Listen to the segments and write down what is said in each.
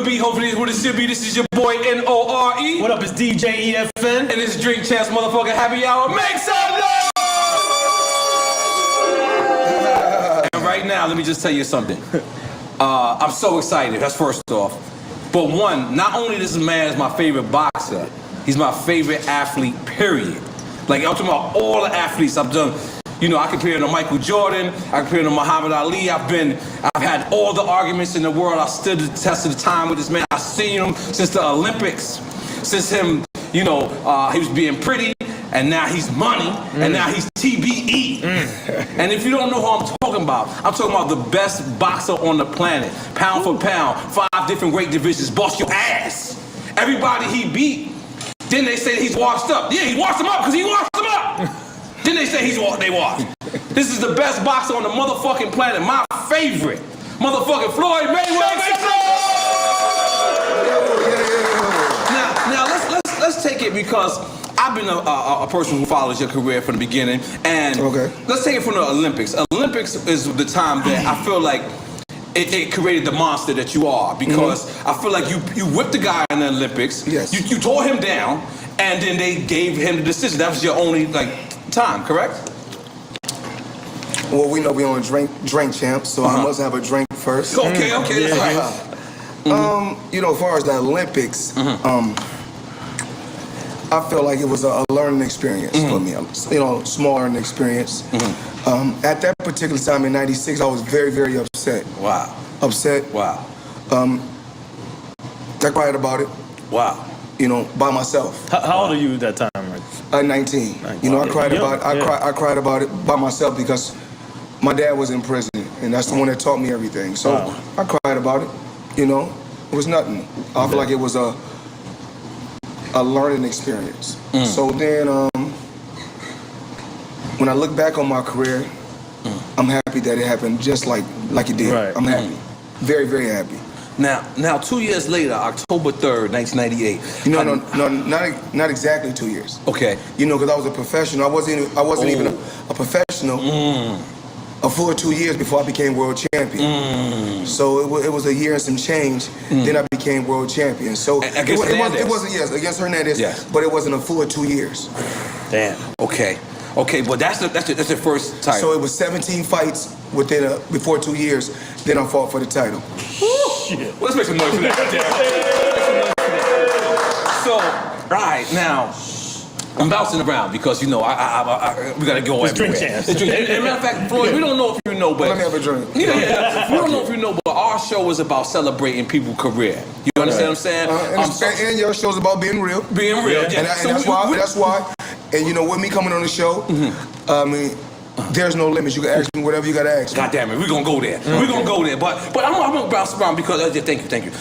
could be. Hopefully it's what it should be. This is your boy N-O-R-E. What up, it's DJ EFN. And it's Drink Champs motherfucking happy hour. Make some noise! And right now, let me just tell you something. I'm so excited. That's first off. But one, not only this man is my favorite boxer, he's my favorite athlete, period. Like, I'm talking about all the athletes I've done. You know, I compare him to Michael Jordan, I compare him to Muhammad Ali. I've had all the arguments in the world. I stood the test of the time with this man. I've seen him since the Olympics, since him, you know, he was being pretty, and now he's money, and now he's TBE. And if you don't know who I'm talking about the best boxer on the planet, pound for pound, 5 different weight divisions, bust your ass. Everybody he beat, then they say he's washed up. Yeah, he washed him up because he washed him up. Then they say they washed. This is the best boxer on the motherfucking planet, my favorite. Motherfucking Floyd Mayweather. Now let's take it because I've been a person who follows your career from the beginning, and let's take it from the Olympics. Olympics is the time that I feel like it created the monster that you are, because I feel like you whipped the guy in the Olympics. Yes. You tore him down, and then they gave him the decision. That was your only time, correct? Well, we know we only drink champs, so I must have a drink first. Okay, that's right. You know, as far as the Olympics, I feel like it was a learning experience for me. You know, small learning experience. At that particular time in '96, I was very, very upset. Wow. Upset. Wow. I cried about it. Wow. You know, by myself. How old are you at that time? 19. You know, I cried about it by myself because my dad was in prison, and that's the one that taught me everything. So I cried about it. You know, it was nothing. I feel like it was a learning experience. So then, when I look back on my career, I'm happy that it happened just like it did. Right. I'm happy, very, very happy. Now, 2 years later, October 3rd, 1998. No, not exactly 2 years. Okay. You know, because I was a professional. I wasn't even a professional. A full 2 years before I became world champion. So it was a year and some change. Then I became world champion. So it wasn't against Hernandez. Yes. But it wasn't a full 2 years. Damn. Okay, but that's the first title. So it was 17 fights before 2 years. Then I fought for the title. Shit. Well, let's make some noise for that. So, all right, now I'm bouncing around because, you know, we got to go everywhere. Drink champs. As a matter of fact, Floyd, we don't know if you know, but... Let me have a drink. We don't know if you know, but our show is about celebrating people's career. You understand what I'm saying? And your show's about being real. Being real, And that's why, and you know, with me coming on the show, I mean, there's no limits. You can ask me whatever you got to ask me. God damn it, we're going to go there. We're going to go there. But I'm going to bounce around because... thank you.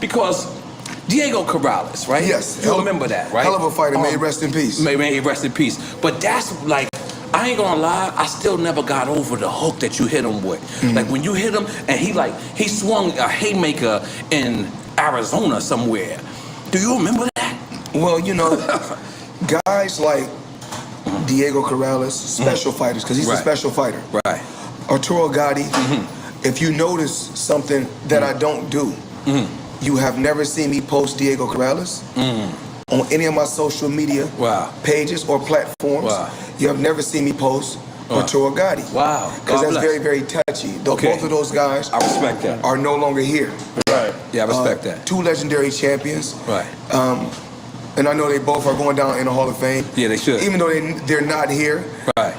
Because... Diego Corrales, right? Yes. You remember that, right? Hell of a fighter. May he rest in peace. May he rest in peace. But that's like, I ain't gonna lie, I still never got over the hook that you hit him with. Like when you hit him and he swung a haymaker in Arizona somewhere. Do you remember that? Well, you know, guys like Diego Corrales, special fighters, because he's a special fighter. Right. Arturo Gatti, if you notice something that I don't do, you have never seen me post Diego Corrales on any of my social media pages or platforms. You have never seen me post Arturo Gatti. Wow. Because that's very, very touchy. Both of those guys I respect that. are no longer here. Right. Yeah, I respect that. 2 legendary champions. Right. And I know they both are going down in the Hall of Fame. Yeah, they should. Even though they're not here. Right.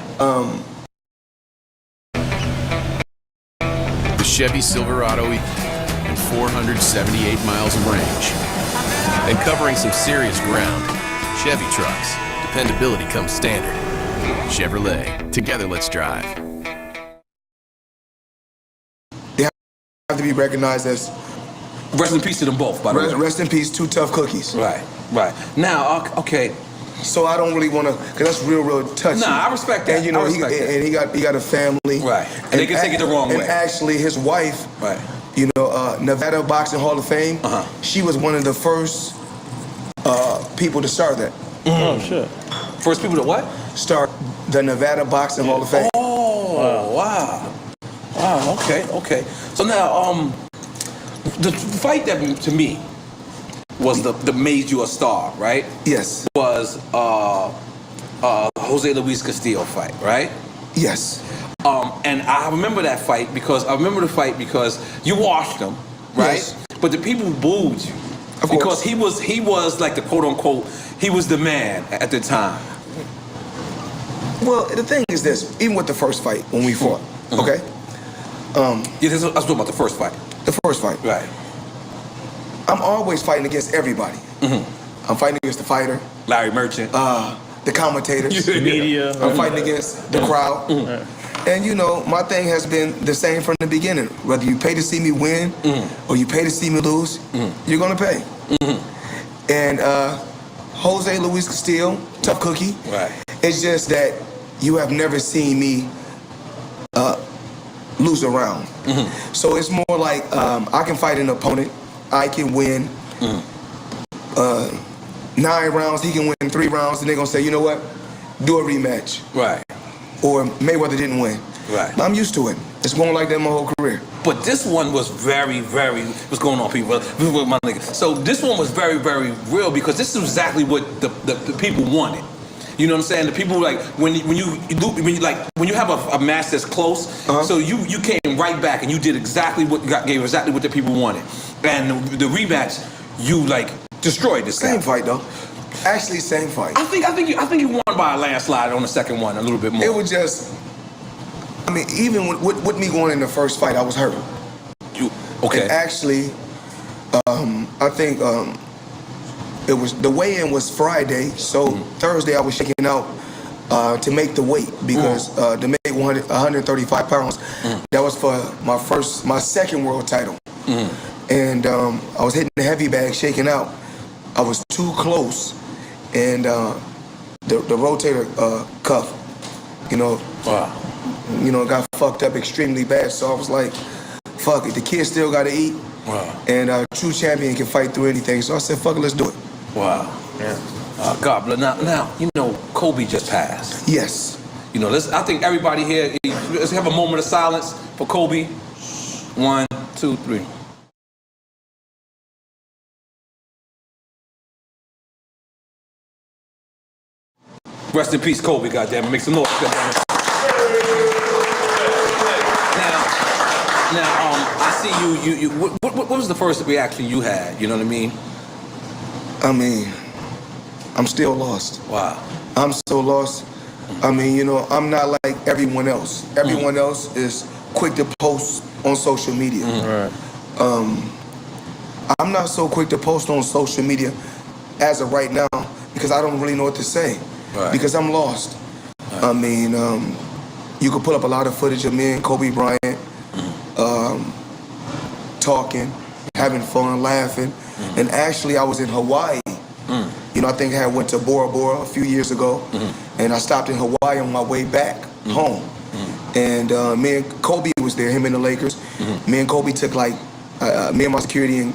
The Chevy Silverado and 478 miles of range. And covering some serious ground, Chevy trucks. Dependability comes standard. Chevrolet. Together, let's drive. They have to be recognized as... Rest in peace to them both, by the way. Rest in peace, 2 tough cookies. Right. Now, okay. So I don't really want to, because that's real touchy. Nah, I respect that. And you know, he got a family. Right. And they can take it the wrong way. And actually, his wife, you know, Nevada Boxing Hall of Fame, she was one of the first people to start that. Oh, shit. First people to what? Start the Nevada Boxing Hall of Fame. Oh, wow. Wow, okay. So now, The fight that to me was the made you a star, right? Yes. Was Jose Luis Castillo fight, right? Yes. And I remember that fight because you watched him, right? Yes. But the people booed you because he was like the quote unquote, he was the man at the time. Well, the thing is this, even with the first fight when we fought, okay? Yeah, I was talking about the first fight. The first fight. Right. I'm always fighting against everybody. I'm fighting against the fighter, Larry Merchant, the commentators, the media. I'm fighting against the crowd. And you know, my thing has been the same from the beginning. Whether you pay to see me win or you pay to see me lose, you're gonna pay. And Jose Luis Castillo, tough cookie. Right. It's just that you have never seen me lose a round. So it's more like I can fight an opponent, I can win 9 rounds, he can win 3 rounds, and they're gonna say, you know what, do a rematch. Right. Or Mayweather didn't win. Right. I'm used to it. It's going like that my whole career. But this one was very, very, what's going on, people? My nigga. So this one was very, very real because this is exactly what the people wanted. You know what I'm saying? The people like when you have a match that's close, so you came right back and you did exactly what gave exactly what the people wanted, and the rematch you like destroyed this guy. Same fight though. Actually, same fight. I think you won by a landslide on the second one a little bit more. It was just, I mean, even with me going in the first fight, I was hurt. Okay. And actually, I think it was the weigh-in was Friday, so Thursday I was shaking out to make the weight because to make 135 pounds, that was for my second world title, and I was hitting the heavy bag, shaking out. I was too close, and the rotator cuff, got fucked up extremely bad. So I was like, fuck it, the kid still got to eat, and a true champion can fight through anything. So I said, fuck it, let's do it. Wow. Yeah. God bless. Now, you know, Kobe just passed. Yes. You know, I think everybody here, let's have a moment of silence for Kobe. 1, 2, 3. Rest in peace, Kobe, goddammit. Make some noise, goddammit. Now, I see you what was the first reaction you had? You know what I mean? I mean, I'm still lost. Wow. I'm so lost. I mean, I'm not like everyone else. Everyone else is quick to post on social media. I'm not so quick to post on social media as of right now because I don't really know what to say. Because I'm lost. I mean, you could pull up a lot of footage of me and Kobe Bryant talking, having fun, laughing. And actually, I was in Hawaii. I think I went to Bora Bora a few years ago, and I stopped in Hawaii on my way back home. And me and Kobe was there, him and the Lakers. Me and Kobe took me and my security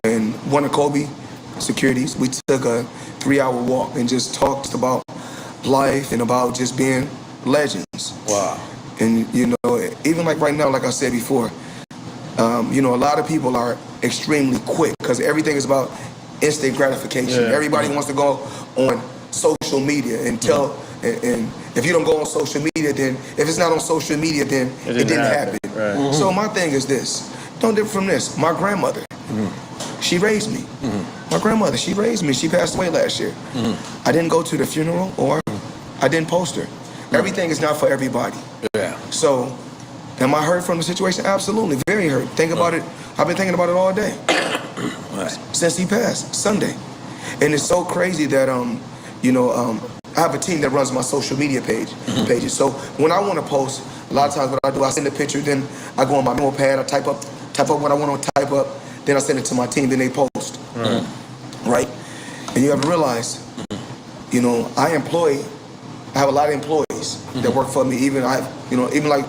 and one of Kobe securities, we took a 3-hour walk and just talked about life and about just being legends. Wow. And even like right now, like I said before, a lot of people are extremely quick because everything is about instant gratification. Everybody wants to go on social media and tell, and if you don't go on social media, then if it's not on social media, then it didn't happen. Right. So my thing is this, don't differ from this. My grandmother, she raised me. My grandmother, she raised me. She passed away last year. I didn't go to the funeral or I didn't post her. Everything is not for everybody. Yeah. So, am I hurt from the situation? Absolutely, very hurt. Think about it. I've been thinking about it all day. Since he passed, Sunday. And it's so crazy that, I have a team that runs my social media pages. So when I want to post, a lot of times what I do, I send a picture, then I go on my notepad, I type up what I want to type up, then I send it to my team, then they post. Right? And you have to realize, I have a lot of employees that work for me. Even like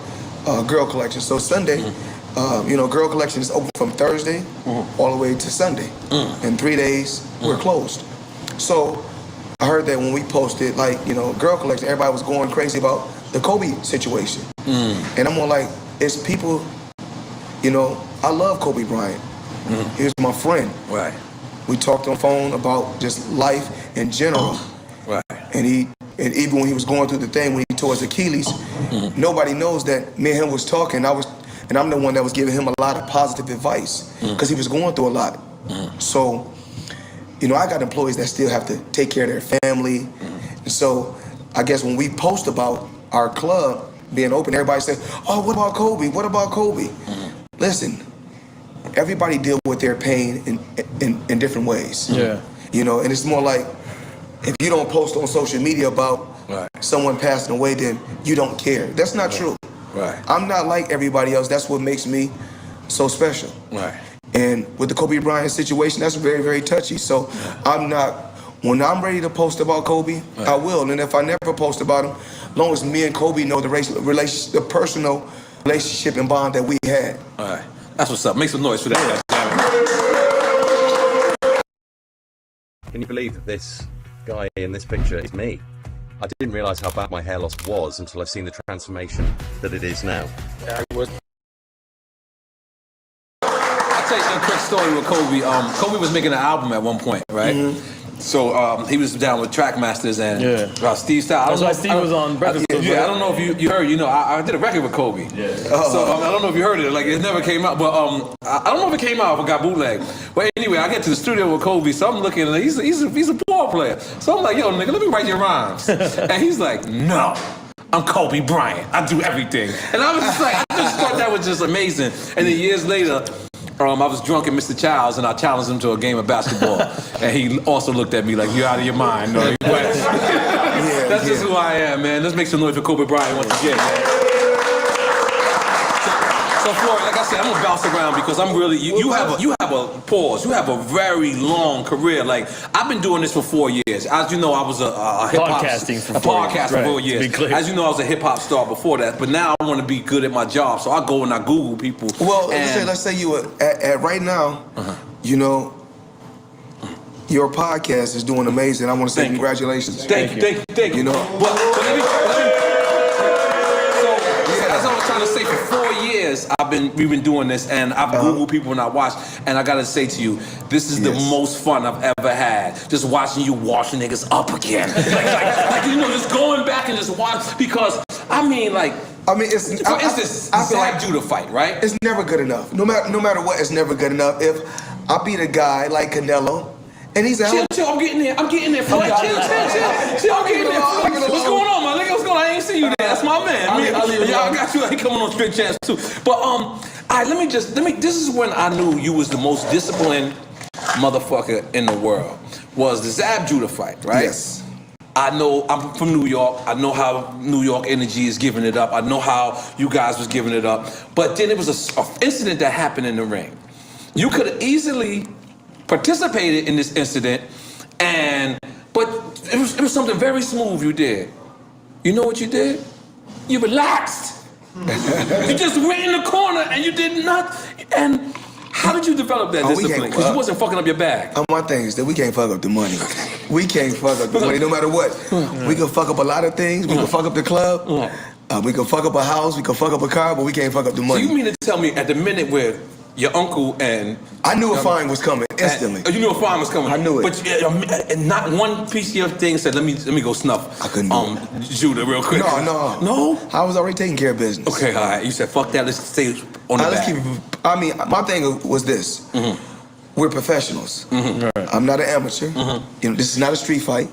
Girl Collection. So Sunday, Girl Collection is open from Thursday all the way to Sunday. And 3 days we're closed. So I heard that when we posted, Girl Collection, everybody was going crazy about the Kobe situation. And I'm more like, it's people, I love Kobe Bryant. He was my friend. Right. We talked on the phone about just life in general. Right. And even when he was going through the thing when he tore his Achilles, nobody knows that me and him was talking. And I'm the one that was giving him a lot of positive advice because he was going through a lot. So, you know, I got employees that still have to take care of their family. And so I guess when we post about our club being open, everybody says, oh, what about Kobe? What about Kobe? Listen, everybody deal with their pain in different ways. Yeah. You know, and it's more like, if you don't post on social media about someone passing away, then you don't care. That's not true. Right. I'm not like everybody else. That's what makes me so special. Right. And with the Kobe Bryant situation, that's very, very touchy. So when I'm ready to post about Kobe, I will. And if I never post about him, as long as me and Kobe know the personal relationship and bond that we had. All right. That's what's up. Make some noise for that. Can you believe that this guy in this picture is me? I didn't realise how bad my hair loss was until I've seen the transformation that it is now. I'll tell you a quick story with Kobe. Kobe was making an album at one point, right? So he was down with Trackmasters and Steve Style. That's why Steve was on Breakfast Club. I don't know if you heard. You know, I did a record with Kobe. Yeah. So I don't know if you heard it. Like it never came out. But I don't know if it came out. If it got bootleg. But anyway, I get to the studio with Kobe. So I'm looking. And he's a ball player. So I'm like, yo, nigga, let me write your rhymes. And he's like, no. I'm Kobe Bryant. I do everything. And I was just like, I just thought that was just amazing. And then years later, I was drunk at Mr. Child's and I challenged him to a game of basketball. And he also looked at me like, you're out of your mind. No, that's just who I am, man. Let's make some noise for Kobe Bryant once again, man. So Floyd, like I said, I'm gonna bounce around because I'm really, you have a very long career. Like, I've been doing this for 4 years. As you know, I was a hip-hop podcaster for 4 years. As you know, I was a hip-hop star before that, but now I want to be good at my job, so I go and I Google people. Well, let's say you were at right now, you know, your podcast is doing amazing. I want to say congratulations. Thank you. You know, but as I was trying to say, for 4 years we've been doing this, and I've Googled people and I watched, and I gotta say to you, this is the most fun I've ever had. Just watching you washing niggas up again, like you know, just going back and just watch because it's for instance, Zab Judah fight, right? It's never good enough. No matter what, it's never good enough. If I beat a guy like Canelo. And he's out. Chill, I'm getting there. Floyd. Chill. I'm getting there. What's going on, my nigga? What's going on? I ain't seen you there. That's my man. I got you. I ain't coming on Straight Chance too. But all right, let me. This is when I knew you was the most disciplined motherfucker in the world. Was the Zab Judah fight, right? Yes. I know. I'm from New York. I know how New York energy is giving it up. I know how you guys was giving it up. But then it was an incident that happened in the ring. You could have easily participated in this incident, but it was something very smooth you did. You know what you did? You relaxed. You just went in the corner and you did nothing. And how did you develop that discipline? Because you wasn't fucking up your bag. My thing is that we can't fuck up the money. We can't fuck up the money no matter what. We can fuck up a lot of things. We can fuck up the club. We can fuck up a house. We can fuck up a car, but we can't fuck up the money. So you mean to tell me at the minute where your uncle and... I knew a fine was coming instantly. You knew a fine was coming? I knew it. But not one piece of your thing said, let me go snuff I couldn't do Judah real quick. No. No? I was already taking care of business. Okay, all right. You said, fuck that, let's stay on the back. Let's keep it, my thing was this. We're professionals. Right. I'm not an amateur. You know, this is not a street fight.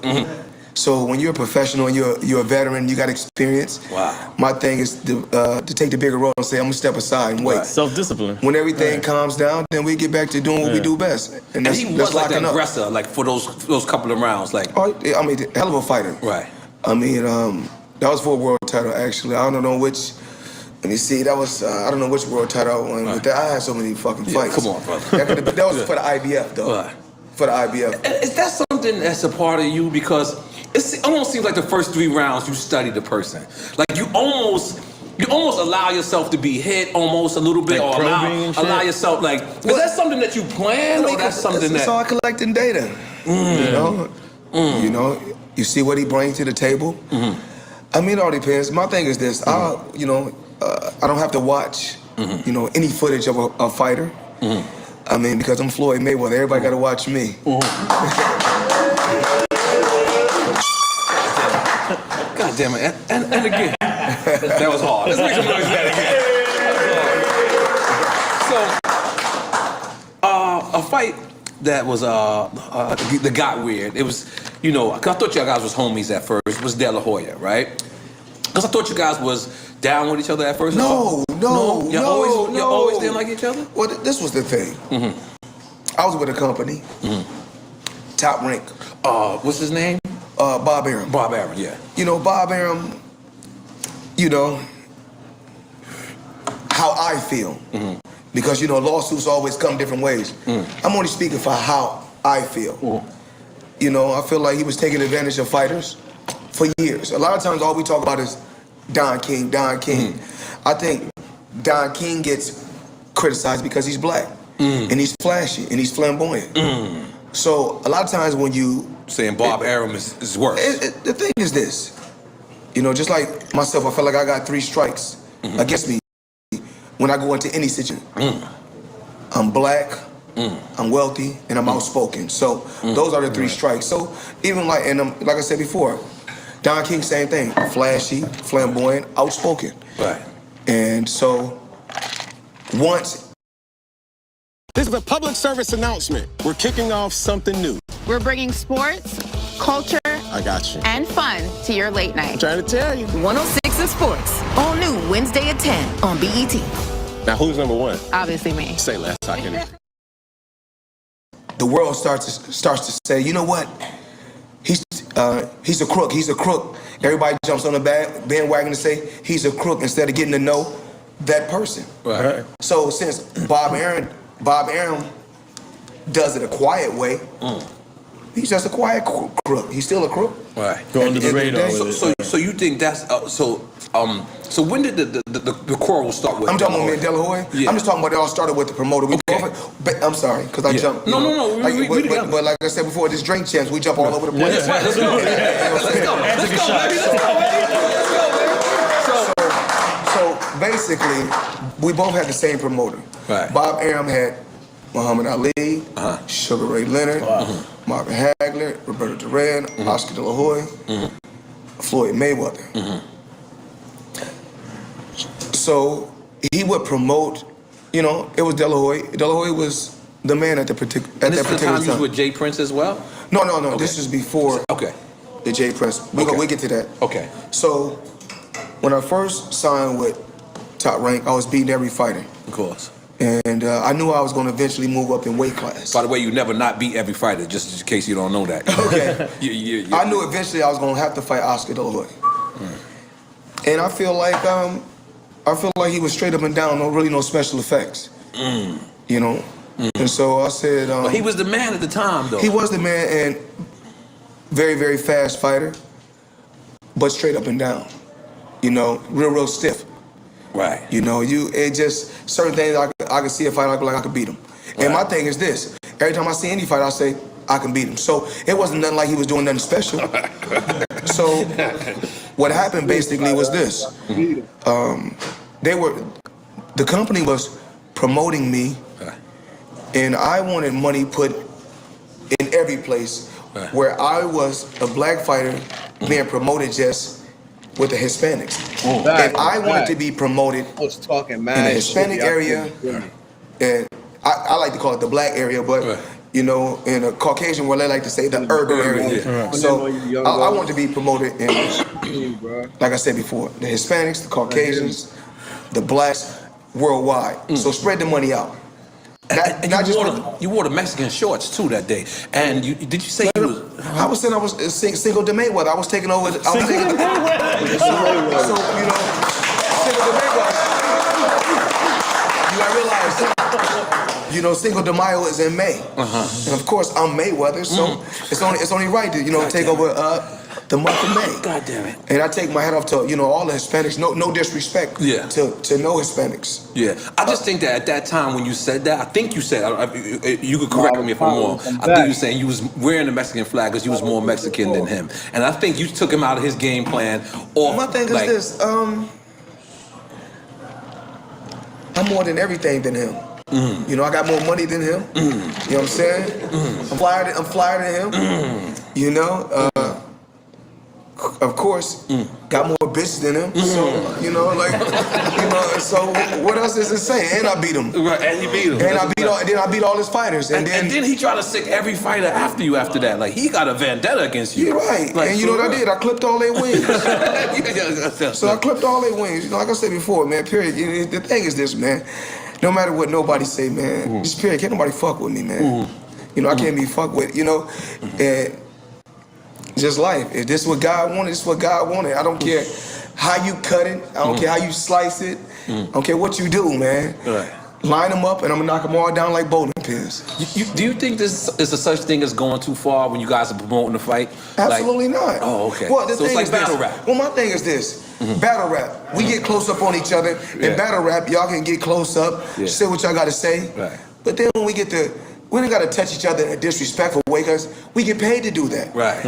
So when you're a professional and you're a veteran, you got experience. Wow. My thing is to take the bigger role and say, I'm gonna step aside and wait. Right. Self-discipline. When everything calms down, then we get back to doing what we do best. And he was like an aggressor, like for those couple of rounds, like. Oh, I mean, hell of a fighter. Right. I mean, that was for a world title actually. I don't know which. Let me see. That was I don't know which world title I won. Right. I had so many fucking fights. Come on, brother. That was for the IBF though. Right. For the IBF. Is that something that's a part of you? Because it almost seems like the first 3 rounds you study the person. Like you almost allow yourself to be hit almost a little bit, like or allow yourself like. Is that something that you plan, or that's something that? It's all collecting data. You know, you see what he brings to the table. I mean, it all depends. My thing is this. I don't have to watch, any footage of a fighter. I mean, because I'm Floyd Mayweather, everybody got to watch me. God damn it. And again. That was hard. Let's make some noise for that again. So, a fight that was, that got weird. It was, you know, 'cause I thought y'all guys was homies at first. It was De La Hoya, right? Because I thought you guys was down with each other at first. No. Y'all always didn't like each other? Well, this was the thing. I was with a company, Top Rank. What's his name? Bob Arum. Bob Arum, yeah. You know, Bob Arum, you know, how I feel. Because, you know, lawsuits always come different ways. I'm only speaking for how I feel. You know, I feel like he was taking advantage of fighters for years. A lot of times all we talk about is Don King. I think Don King gets criticized because he's black. And he's flashy and he's flamboyant. So a lot of times when you... Saying Bob Arum is worse. The thing is this. You know, just like myself, I feel like I got 3 strikes against me when I go into any situation. I'm black, I'm wealthy, and I'm outspoken. So those are the 3 strikes. So even like, and like I said before, Don King, same thing. Flashy, flamboyant, outspoken. Right. And so once... This is a public service announcement. We're kicking off something new. We're bringing sports, culture, I got you. and fun to your late night. I'm trying to tell you. 106 in Sports, all new Wednesday at 10 on BET. Now, who's number 1? Obviously me. Say less. I can. The world starts to say, you know what? He's a crook. He's a crook. Everybody jumps on the bandwagon to say he's a crook instead of getting to know that person. Right. So since Bob Arum does it a quiet way, he's just a quiet crook. He's still a crook. Right. Go under the radar. So you think that's so when did the quarrel start with? I'm talking about me and De La Hoya. Yeah. I'm just talking about it all started with the promoter. I'm sorry, because I jumped. No. But like I said before, this drink champs, we jump all over the place. Right, let's go. So basically, we both had the same promoter. Right. Bob Arum had Muhammad Ali, Sugar Ray Leonard, Marvin Hagler, Roberto Duran, Oscar De La Hoya, Floyd Mayweather. So he would promote, you know, it was De La Hoya. De La Hoya was the man at that particular time. This is the time you was with Jay Prince as well? No. Okay. This is before the Jay Prince. We'll get to that. Okay. So when I first signed with Top Rank, I was beating every fighter. Of course. And I knew I was going to eventually move up in weight class. By the way, you never not beat every fighter, just in case you don't know that. Okay. I knew eventually I was going to have to fight Oscar De La Hoya. And I feel like he was straight up and down, no special effects. You know? And so I said... but he was the man at the time, though. He was the man, and very, very fast fighter, but straight up and down. You know, real stiff. Right. You know, it just certain things I can see a fighter, I feel like I could beat him. And my thing is this: every time I see any fighter, I say I can beat him. So it wasn't nothing like he was doing nothing special. So what happened basically was this: the company was promoting me, and I wanted money put in every place where I was a black fighter being promoted just with the Hispanics. And I wanted to be promoted in the Hispanic area, and I like to call it the black area, but you know, in a Caucasian world, they like to say the urban area. So I wanted to be promoted in, like I said before, the Hispanics, the Caucasians, the blacks, worldwide. So spread the money out. And you wore the Mexican shorts too that day. And did you say you was? I was saying I was single to Mayweather. I was taking over. So you know, single to Mayweather. I realized, you know, Cinco de Mayo is in May, and of course I'm Mayweather, so it's only right to take over the month of May. God damn it. And I take my hat off to all the Hispanics. No disrespect. Yeah. To no Hispanics. Yeah. I just think that at that time when you said that, I think you said, you could correct me if I'm wrong. I think you were saying you was wearing the Mexican flag because you was more Mexican than him, and I think you took him out of his game plan. My thing is this: I'm more than everything than him. You know, I got more money than him. You know what I'm saying? I'm flyer than him. You know, of course, got more bitches than him. So, you know, like, you know, so what else is it saying? And I beat him. Right, and you beat him. And I beat all his fighters. And then he tried to sick every fighter after you after that. Like, he got a vendetta against you. You're right. Like, and you know what I did? I clipped all their wings. Yeah. So I clipped all their wings. You know, like I said before, man, period. The thing is this, man. No matter what nobody say, man, just period, can't nobody fuck with me, man. You know, I can't be fucked with, you know. And just life. If this is what God wanted, this is what God wanted. I don't care how you cut it. I don't care how you slice it. I don't care what you do, man. Right. Line them up, and I'm gonna knock them all down like bowling pins. Do you think this is a such thing as going too far when you guys are promoting the fight? Absolutely not. Oh, okay. Well, the so thing it's like is battle this. rap. Well, my thing is this. Battle rap. We get close up on each other. In battle rap, y'all can get close up, say what y'all gotta say. Right. But then when we don't gotta touch each other in a disrespectful way, because we get paid to do that. Right.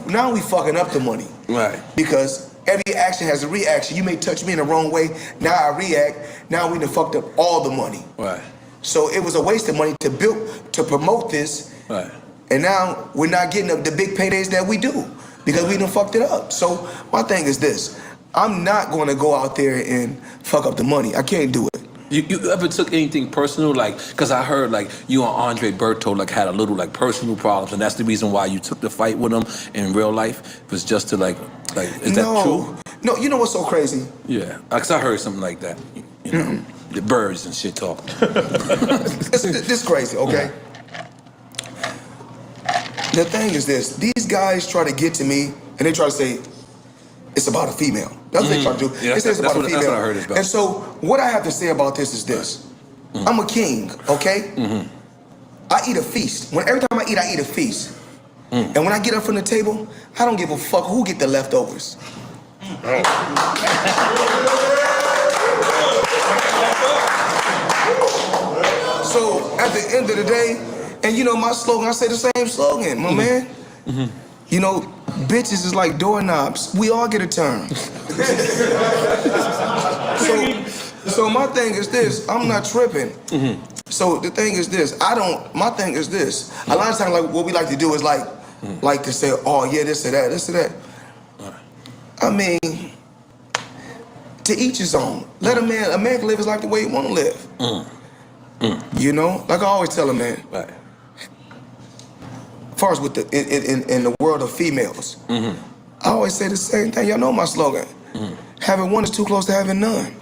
Now we fucking up the money. Right. Because every action has a reaction. You may touch me in the wrong way. Now I react. Now we done fucked up all the money. Right. So it was a waste of money to promote this. Right. And now we're not getting the big paydays that we do because we done fucked it up. So my thing is this. I'm not going to go out there and fuck up the money. I can't do it. You ever took anything personal, like, because I heard like you and Andre Berto like had a little like personal problems, and that's the reason why you took the fight with him in real life, was just to like is that true? No, you know what's so crazy? Yeah, because I heard something like that. You know, the birds and shit talk. This crazy, okay? The thing is this. These guys try to get to me, and they try to say, it's about a female. That's what they try to do. Yeah, they say it's about a female. That's what I heard it's about. And so what I have to say about this is this. I'm a king, okay? I eat a feast. Every time I eat a feast. And when I get up from the table, I don't give a fuck who get the leftovers. So at the end of the day, and you know my slogan, I say the same slogan, my man. You know, bitches is like doorknobs. We all get a turn. So my thing is this, I'm not tripping. So the thing is this, my thing is this. A lot of times like what we like to do is like to say, oh yeah, this or that, this or that. I mean, to each his own. Let a man can live his life the way he want to live. You know, like I always tell a man. Right. As far as with in the world of females, I always say the same thing. Y'all know my slogan. Having one is too close to having none.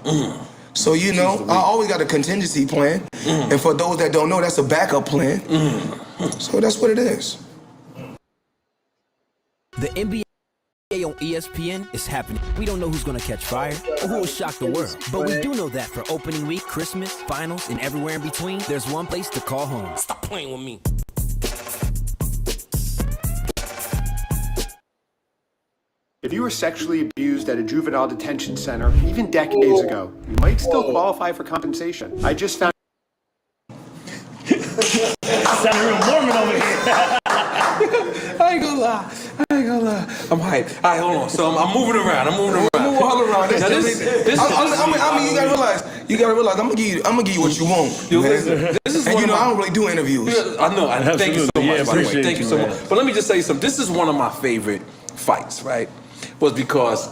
So you know, I always got a contingency plan, and for those that don't know, that's a backup plan. So that's what it is. The NBA on ESPN is happening. We don't know who's going to catch fire or who will shock the world, but we do know that for opening week, Christmas, finals, and everywhere in between, there's one place to call home. Stop playing with me. If you were sexually abused at a juvenile detention center, even decades ago, you might still qualify for compensation. I just found... Sounded real Mormon over here. I ain't gonna lie. I'm hyped. All right, hold on. So I'm moving around. Move all around. I mean, you gotta realize. I'm gonna give you what you want. This is and you know, I don't really do interviews. I know. Thank you so much. By the way, thank you so man. much. But let me just say something. This is one of my favorite fights, right? Was because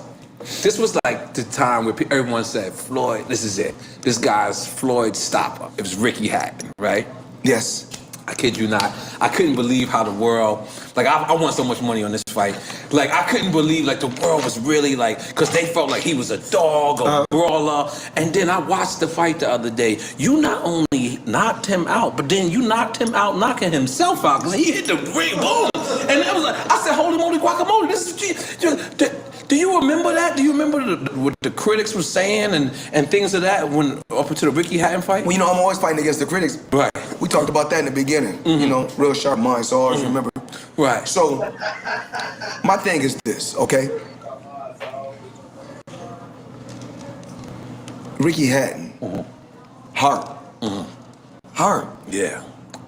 this was like the time where everyone said, Floyd, this is it. This guy's Floyd's stopper. It was Ricky Hatton, right? Yes. I kid you not. I couldn't believe how the world, like I won so much money on this fight. Like I couldn't believe like the world was really like, because they felt like he was a dog, a brawler. And then I watched the fight the other day. You not only knocked him out, but then you knocked him out knocking himself out. Because he hit the ring, boom. And it was like, I said, holy moly guacamole, this is, do you remember that? Do you remember what the critics were saying and things of that when up until the Ricky Hatton fight? Well, you know, I'm always fighting against the critics. Right. We talked about that in the beginning. You know, real sharp mind, so I always remember. Right. So, my thing is this, okay? Ricky Hatton. Heart. Heart. Yeah.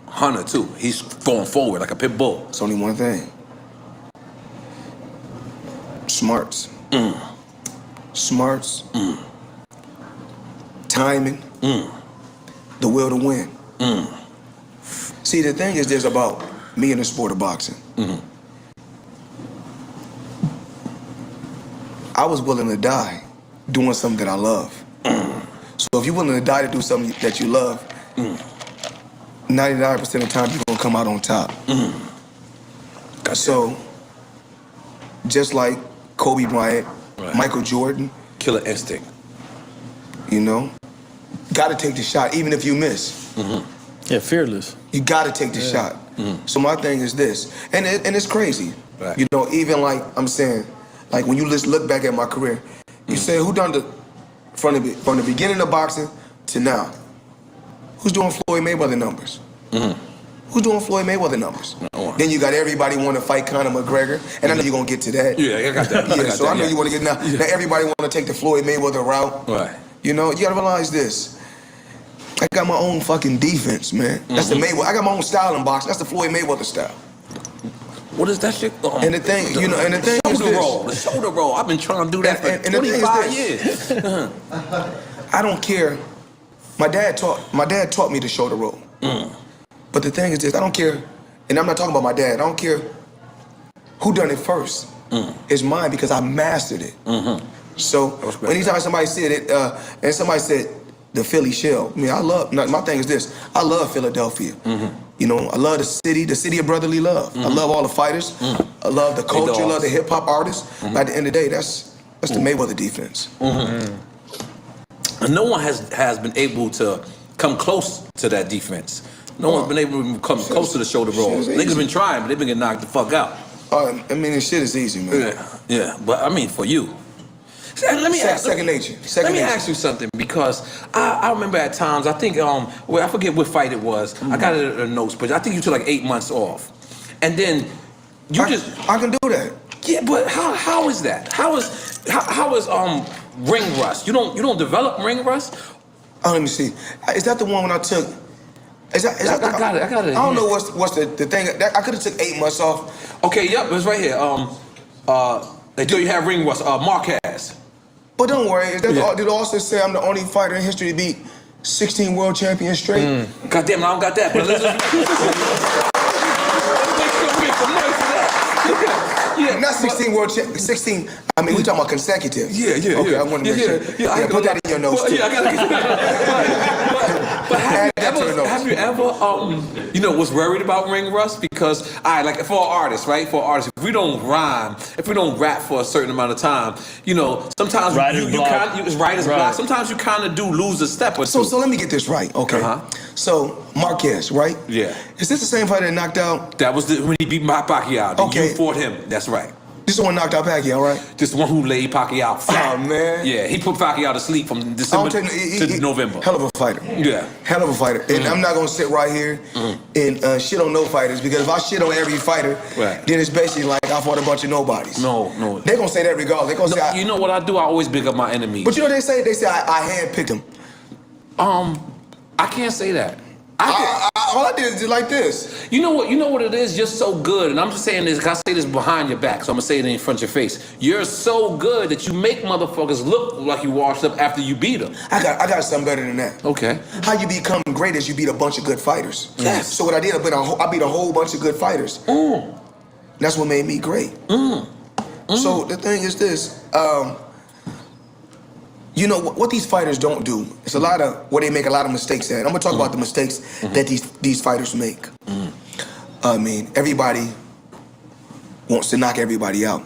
Hunter, too. He's going forward like a pit bull. It's only one thing. Smarts. Smarts. Timing. the will to win. See, the thing is, there's about me in the sport of boxing. I was willing to die doing something that I love. So if you're willing to die to do something that you love, 99% of the time you're gonna come out on top. So, just like Kobe Bryant, Michael Jordan. Killer instinct. You know? Gotta take the shot, even if you miss. Yeah, fearless. You gotta take the shot. So my thing is this, and it's crazy. Right. You know, even like I'm saying, like when you just look back at my career, you say who done from the beginning of boxing to now? Who's doing Floyd Mayweather numbers? Who's doing Floyd Mayweather numbers? Then you got everybody want to fight Conor McGregor, and I know you're gonna get to that. Yeah, I got that. I know you want to get now. Now everybody want to take the Floyd Mayweather route. Right. You know, you gotta realize this. I got my own fucking defense, man. That's the Mayweather. I got my own style in boxing. That's the Floyd Mayweather style. What is that shit? And the thing, you know, and the thing is this. The shoulder roll. I've been trying to do that for 25 years. I don't care. My dad taught me the shoulder roll. But the thing is this, I don't care, and I'm not talking about my dad, I don't care who done it first. It's mine because I mastered it. So anytime somebody said it, and somebody said the Philly shell, I mean, my thing is this, I love Philadelphia. You know, I love the city of brotherly love. I love all the fighters. I love the culture, I love the hip hop artists. But at the end of the day, that's the Mayweather defense. And no one has been able to come close to that defense. No one's been able to come close to the shoulder roll. Niggas been trying, but they've been getting knocked the fuck out. I mean, this shit is easy, man. Yeah, but I mean, for you. Let me ask, second nature. Let me ask you something, because I remember at times, I think, well, I forget what fight it was. I got it in the notes, but I think you took like 8 months off. And then you I can do that. Yeah, but how is that? How is ring rust? You don't develop ring rust? Oh, let me see. Is that the one when I took? I got it. I don't know what's the thing. I could have took 8 months off. Okay, yep, it's right here. They do you have ring rust? Marquez. But don't worry. Did also say I'm the only fighter in history to beat 16 world champions straight? God damn it, I don't got that. But Yeah, not 16 world champions. 16. I mean, we talking about consecutive. Yeah. Okay, I want to make sure. Yeah, put that in your notes too. Yeah, I gotta get that. But have you ever, you know, was worried about ring rust? Because, like for artists, right? For artists, if we don't rhyme, if we don't rap for a certain amount of time, you know, sometimes it's writer's block. Sometimes you kind of do lose a step or two. So let me get this right, okay? So Marquez, right? Yeah. Is this the same fight that knocked out? That was when he beat Pacquiao. Okay. You fought him. That's right. This is the one knocked out Pacquiao, right? This one who laid Pacquiao flat. Oh, man. Yeah, he put Pacquiao to sleep from December to November. Hell of a fighter. Yeah. Hell of a fighter. And I'm not going to sit right here and shit on no fighters, because if I shit on every fighter, then it's basically like I fought a bunch of nobodies. No. They're going to say that regardless. They're going to say... You know what I do? I always big up my enemies. But you know what they say? They say I handpicked them. I can't say that. All I did is do like this. You know what it is? You're so good, and I'm just saying this, 'cause I say this behind your back, so I'm gonna say it in front of your face. You're so good that you make motherfuckers look like you washed up after you beat them. I got something better than that. Okay. How you become great is you beat a bunch of good fighters. Yes. So what I did, I beat a whole bunch of good fighters. That's what made me great. So the thing is this. You know what these fighters don't do? It's a lot of where they make a lot of mistakes at. I'm gonna talk about the mistakes that these fighters make. I mean, everybody wants to knock everybody out,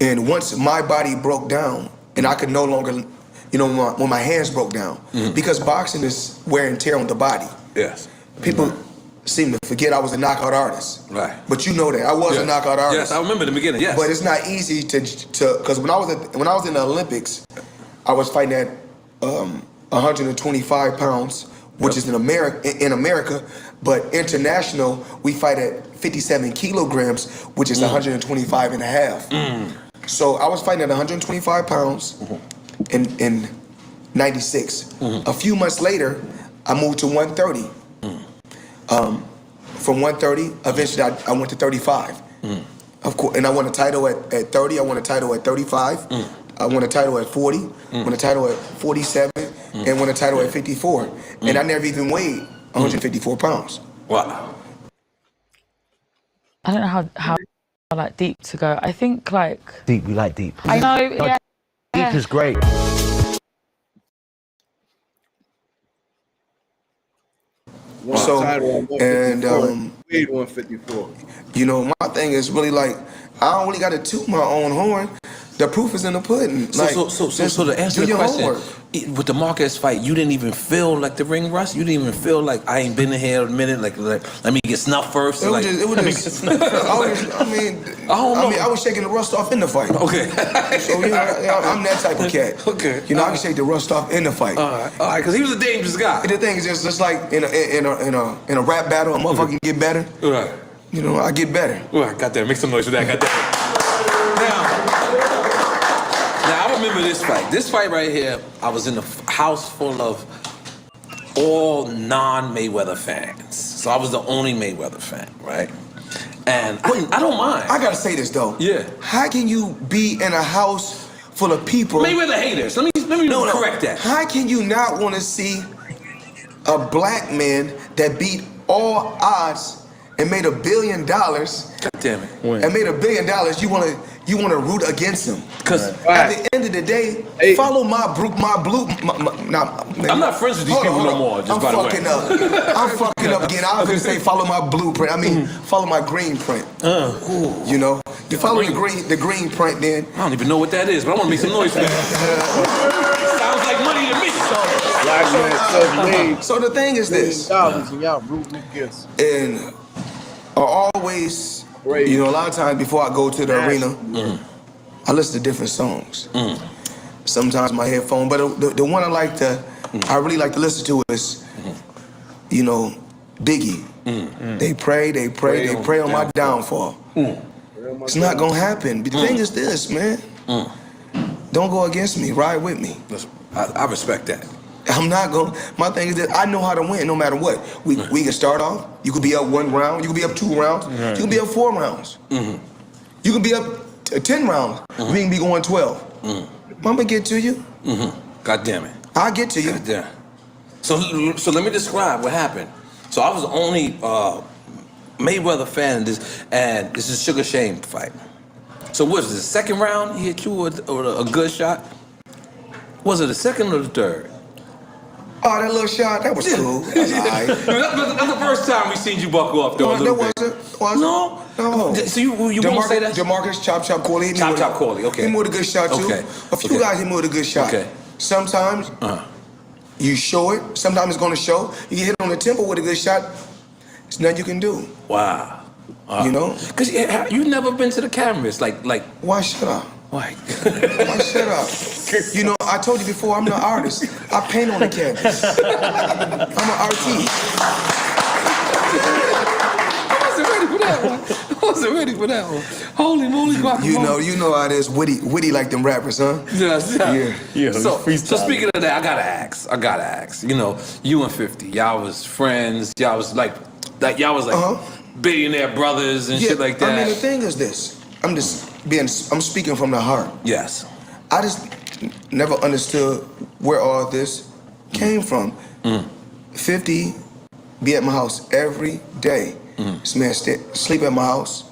and once my body broke down, and I could no longer, you know, when my hands broke down, because boxing is wear and tear on the body. Yes. People seem to forget I was a knockout artist. Right. But you know that I was a knockout artist. Yes, I remember the beginning. Yes. But it's not easy to because when I was in the Olympics, I was fighting at 125 pounds, which is in America, but international, we fight at 57 kilograms, which is 125 and a half. So I was fighting at 125 pounds in 96. A few months later, I moved to 130. From 130, eventually I went to 35. Of course, and I won a title at 30, I won a title at 35. I won a title at 40, won a title at 47, and won a title at 54. And I never even weighed 154 pounds. Wow. I don't know how like deep to go. I think like Deep, we like deep. I know, yeah. Deep is great. So, and weighed 154. you know, my thing is really like, I don't really got to toot my own horn. The proof is in the pudding. So, Like, so to answer do the your question, homework. with the Marquez fight, you didn't even feel like the ring rust. You didn't even feel like I ain't been in here a minute. Like let me get snuffed first. It was like, just, I was shaking the rust off in the fight. Okay. So, you know, I'm that type of cat. Okay. You know, I can shake the rust off in the fight. All right, because he was a dangerous guy. And the thing is just like in a rap battle, a motherfucker can get better. Right. You know, I get better. Right, got that. Make some noise for that. Got that. Now I remember this fight. This fight right here, I was in a house full of all non-Mayweather fans. So I was the only Mayweather fan, right? And I don't mind. I gotta say this though. Yeah. How can you be in a house full of people? Mayweather haters. Let me correct that. How can you not want to see a black man that beat all odds and made $1 billion? God damn it. And made $1 billion. You want to root against him? Because at the end of the day, follow my blue. I'm not friends with these people no more. Just by the way. I'm fucking up again. I was gonna say follow my blueprint. I mean, follow my green print. You know, you follow the green print. Then I don't even know what that is, but I want to make some noise for that. Sounds like money to me. So the thing is this. And y'all rooting against. And I always, you know, a lot of times before I go to the arena, I listen to different songs. Sometimes my headphone, but the one I really like to listen to is, you know, Biggie. They pray on my downfall. It's not gonna happen. But the thing is this, man. Don't go against me. Ride with me. I respect that. I'm not going. My thing is that I know how to win no matter what. We can start off. You could be up 1 round. You could be up 2 rounds. You can be up 4 rounds. You can be up 10 rounds. We can be going 12. I'm gonna get to you. God damn it. I'll get to you. God damn. So let me describe what happened. So I was the only Mayweather fan in this, and this is Sugar Shane fight. So what was it, the second round he hit you with a good shot? Was it the second or the third? Oh, that little shot, that was cool. That's all right. That's the first time we seen you buckle up, though. That wasn't. No. So you won't say that? DeMarcus Chop Corley. Chop Corley, okay. He moved a good shot, too. Okay. A few guys, he moved a good shot. Okay. Sometimes you show it. Sometimes it's going to show. You get hit on the temple with a good shot. There's nothing you can do. Wow. You know? Because you've never been to the cameras. Like. Why shut up? Why? Why shut up? You know, I told you before, I'm not an artist. I paint on the canvas. I'm an artiste. I wasn't ready for that one. Holy moly, guacamole. You know how it is, witty like them rappers, huh? Yeah. So speaking of that, I gotta ask. You know, you and 50, y'all was friends. Y'all was like billionaire brothers and shit like that. I mean, the thing is this. I'm speaking from the heart. Yes. I just never understood where all this came from. 50 be at my house every day. This man sleep at my house.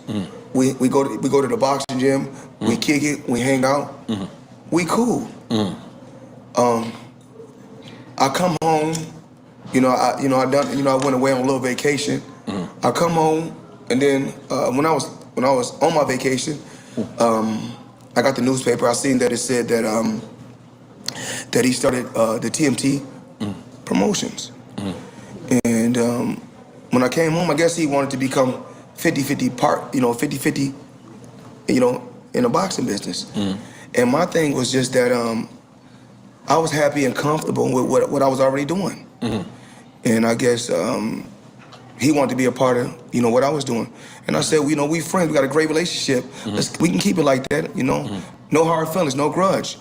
We go to the boxing gym. We kick it. We hang out. We cool. I come home. I went away on a little vacation. I come home, and then when I was on my vacation, I got the newspaper. I seen that it said that he started the TMT promotions. And when I came home, I guess he wanted to become 50-50 part, 50-50, in the boxing business. And my thing was just that I was happy and comfortable with what I was already doing. And I guess he wanted to be a part of, what I was doing. And I said, we friends, we got a great relationship. We can keep it like that, No hard feelings, no grudge.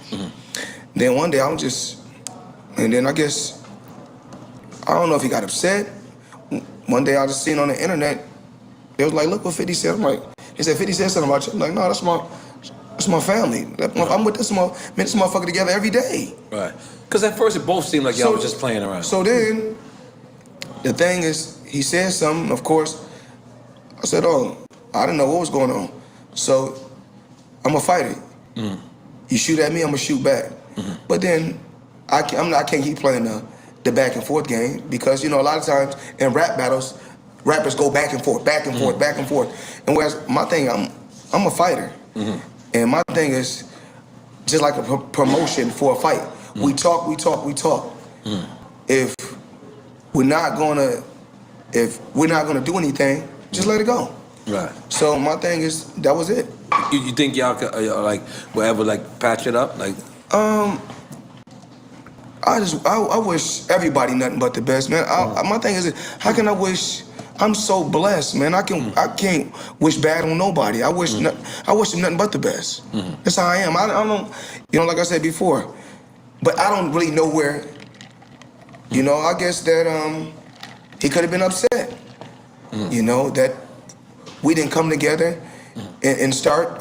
Then one day and then I guess, I don't know if he got upset. One day I just seen on the internet, they was like, look what 50 said. I'm like, he said 50 said something about you. I'm like, no, It's my family. I'm with this motherfucker together every day. Right. Because at first it both seemed like y'all was just playing around. So then, the thing is, he said something, of course. I said, oh, I didn't know what was going on. So, I'm a fighter. You shoot at me, I'm gonna shoot back. But then, I can't keep playing the back and forth game because, you know, a lot of times in rap battles, rappers go back and forth, back and forth, back and forth. And whereas my thing, I'm a fighter. And my thing is just like a promotion for a fight. We talk. If we're not gonna do anything, just let it go. Right. So my thing is, that was it. You think y'all could like will ever like patch it up? Like I wish everybody nothing but the best, man. My thing is, how can I wish? I'm so blessed, man. I can't wish bad on nobody. I wish them nothing but the best. That's how I am. I don't, you know, like I said before, but I don't really know where. You know, I guess that he could have been upset. You know, that we didn't come together and start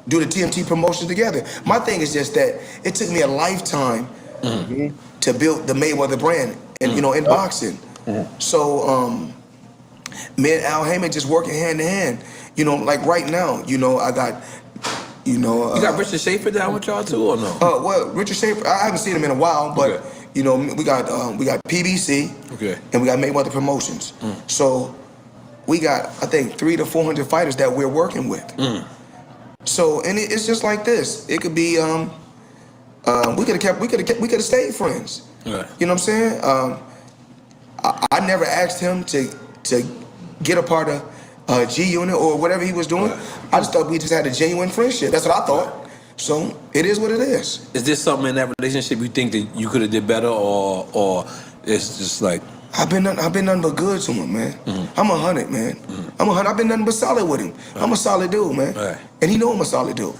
do the TMT promotion together. My thing is just that it took me a lifetime to build the Mayweather brand, and you know, in boxing. So me and Al Heyman just working hand in hand. You know, like right now, you know, I got, you know, you got Richard Schaefer down with y'all too, or no? Well, Richard Schaefer, I haven't seen him in a while, but you know, we got PBC, and we got Mayweather Promotions. So we got, I think, 300 to 400 fighters that we're working with. So, and it's just like this. It could be, we could have stayed friends. You know what I'm saying? I never asked him to get a part of G-Unit or whatever he was doing. I just thought we just had a genuine friendship. That's what I thought. So it is what it is. Is there something in that relationship you think that you could have did better, or it's just like? I've been nothing but good to him, man. I'm 100, man. I'm 100. I've been nothing but solid with him. I'm a solid dude, man. And he know I'm a solid dude.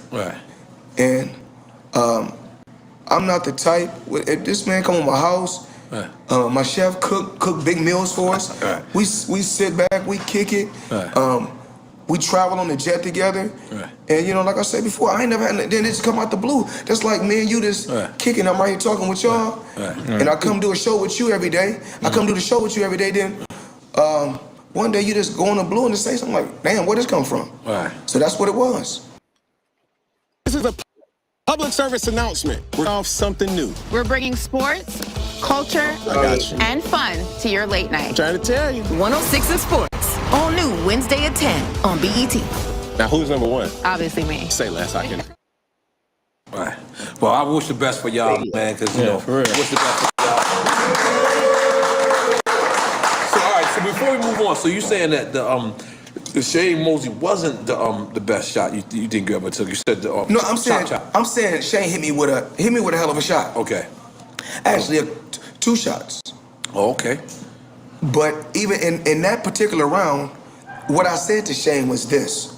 And I'm not the type. If this man come to my house, my chef cook big meals for us. We sit back, we kick it. We travel on the jet together. And you know, like I said before, I ain't never had. Then it just come out the blue. That's like me and you just kicking. I'm right here talking with y'all, and I come do a show with you every day. I come do the show with you every day. Then one day you just go on the blue and just say something like, "Damn, where this come from?" So that's what it was. This is a public service announcement. We're off something new. We're bringing sports, culture, and fun to your late night. I'm trying to tell you. 106 in Sports. All new Wednesday at 10 on BET. Now, who's number one? Obviously me. Say less, I can. Well, I wish the best for y'all, man, because, you know, for real. wish the best for y'all. So, all right, so before we move on, so you're saying that the Shane Mosley wasn't the best shot you think you ever took. You said the No, I'm saying Shane hit me with a hell of a shot. Okay. Actually, 2 shots. Oh, okay. But even in that particular round, what I said to Shane was this.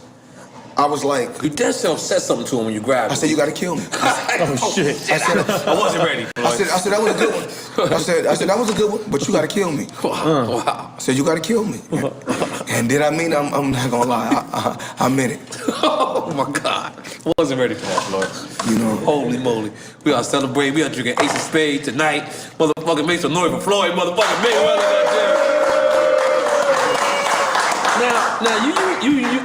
I was like, you dead self said something to him when you grabbed him. I said, you gotta kill me. Oh shit. I said, I wasn't ready. I said that was a good one. I said that was a good one, but you gotta kill me. Wow. I said, you gotta kill me. And then I'm not gonna lie, I meant it. Oh my God. I wasn't ready for that, Floyd. You know. Holy moly. We are celebrating, we are drinking Ace of Spades tonight. Motherfucking make some noise for Floyd, motherfucking Mayweather out there. Now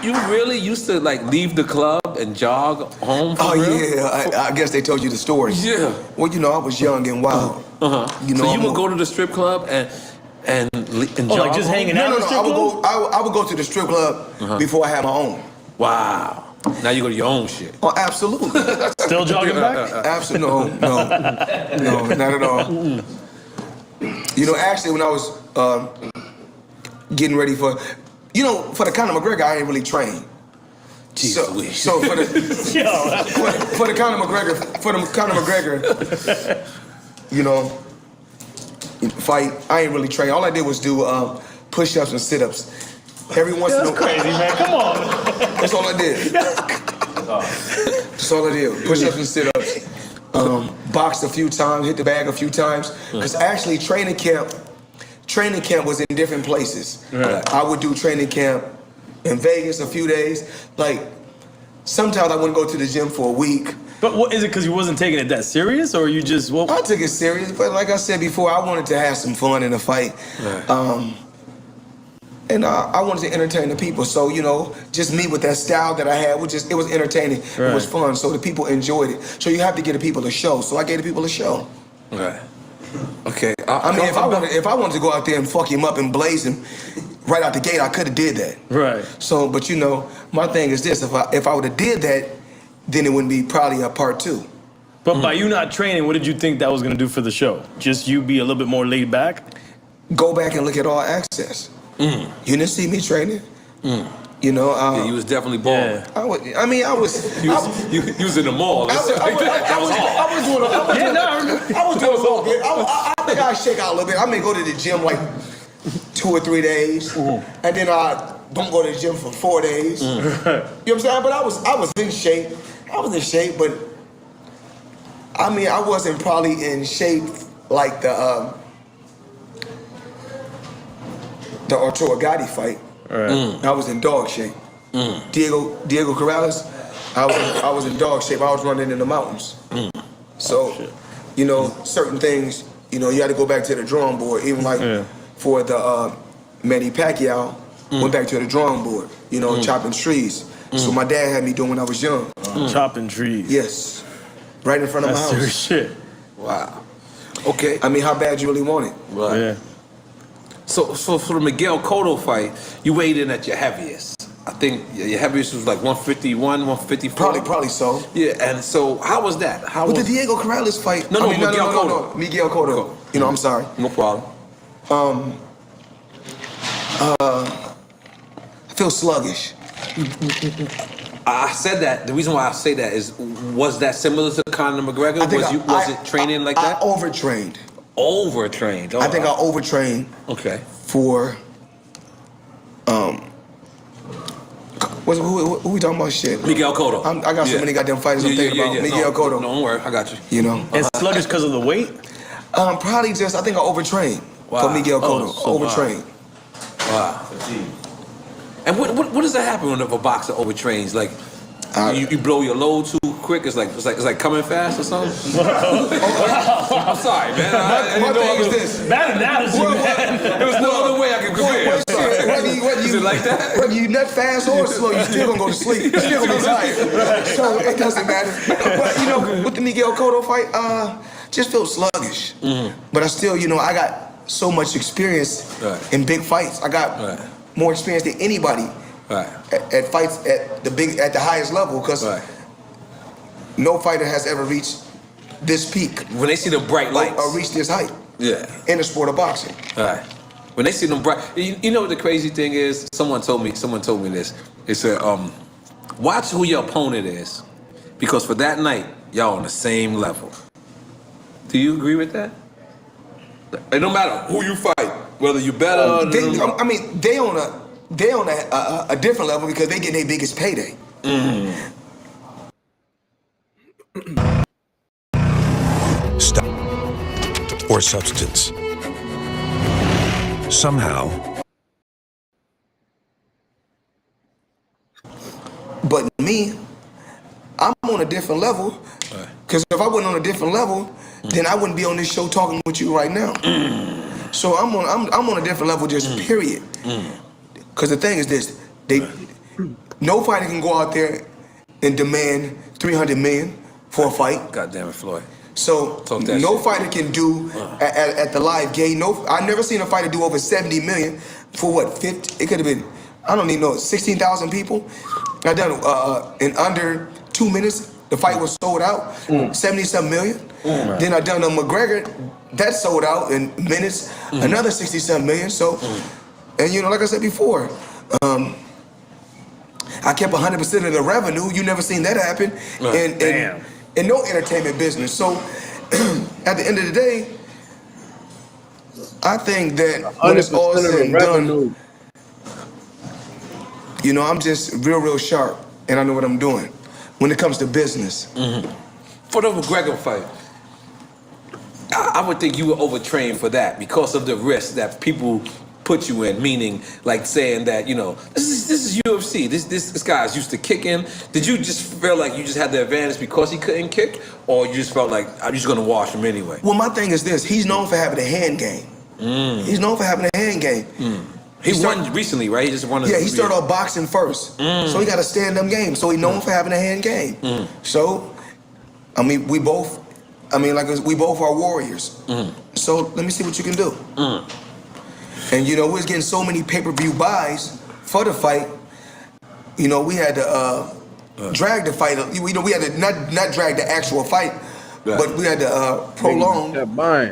you really used to like leave the club and jog home for real? Yeah, I guess they told you the story. Yeah. Well, you know, I was young and wild. You know, so you would go to the strip club and jog? Like just hanging out? No, I would go to the strip club before I had my own. Wow. Now you go to your own shit. Oh, absolutely. Still jogging back? Absolutely. No, not at all. You know, actually, when I was getting ready for, you know, for the Conor McGregor, I ain't really trained. So for the Conor McGregor, you know, fight, I ain't really trained. All I did was do push-ups and sit-ups. Every once in a while. That's crazy, man. Come on. That's all I did. That's all I did. Push-ups and sit-ups. Boxed a few times, hit the bag a few times. Because actually, training camp was in different places. I would do training camp in Vegas a few days. Like, sometimes I wouldn't go to the gym for a week. But what is it? Because you wasn't taking it that serious, or you just? Well, I took it serious, but like I said before, I wanted to have some fun in the fight. Right. And I wanted to entertain the people. So, you know, just me with that style that I had, it was entertaining. Right. It was fun. So the people enjoyed it. So you have to give the people a show. So I gave the people a show. Right. Okay. I mean, if I wanted to go out there and fuck him up and blaze him right out the gate, I could have did that. Right. So, but you know, my thing is this: if I would have did that, then it wouldn't be probably a part 2. But by you not training, what did you think that was going to do for the show? Just you be a little bit more laid back? Go back and look at All Access. You didn't see me training. You know, yeah, you was definitely balling. Yeah. I was You was in the mall. I was doing a little bit. I think I shake out a little bit. I may go to the gym like 2 or 3 days, and then I don't go to the gym for 4 days. You know what I'm saying? But I was in shape. I was in shape, but I mean, I wasn't probably in shape like the Arturo Gatti fight. Right. I was in dog shape. Diego Corrales, I was in dog shape. I was running in the mountains. So, you know, certain things, you know, you had to go back to the drawing board. Even like for the Manny Pacquiao, went back to the drawing board. You know, chopping trees. So my dad had me doing when I was young. Chopping trees. Yes, right in front of my house. Serious shit. Wow. Okay. I mean, how bad you really want it? Right. Yeah. So for the Miguel Cotto fight, you weighed in at your heaviest. I think your heaviest was like 151, 154. Probably so. Yeah, and so how was that? With the Diego Corrales fight? No, Miguel Cotto. Miguel Cotto. You know, I'm sorry. No problem. I feel sluggish. I said that. The reason why I say that is, was that similar to Conor McGregor? Was it training like that? I overtrained. Overtrained. Oh, I think I overtrained. Okay. For who we talking about? Shit. Miguel Cotto. I got so many goddamn fighters I'm thinking about. Miguel Cotto. No, don't worry, I got you. You know. And sluggish because of the weight? Probably just, I think I overtrained for Miguel Cotto. Overtrained. Wow. And what does that happen when a boxer overtrains? Like, you blow your load too quick. It's like coming fast or something. I'm sorry, man. My thing is this. Bad analogy, man. There was no other way I could compare. Is it like that? Whether you nut fast or slow, you still gonna go to sleep. You still gonna be tired. So it doesn't matter. But you know, with the Miguel Cotto fight, just feel sluggish. But I still, you know, I got so much experience in big fights. I got more experience than anybody at fights at the highest level, because no fighter has ever reached this peak. When they see the bright lights. Or reached this height. Yeah. In the sport of boxing. Right. When they see them bright, you know what the crazy thing is? Someone told me this. They said, watch who your opponent is, because for that night, y'all on the same level. Do you agree with that? It don't matter who you fight, whether you better. They on a different level because they get their biggest payday. Stop or substance. Somehow. But me, I'm on a different level. Because if I wasn't on a different level, then I wouldn't be on this show talking with you right now. So I'm on a different level, just period. Because the thing is this: no fighter can go out there and demand $300 million for a fight. God damn it, Floyd. So no fighter can do at the live gate. I never seen a fighter do over 70 million for what? 50? It could have been, I don't even know, 16,000 people. I done in under 2 minutes. The fight was sold out, 70-something million. Then I done a McGregor, that sold out in minutes, another 60-something million. So, and you know, like I said before, I kept 100% of the revenue. You never seen that happen in no entertainment business. So, at the end of the day, I think that when it's all said and done, you know, I'm just real sharp, and I know what I'm doing when it comes to business. For the McGregor fight, I would think you were overtrained for that because of the risk that people put you in, meaning like saying that, you know, this This is UFC. This guy's used to kicking. Did you just feel like you just had the advantage because he couldn't kick, or you just felt like I'm just gonna wash him anyway? Well, my thing is this: he's known for having a hand game. He's known for having a hand game. He won recently, right? He just won. Yeah, he started off boxing first, so he got a stand-up game. So he known for having a hand game. So, I mean, we both are warriors. So let me see what you can do. And you know, we was getting so many pay-per-view buys for the fight. You know, we had to drag the fight. You know, we had to not drag the actual fight, but we had to prolong.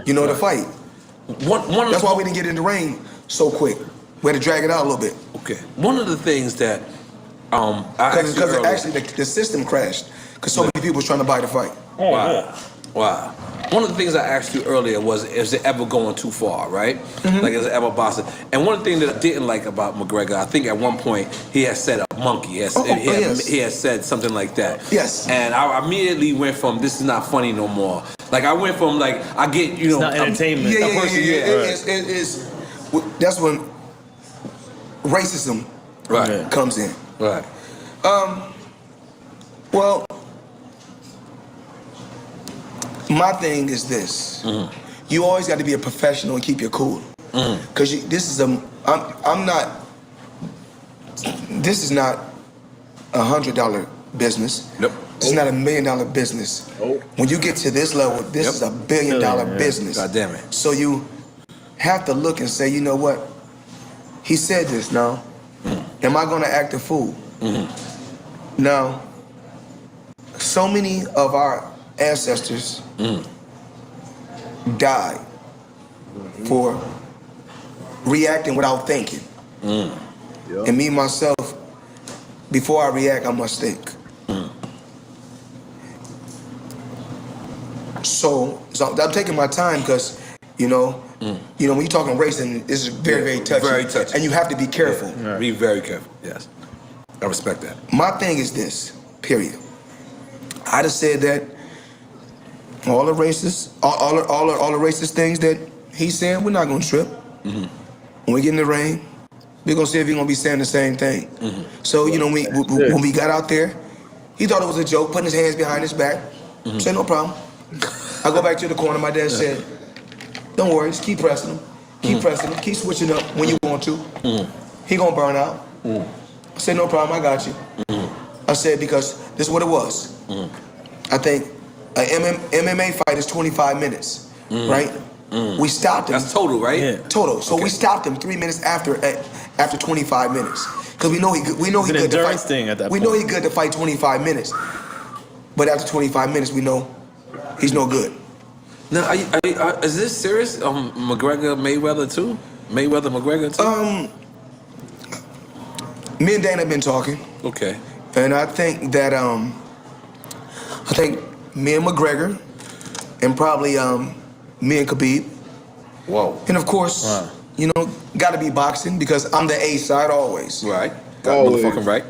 You know, the fight. That's why we didn't get in the ring so quick. We had to drag it out a little bit. Okay. One of the things that because actually the system crashed because so many people was trying to buy the fight. Wow. One of the things I asked you earlier was, is it ever going too far, right? Like, is it ever boxing? And one of the things that I didn't like about McGregor, I think at one point he had said a monkey. He had said something like that. Yes. And I immediately went from, this is not funny no more. Like, I went from, like, I get, you know. It's not entertainment. That's when racism comes in. Right. Well, my thing is this: you always got to be a professional and keep your cool. Because this is this is not $100 business. Nope. This is not $1 million business. When you get to this level, this is $1 billion business. God damn it. So you have to look and say, you know what? He said this now. Am I gonna act a fool? Now, so many of our ancestors died for reacting without thinking. And me, myself, before I react, I must think. So I'm taking my time because, you know, when you're talking race, and this is very, very touchy. Very touchy. And you have to be careful. Be very careful, yes. I respect that. My thing is this, period. I just said that all the racist, all the racist things that he's saying, we're not gonna trip. When we get in the ring, we're gonna see if he's gonna be saying the same thing. So, you know, when we got out there, he thought it was a joke, putting his hands behind his back. Said, no problem. I go back to the corner, my dad said, don't worry, just keep pressing him. Keep pressing him, keep switching up when you want to. He gonna burn out. I said, no problem, I got you. I said, because this is what it was. I think an MMA fight is 25 minutes, right? We stopped him. That's total, right? Yeah. Total. So we stopped him 3 minutes after 25 minutes, because we know he good to fight. Thing at that we point. know he good to fight 25 minutes, but after 25 minutes, we know he's no good. Now, is this serious? McGregor Mayweather too? Mayweather McGregor too? Me and Dana have been talking. Okay. And I think that me and McGregor, and probably me and Khabib. Whoa. And of course, you know, gotta be boxing because I'm the A side always. Right. Got motherfucking right.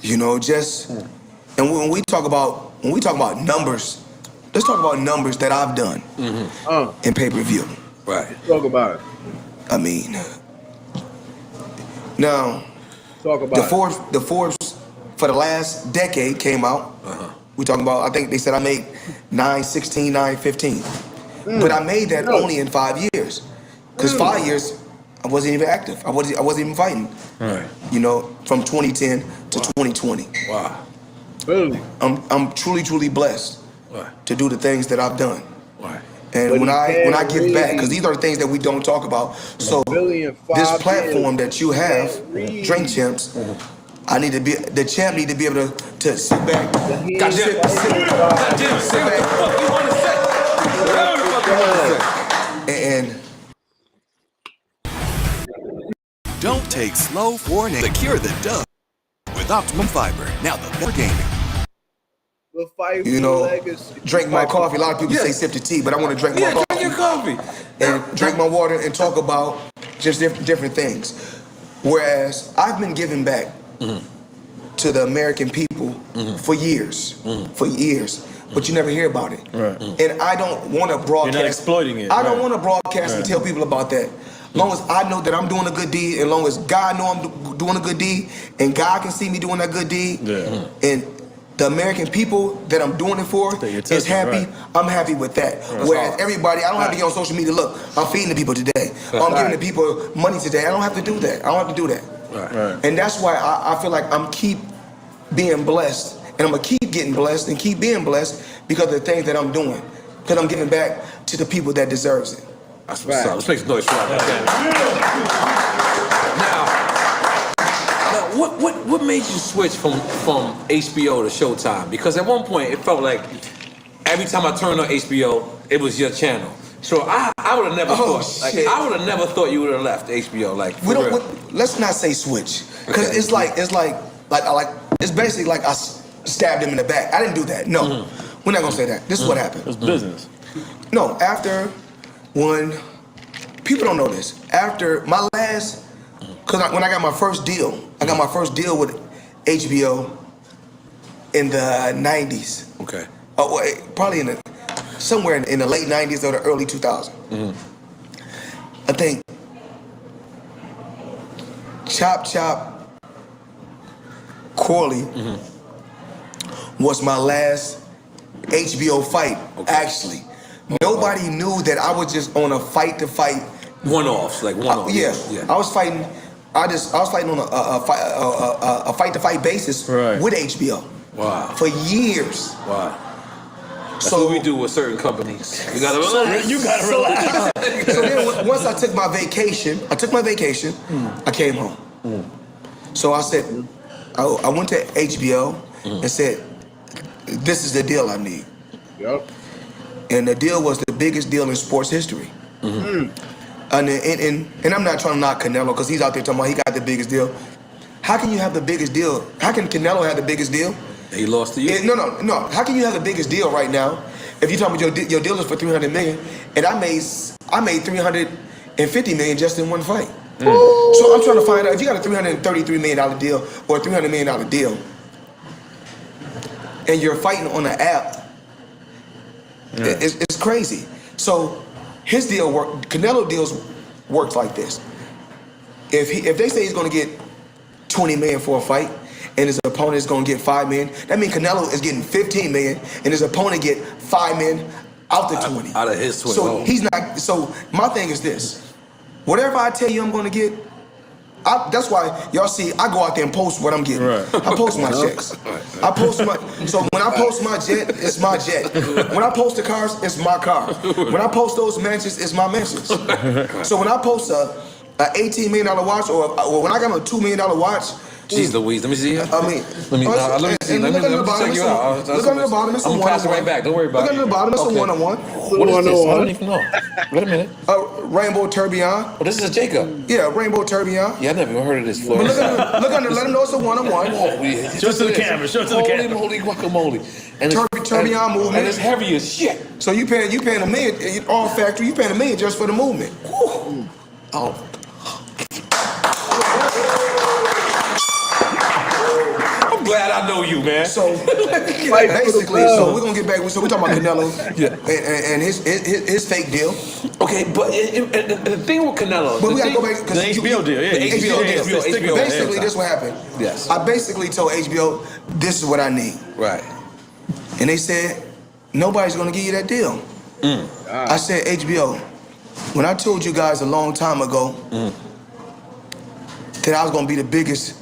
You know, and when we talk about numbers, let's talk about numbers that I've done in pay-per-view. Right. Talk about it. I mean, now Talk about the Forbes for the last decade came out. We talking about, I think they said I made 916, 915. But I made that only in 5 years. Because 5 years, I wasn't even active. I wasn't even fighting. Right. You know, from 2010 to 2020. Wow. Really? I'm truly, truly blessed to do the things that I've done. Right. And when I give back, because these are the things that we don't talk about. So this platform that you have, Drink Champs, I need to be, the champ need to be able to sit back. Sit back. And don't take slow for an secure the dub with Optimum Fiber. Now the better gaming. You know, drink my coffee. A lot of people say sip the tea, but I want to drink my coffee. Drink your coffee. And drink my water and talk about just different things. Whereas I've been giving back to the American people for years, but you never hear about it. And I don't want to broadcast. You're not exploiting it. I don't want to broadcast and tell people about that. As long as I know that I'm doing a good deed, as long as God know I'm doing a good deed, and God can see me doing that good deed, and the American people that I'm doing it for is happy, I'm happy with that. Whereas everybody, I don't have to get on social media, look, I'm feeding the people today. Or I'm giving the people money today. I don't have to do that. I don't have to do that. And that's why I feel like I'm keep being blessed, and I'm going to keep getting blessed and keep being blessed because of the things that I'm doing. Because I'm giving back to the people that deserves it. That's what's up. Let's make some noise for that. Now, what made you switch from HBO to Showtime? Because at one point it felt like every time I turned on HBO, it was your channel. So I would have never thought. Like, I would have never thought you would have left HBO. Like let's not say switch, because it's basically like I stabbed him in the back. I didn't do that. No, we're not gonna say that. This is what happened. It's business. No, when people don't know this, after my last, when I got my first deal, with HBO in the 90s. Okay. Probably somewhere in the late 90s or the early 2000s. I think Chop Corley was my last HBO fight, actually. Nobody knew that I was just on a fight-to-fight. One-offs, like one-offs. Yeah. I was fighting. I was fighting on a fight-to-fight basis with HBO. Wow. For years. Wow. That's what we do with certain companies. You gotta relax. So then, once I took my vacation, I came home. So I said, I went to HBO and said, "This is the deal I need." Yep. And the deal was the biggest deal in sports history. And I'm not trying to knock Canelo, because he's out there talking about he got the biggest deal. How can you have the biggest deal? How can Canelo have the biggest deal? He lost to you. No. How can you have the biggest deal right now if you're talking about your deal is for $300 million, and I made $350 million just in one fight? So I'm trying to find out if you got a $333 million deal or a $300 million deal, and you're fighting on an app. It's crazy. So his deal Canelo deals works like this. If they say he's going to get $20 million for a fight, and his opponent is going to get $5 million, that means Canelo is getting $15 million, and his opponent get $5 million out the 20. Out of his 20. So he's not. So my thing is this: whatever I tell you I'm going to get, that's why y'all see I go out there and post what I'm getting. I post my checks. I post my. So when I post my jet, it's my jet. When I post the cars, it's my car. When I post those mansions, it's my mansions. So when I post a $18 million watch, or when I got a $2 million watch. Jeez Louise, let me see. Let me see. Let me check you out. Look under the bottom. It's a one-on-one. I'm passing right back. Don't worry about it. Look under the bottom. It's a one-on-one. What is this? I don't even know. Wait a minute. Rainbow tourbillon. Oh, this is a Jacob. Yeah, rainbow tourbillon. Yeah, I never even heard of this, Floyd. Look under. Let them know it's a one-on-one. Show it to the camera. Show it to the camera. Holy guacamole. And tourbillon movement. And it's heavy as shit. So you paying $1 million, all factory. You paying $1 million just for the movement. Oh. I'm glad I know you, man. So basically, so we're gonna get back. So we're talking about Canelo and his fake deal. Okay, but the thing with Canelo, but we gotta go back the HBO deal. Yeah, HBO. Basically, this what happened. Yes. I basically told HBO, this is what I need. Right. And they said, nobody's gonna give you that deal. I said, HBO, when I told you guys a long time ago that I was gonna be the biggest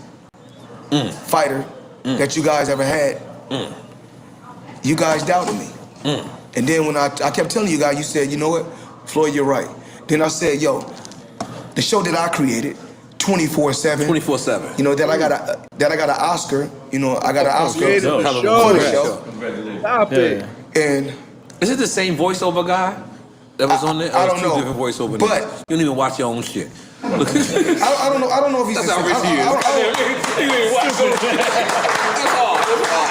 fighter that you guys ever had, you guys doubted me. And then when I kept telling you guys, you said, you know what, Floyd, you're right. Then I said, yo, the show that I created, 24/7. 24/7. You know, that I got an Oscar. You know, I got an Oscar for the show. Stop it. And is it the same voiceover guy that was on there? I don't know. Two different voiceover. But you don't even watch your own shit. I don't know if he's That's how rich he is.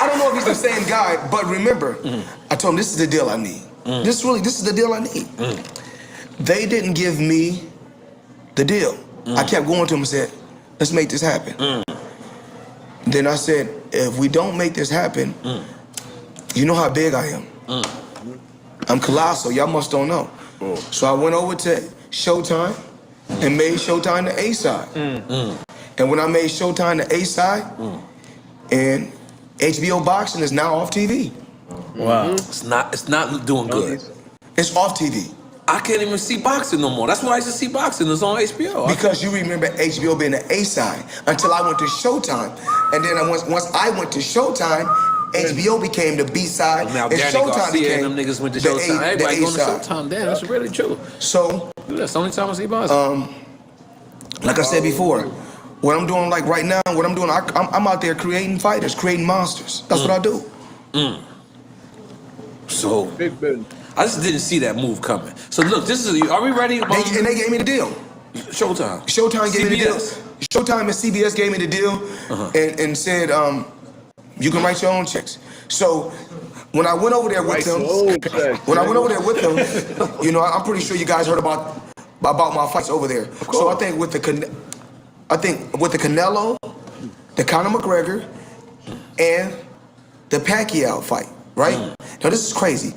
I don't know if he's the same guy, but remember, I told him this is the deal I need. This is the deal I need. They didn't give me the deal. I kept going to him and said, let's make this happen. Then I said, if we don't make this happen, you know how big I am. I'm colossal. Y'all must don't know. So I went over to Showtime and made Showtime the A side. And when I made Showtime the A side, and HBO Boxing is now off TV. Wow. It's not doing good. It's off TV. I can't even see boxing no more. That's why I used to see boxing. It's on HBO. Because you remember HBO being the A side until I went to Showtime. And then once I went to Showtime, HBO became the B side. Now and Danny Showtime Garcia became and them niggas went to the Showtime. Everybody the going to A-side. Showtime. Damn, that's really true. So that's the only time I see boxing. like I said before, what I'm doing like right now, I'm out there creating fighters, creating monsters. That's what I do. So I just didn't see that move coming. So look, are we ready? And they gave me the deal. Showtime. Showtime gave me the deal. CBS. Showtime and CBS gave me the deal and said, you can write your own checks. So when I went over there with them, you know, I'm pretty sure you guys heard about my fights over there. So I think with the Canelo, the Conor McGregor, and the Pacquiao fight, right? Now this is crazy.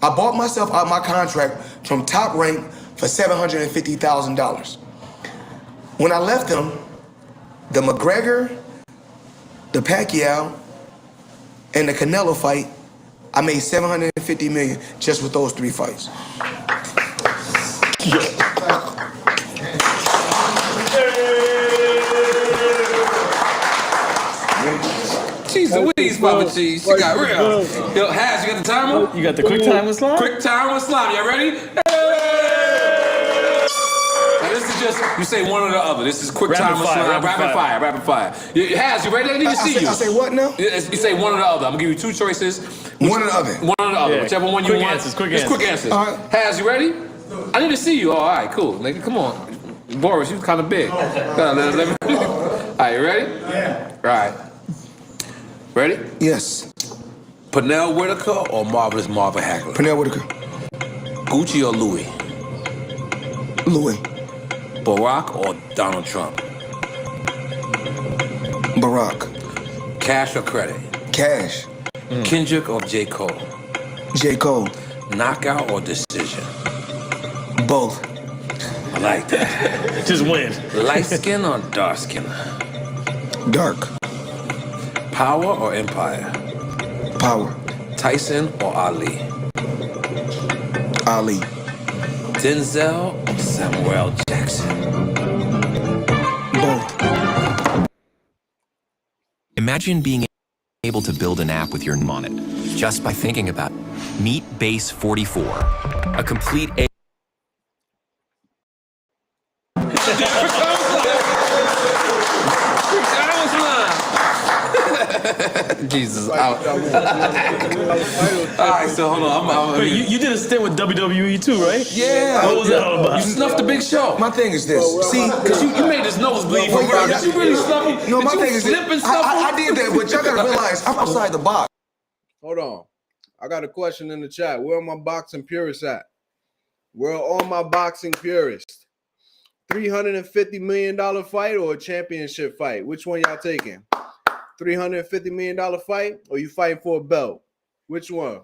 I bought myself out my contract from Top Rank for $750,000. When I left them, the McGregor, the Pacquiao, and the Canelo fight, I made $750 million just with those 3 fights. Cheese Louise, Papa Cheese. She got real. Yo, Haz, you got the timer? You got the quick time with slime? Quick time with slime. Y'all ready? Now this is just, you say one or the other. This is quick time with slime. Rapid fire. Haz, you ready? I need to see you. I say what now? You say one or the other. I'm gonna give you 2 choices. One or the other. One or the other. Yeah. Whichever one you want. Quick It's quick answers. All right. Haz, you ready? I need to see you. All right, cool. Nigga, come on. Boris, you kind of big. All right, you ready? Yeah. All right. Ready? Yes. Pernell Whitaker or Marvelous Marvin Hagler? Pernell Whitaker. Gucci or Louis? Louis. Barack or Donald Trump? Barack. Cash or credit? Cash. Kendrick or J. Cole? J. Cole. Knockout or decision? Both. I like that. Just win. Light skin or dark skin? Dark. Power or empire? Power. Tyson or Ali? Ali. Denzel or Samuel Jackson? Both. Imagine being able to build an app with your name on it just by thinking about it. Meet Base 44, a complete Jesus out. All right, so hold on. Wait, you did a stint with WWE too, right? Yeah. What was that all about? You snuffed the Big Show. My thing is this. See, because you made his nose bleed from real. Did you really snuff him? No, my Did you thing is slip and this. stuff him? I did that, but y'all gotta realize I'm outside the box. Hold on. I got a question in the chat. Where are my boxing purists at? Where are all my boxing purists? $350 million fight or a championship fight? Which one y'all taking? $350 million fight or you fighting for a belt? Which one?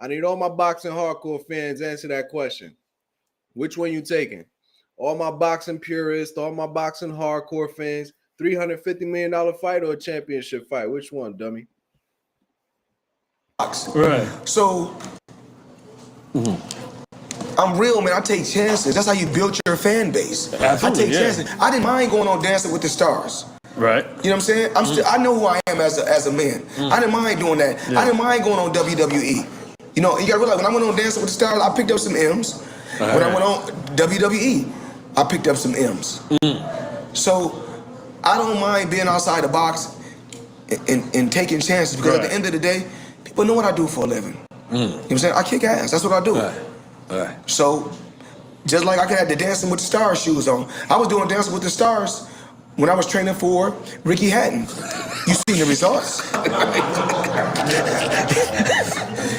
I need all my boxing hardcore fans to answer that question. Which one you taking? All my boxing purists, all my boxing hardcore fans, $350 million fight or a championship fight? Which one, dummy? Right. So I'm real, man. I take chances. That's how you build your fan base. Absolutely, I take chances. I didn't mind going on Dancing with the Stars. Right. You know what I'm saying? I'm still. I know who I am as a man. I didn't mind doing that. Yeah. I didn't mind going on WWE. You know, you gotta realize when I went on Dancing with the Stars, I picked up some M's. When I went on WWE, I picked up some M's. So I don't mind being outside the box and taking chances because at the end of the day, people know what I do for a living. You know what I'm saying? I kick ass. That's what I do. So just like I could have the Dancing with the Stars shoes on, I was doing Dancing with the Stars when I was training for Ricky Hatton. You seen the results.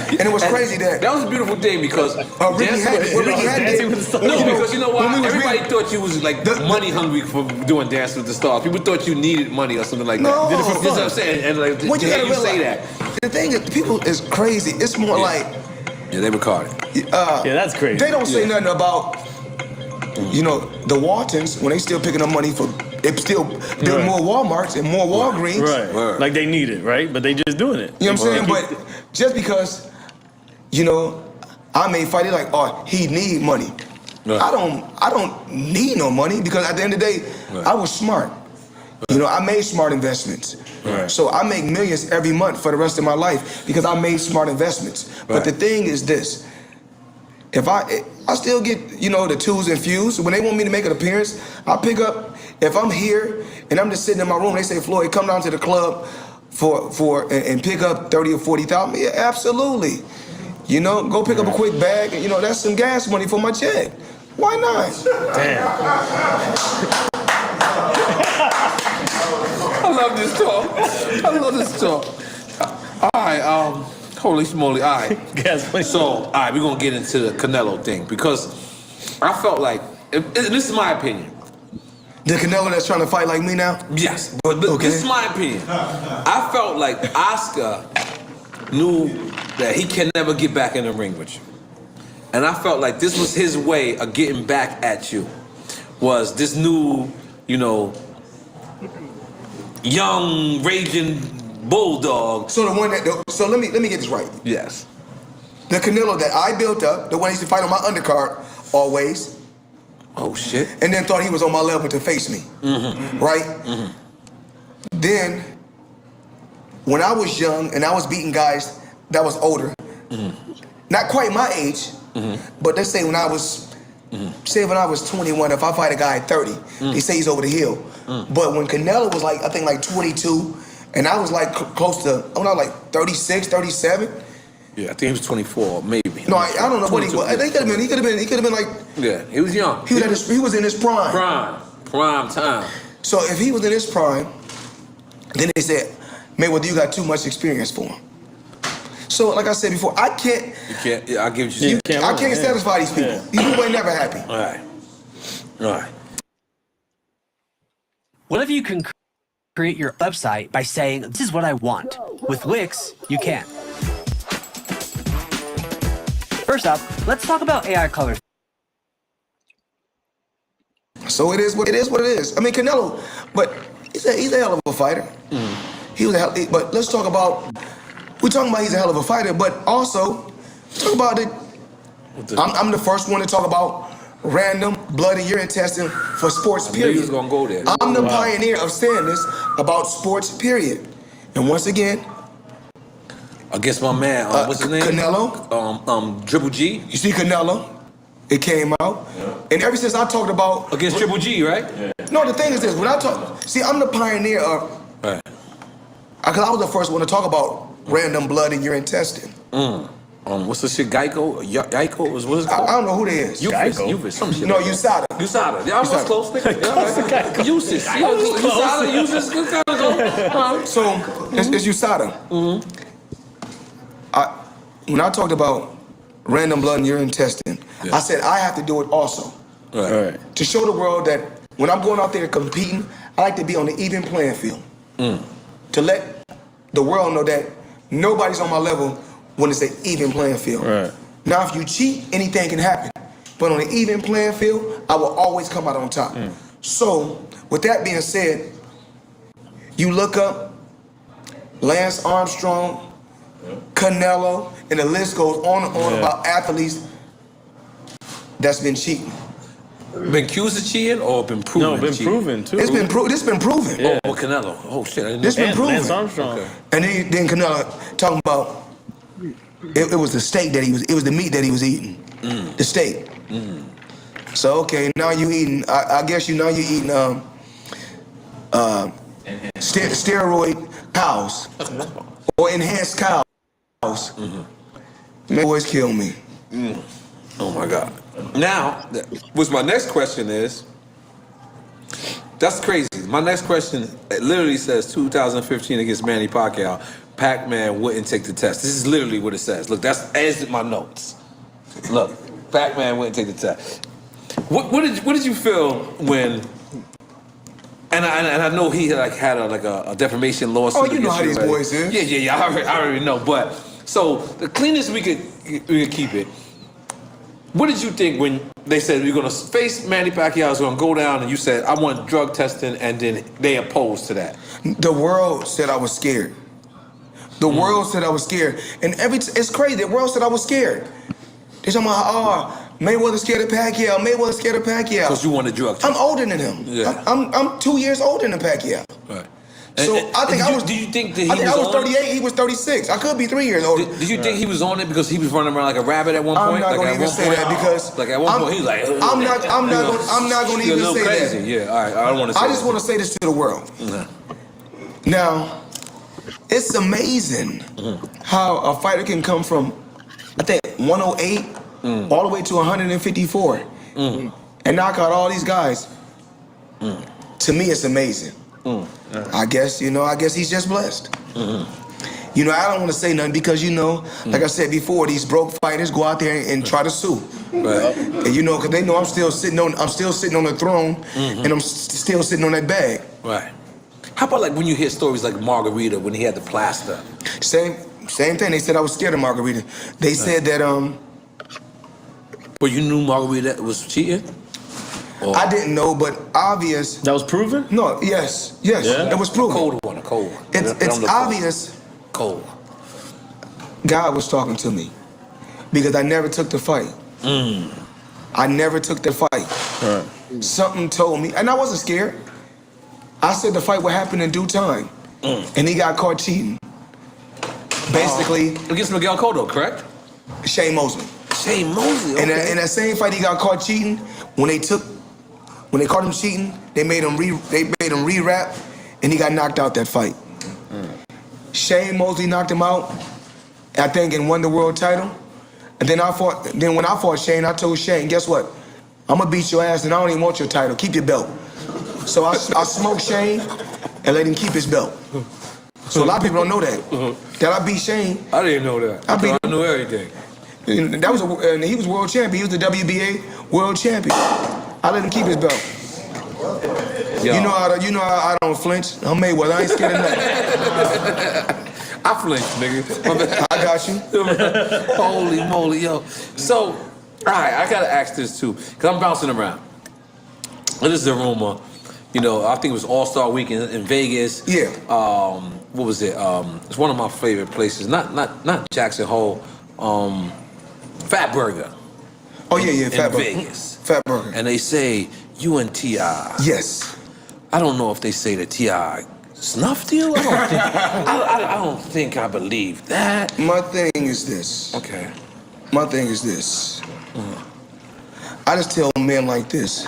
And it was crazy that was a beautiful day because Ricky Hatton because you know what? Everybody thought you was like money hungry for doing Dancing with the Stars. People thought you needed money or something like that. No. Did it for fun. That's what I'm saying. And like, What to you hear gotta you say realize- that. The thing is, people is crazy. It's more like Yeah, they recorded. Yeah, that's crazy. they don't say nothing about You know, the Waltons, when they still picking up money for, they still build more Walmarts and more Walgreens. Right. Like they need it, right? But they just doing it. You know what I'm saying? But just because, you know, I may fight it like, oh, he need money. Right. I don't need no money because at the end of the day, I was smart. You know, I made smart investments. Right. So I make millions every month for the rest of my life because I made smart investments. But the thing is this, if I still get, you know, the twos and fews. When they want me to make an appearance, I pick up, if I'm here and I'm just sitting in my room, they say, Floyd, come down to the club and pick up 30 or 40,000. Yeah, absolutely. You know, go pick up a quick bag and, you know, that's some gas money for my check. Why not? Damn. I love this talk. I love this talk. All right, holy smoly. All right. So, all right, we're going to get into the Canelo thing because I felt like, this is my opinion. The Canelo that's trying to fight like me now? Yes, but this is my opinion. I felt like Oscar knew that he can never get back in the ring with you. And I felt like this was his way of getting back at you. Was this new, you know, young, raging bulldog. So the one that, so let me get this right. Yes. The Canelo that I built up, the one he used to fight on my undercard always. Oh shit. And then thought he was on my level to face me. Mm-hmm. Right? Mm-hmm. Then, when I was young and I was beating guys that was older, not quite my age, but let's say when I was, say when I was 21, if I fight a guy at 30, they say he's over the hill. But when Canelo was like, I think like 22, and I was like close to, I was like 36, 37. Yeah, I think he was 24, maybe. No, I don't know what he was. I think he could have been like. Yeah, he was young. He was in his prime. Prime time. So if he was in his prime, then they said, Mayweather, you got too much experience for him. So like I said before, I can't. You can't. Yeah, I give you. I can't satisfy these people. These people ain't never happy. All right. All right. What if you can create your website by saying, this is what I want? With Wix, you can. First up, let's talk about AI colors. So it is what it is. I mean, Canelo, but he's a hell of a fighter. He was a hell. But let's talk about. We're talking about he's a hell of a fighter, but also talk about it. I'm the first one to talk about random blood in urine testing for sports. Period. He was gonna go there. I'm the pioneer of saying this about sports. Period. And once again, against my man, what's his name? Canelo. Triple G. You see Canelo? It came out, and ever since I talked about against Triple G, right? No, the thing is this: when I talk, see, I'm the pioneer of. Right. Because I was the first one to talk about random blood in urine testing. What's the shit? Geico? Geico? What is it called? I don't know who they is. Ufus, some shit. No, USADA. USADA. Yeah, I was close. Usis. USADA. Usis. Good kind of go. So it's USADA. When I talked about random blood and urine testing, I said I have to do it also. Right. To show the world that when I'm going out there competing, I like to be on the even playing field. To let the world know that nobody's on my level when it's an even playing field. Right. Now, if you cheat, anything can happen. But on an even playing field, I will always come out on top. So, with that being said, you look up Lance Armstrong, Canelo, and the list goes on and on about athletes that's been cheating. Been accused of cheating or been proven? No, been proven too. It's been proven. Yeah. Oh, Canelo. Oh shit, I didn't know. This been proven. Lance Armstrong. Okay. And then Canelo talking about it was the steak that it was the meat that he was eating. The steak. So okay, now you eating. I guess you eating steroid cows or enhanced cows. Man, boys kill me. Oh my God. Now, what's my next question is, that's crazy. My next question, it literally says 2015 against Manny Pacquiao, Pac-Man wouldn't take the test. This is literally what it says. Look, that's as my notes. Look, Pac-Man wouldn't take the test. What did you feel when, and I know he had a defamation lawsuit. Oh, you know how these boys is. Yeah, I already know. But, so, the cleanest we could keep it, what did you think when they said you're gonna face Manny Pacquiao is gonna go down, and you said I want drug testing, and then they opposed to that. The world said I was scared. The world said I was scared, and it's crazy. The world said I was scared. They talking about, oh, Mayweather scared of Pacquiao. Mayweather scared of Pacquiao. Because you want a drug test. I'm older than him. Yeah. I'm 2 years older than Pacquiao. Right. So I think I was. Do you think that he I think I was on it? 38. He was 36. I could be 3 years older. Did you think he was on it because he was running around like a rabbit at one point? I'm not like gonna even say that because like at one point he was like. I'm not gonna even say crazy. that. Yeah. All right. I don't want to say. I just want to say this to the world. Now, it's amazing how a fighter can come from, I think, 108 all the way to 154 and knock out all these guys. To me, it's amazing. I guess he's just blessed. You know, I don't want to say nothing because, you know, like I said before, these broke fighters go out there and try to sue. Right. And you know, because they know I'm still sitting on the throne, and I'm still sitting on that bag. Right. How about like when you hear stories like Margarita when he had the plaster? Same thing. They said I was scared of Margarita. They said that But you knew Margarita was cheating? I didn't know, but obvious. That was proven? No, yes, yeah. It was proven. A cold one. It's obvious. Cold. God was talking to me because I never took the fight. I never took the fight. Something told me, and I wasn't scared. I said the fight would happen in due time, and he got caught cheating. Basically, against Miguel Cotto, correct? Shane Mosley. Shane Mosley. Okay. In that same fight, he got caught cheating. When they caught him cheating, they made him re-rap, and he got knocked out that fight. Shane Mosley knocked him out, I think, and won the world title. And then when I fought Shane, I told Shane, guess what? I'm gonna beat your ass, and I don't even want your title. Keep your belt. So I smoked Shane and let him keep his belt. So a lot of people don't know that. That I beat Shane. I didn't know that. I knew everything. That was and he was world champion. He was the WBA world champion. I let him keep his belt. Yo. You know how I don't flinch. I'm Mayweather. I ain't scared of nothing. I flinched, nigga. I got you. Holy moly, yo. So, all right, I gotta ask this too, because I'm bouncing around. This is a rumor. You know, I think it was All-Star Weekend in Vegas. Yeah. What was it? It's one of my favorite places. Not Jackson Hole. Fat Burger. Oh yeah, Fat Burger. Vegas. Fat Burger. And they say you and T.I. Yes. I don't know if they say that T.I. snuffed you. I don't think I believe that. My thing is this. Okay. My thing is this. I just tell men like this.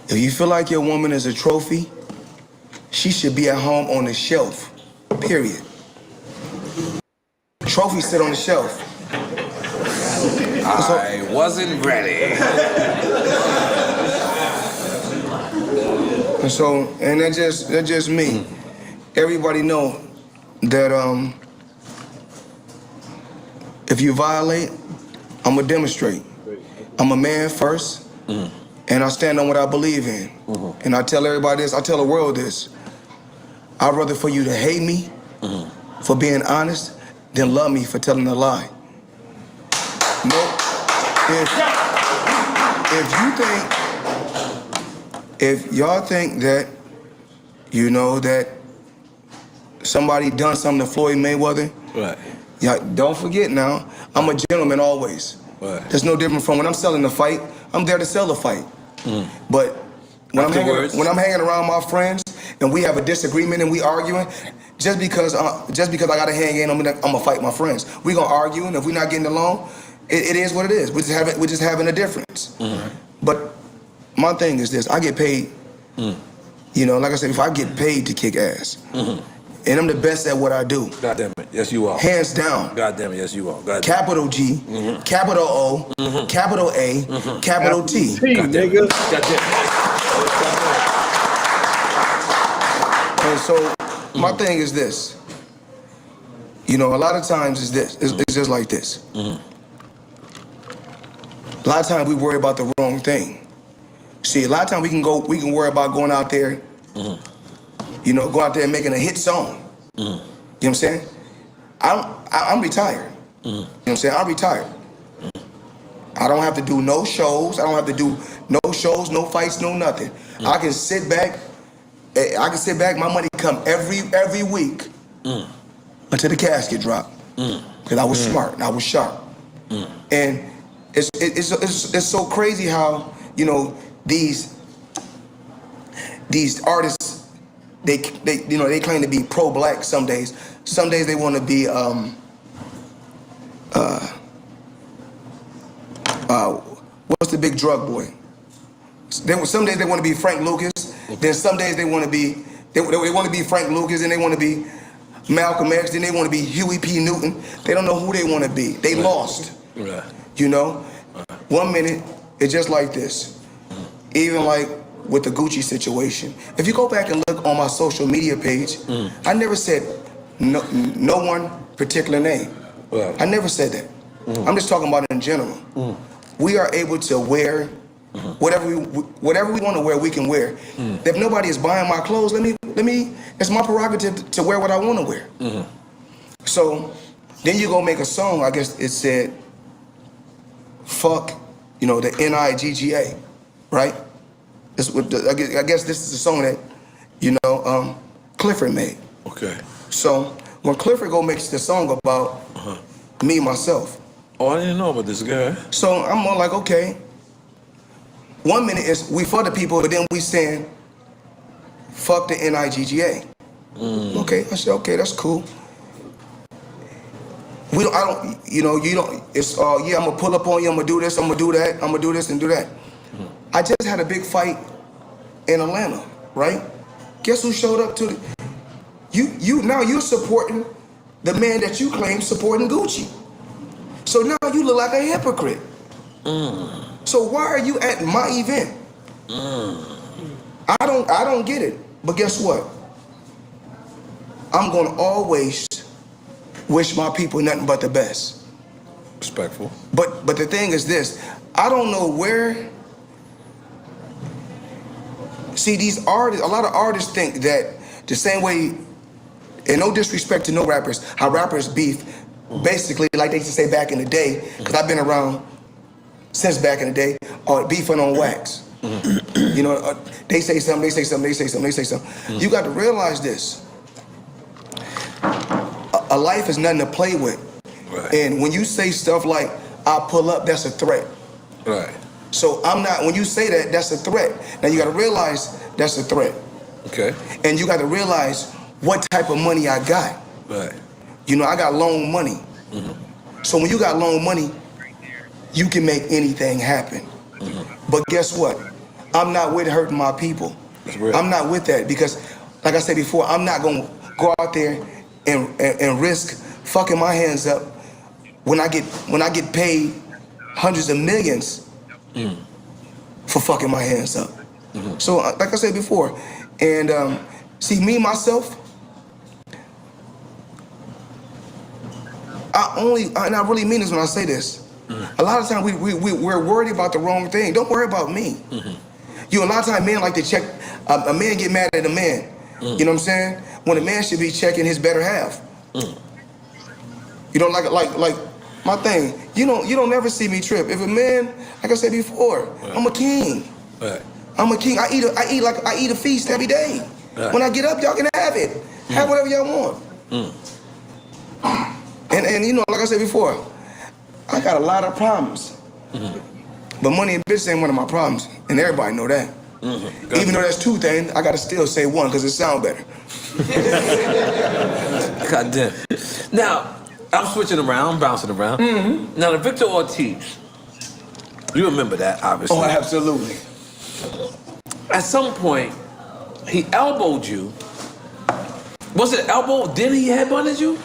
If you feel like your woman is a trophy, she should be at home on the shelf. Period. Trophies sit on the shelf. I wasn't ready. And that's just me. Everybody know that if you violate, I'm gonna demonstrate. I'm a man first, and I stand on what I believe in. And I tell everybody this, I tell the world this. I'd rather for you to hate me for being honest than love me for telling a lie. No, if y'all think that, you know, that somebody done something to Floyd Mayweather, right? Yeah, don't forget now, I'm a gentleman always. Right. There's no different from when I'm selling the fight, I'm there to sell the fight. But when I'm hanging around my friends and we have a disagreement and we arguing, just because I gotta hang in, I'm gonna fight my friends. We gonna argue, and if we're not getting along, it is what it is. We're just having a difference. But my thing is this: I get paid. You know, like I said, if I get paid to kick ass, and I'm the best at what I do. God damn it, yes you are. Hands down. God damn it, yes you are. God damn it. Capital G, capital O, capital A, capital T. God damn it. God damn it. And so my thing is this. You know, a lot of times it's just like this. A lot of times we worry about the wrong thing. See, a lot of times we can worry about going out there, you know, go out there and making a hit song. You know what I'm saying? I'm retired. You know what I'm saying? I'm retired. I don't have to do no shows. I don't have to do no shows, no fights, no nothing. I can sit back. My money come every week until the casket drop. Because I was smart and I was sharp. And it's so crazy how, you know, these artists, they claim to be pro-black some days. Some days they want to be what's the big drug boy? Some days they want to be Frank Lucas. Then some days they want to be Frank Lucas, and they want to be Malcolm X. Then they want to be Huey P. Newton. They don't know who they want to be. They lost. Right. You know, 1 minute it's just like this. Even like with the Gucci situation. If you go back and look on my social media page, I never said no one particular name. Right. I never said that. I'm just talking about in general. We are able to wear whatever we want to wear. We can wear. If nobody is buying my clothes, let me. It's my prerogative to wear what I want to wear. So then you go make a song. I guess it said, "Fuck," you know, the NIGGA, right? I guess this is a song that, you know, Clifford made. Okay. So when Clifford makes the song about me, myself. Oh, I didn't know about this guy. So I'm more like, okay. 1 minute is we for the people, but then we saying, fuck the NIGGA. Okay, I said, okay, that's cool. You don't, it's, yeah, I'm gonna pull up on you, I'm gonna do this, I'm gonna do that, I'm gonna do this and do that. I just had a big fight in Atlanta, right? Guess who showed up to now you're supporting the man that you claim supporting Gucci. So now you look like a hypocrite. So why are you at my event? I don't get it. But guess what? I'm gonna always wish my people nothing but the best. Respectful. But the thing is this, I don't know where. See, these artists, a lot of artists think that the same way, and no disrespect to no rappers, how rappers beef, basically like they used to say back in the day, because I've been around since back in the day, or beefing on wax. You know, they say something, they say something, they say something, they say something. You got to realize this. A life is nothing to play with. Right. And when you say stuff like, I'll pull up, that's a threat. Right. So when you say that, that's a threat. Now you got to realize that's a threat. Okay. And you got to realize what type of money I got. Right. You know, I got loan money. So when you got loan money, you can make anything happen. But guess what? I'm not with hurting my people. I'm not with that because, like I said before, I'm not gonna go out there and risk fucking my hands up when I get paid hundreds of millions for fucking my hands up. So, like I said before, and see me myself. And I really mean this when I say this. A lot of times we're worried about the wrong thing. Don't worry about me. A lot of times men like to check, a man get mad at a man. You know what I'm saying? When a man should be checking his better half. You know, like my thing, you don't never see me trip. If a man, like I said before, I'm a king. I'm a king. I eat a feast every day. When I get up, y'all can have it. Have whatever y'all want. And you know, like I said before, I got a lot of problems. But money and bitches ain't one of my problems. And everybody know that. Even though that's two things, I gotta still say one because it sounds better. God damn. Now, I'm switching around, I'm bouncing around. Now, the Victor Ortiz, you remember that, obviously. Oh, absolutely. At some point, he elbowed you. Was it elbow? Then he headbutted you?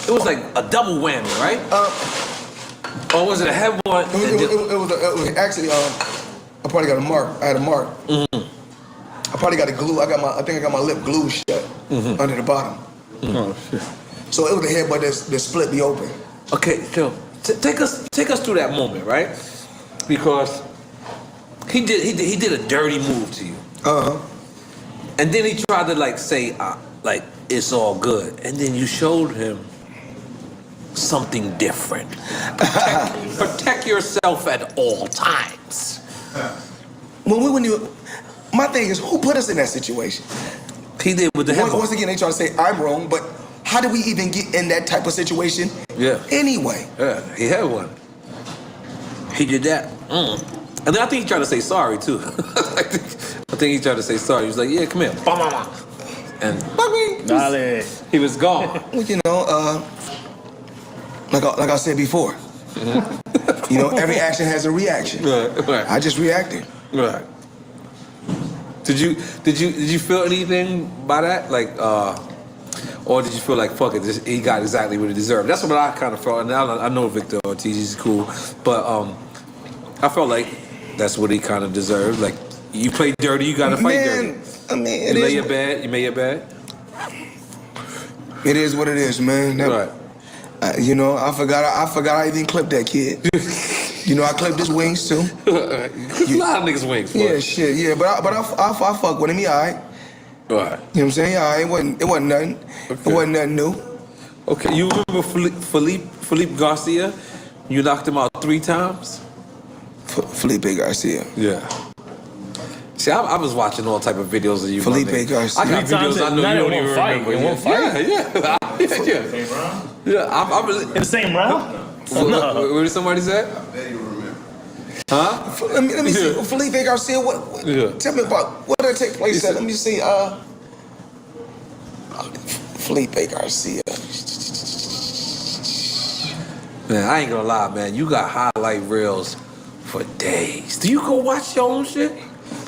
It was like a double whammy, right? Or was it a headbutt? It was actually, I probably got a mark. I had a mark. I probably got a glue. I think I got my lip glued shut under the bottom. Oh shit! So it was a headbutt that split me open. Okay, so take us through that moment, right? Because he did a dirty move to you. And then he tried to say like it's all good, and then you showed him something different. Protect yourself at all times. My thing is, who put us in that situation? He did with the headbutt. Once again, they try to say I'm wrong, but how did we even get in that type of situation? Yeah. Anyway. Yeah, he had one. He did that. And then I think he tried to say sorry too. I think he tried to say sorry. He was like, "Yeah, come here." And he was gone. Well, you know, like I said before, you know, every action has a reaction. Right. I just reacted. Right. Did you feel anything by that? Like, or did you feel like, fuck it, he got exactly what he deserved? That's what I kind of felt. And I know Victor Ortiz is cool, but I felt like that's what he kind of deserved. Like, you play dirty, you gotta fight dirty. I mean, you lay your bed, you made your bed. It is what it is, man. Right. You know, I forgot I even clipped that kid. You know, I clipped his wings too. A lot of niggas wings. Yeah, shit, yeah. But I fuck with him. He alright. Right. You know what I'm saying? Yeah, it wasn't nothing. Okay. It wasn't nothing new. Okay, you remember Felipe Garcia? You knocked him out 3 times. Felipe Garcia. Yeah. See, I was watching all type of videos of you. Felipe Garcia. I got videos I know you don't even remember. In one fight? Yeah. I was in the same round. What did somebody say? Huh? Let me see. Felipe Garcia. What tell me about what did it take place at? Let me see. Felipe Garcia. Man, I ain't gonna lie, man. You got highlight reels for days. Do you go watch your own shit?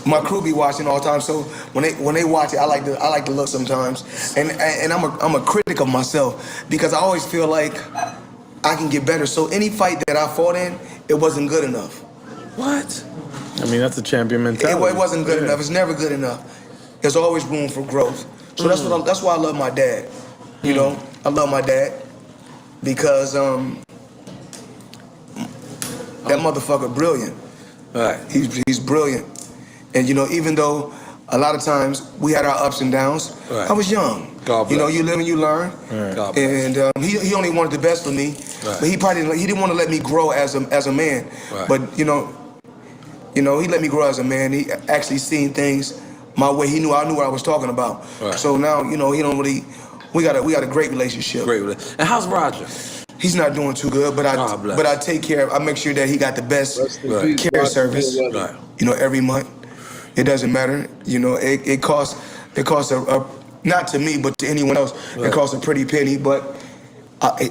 My crew be watching all the time, so when they watch it, I like to look sometimes, and I'm a critic of myself because I always feel like I can get better. So any fight that I fought in, it wasn't good enough. What? I mean, that's a champion mentality. It wasn't good enough. It's never good enough. There's always room for growth. So that's why I love my dad. You know, I love my dad because that motherfucker brilliant. Right. He's brilliant. And you know, even though a lot of times we had our ups and downs, right. I was young. God bless. You know, you live and you learn. Right. God bless. And he only wanted the best for me, right. but he didn't want to let me grow as a man. Right. But you know, he let me grow as a man. He actually seen things my way. I knew what I was talking about. Right. So now, you know, he don't really. We got a great relationship. And how's Roger? He's not doing too good, but I take care. I make sure that he got the best care service. Right. You know, every month. It doesn't matter. You know, it costs a not to me, but to anyone else, right. It costs a pretty penny, but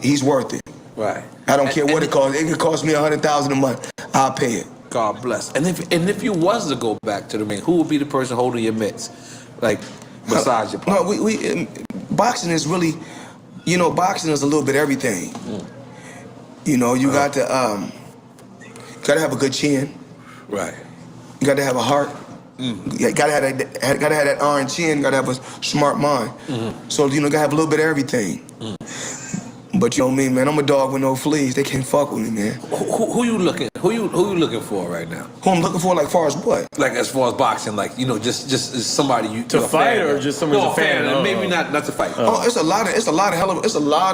he's worth it. Right. I don't care what it costs. It could cost me $100,000 a month. I'll pay it. God bless. And if you was to go back to the ring, who would be the person holding your mitts? Like, besides your partner? No, boxing is really, you know, boxing is a little bit everything. You know, you got to have a good chin. Right. You got to have a heart. You gotta have that iron chin. Gotta have a smart mind. So you know, gotta have a little bit of everything. But you know me, man. I'm a dog with no fleas. They can't fuck with me, man. Who you looking? Who you looking for right now? Who I'm looking for, like far as what? Like as far as boxing, like you know, just somebody you to fight or just somebody a fan. Maybe not to fight. It's a lot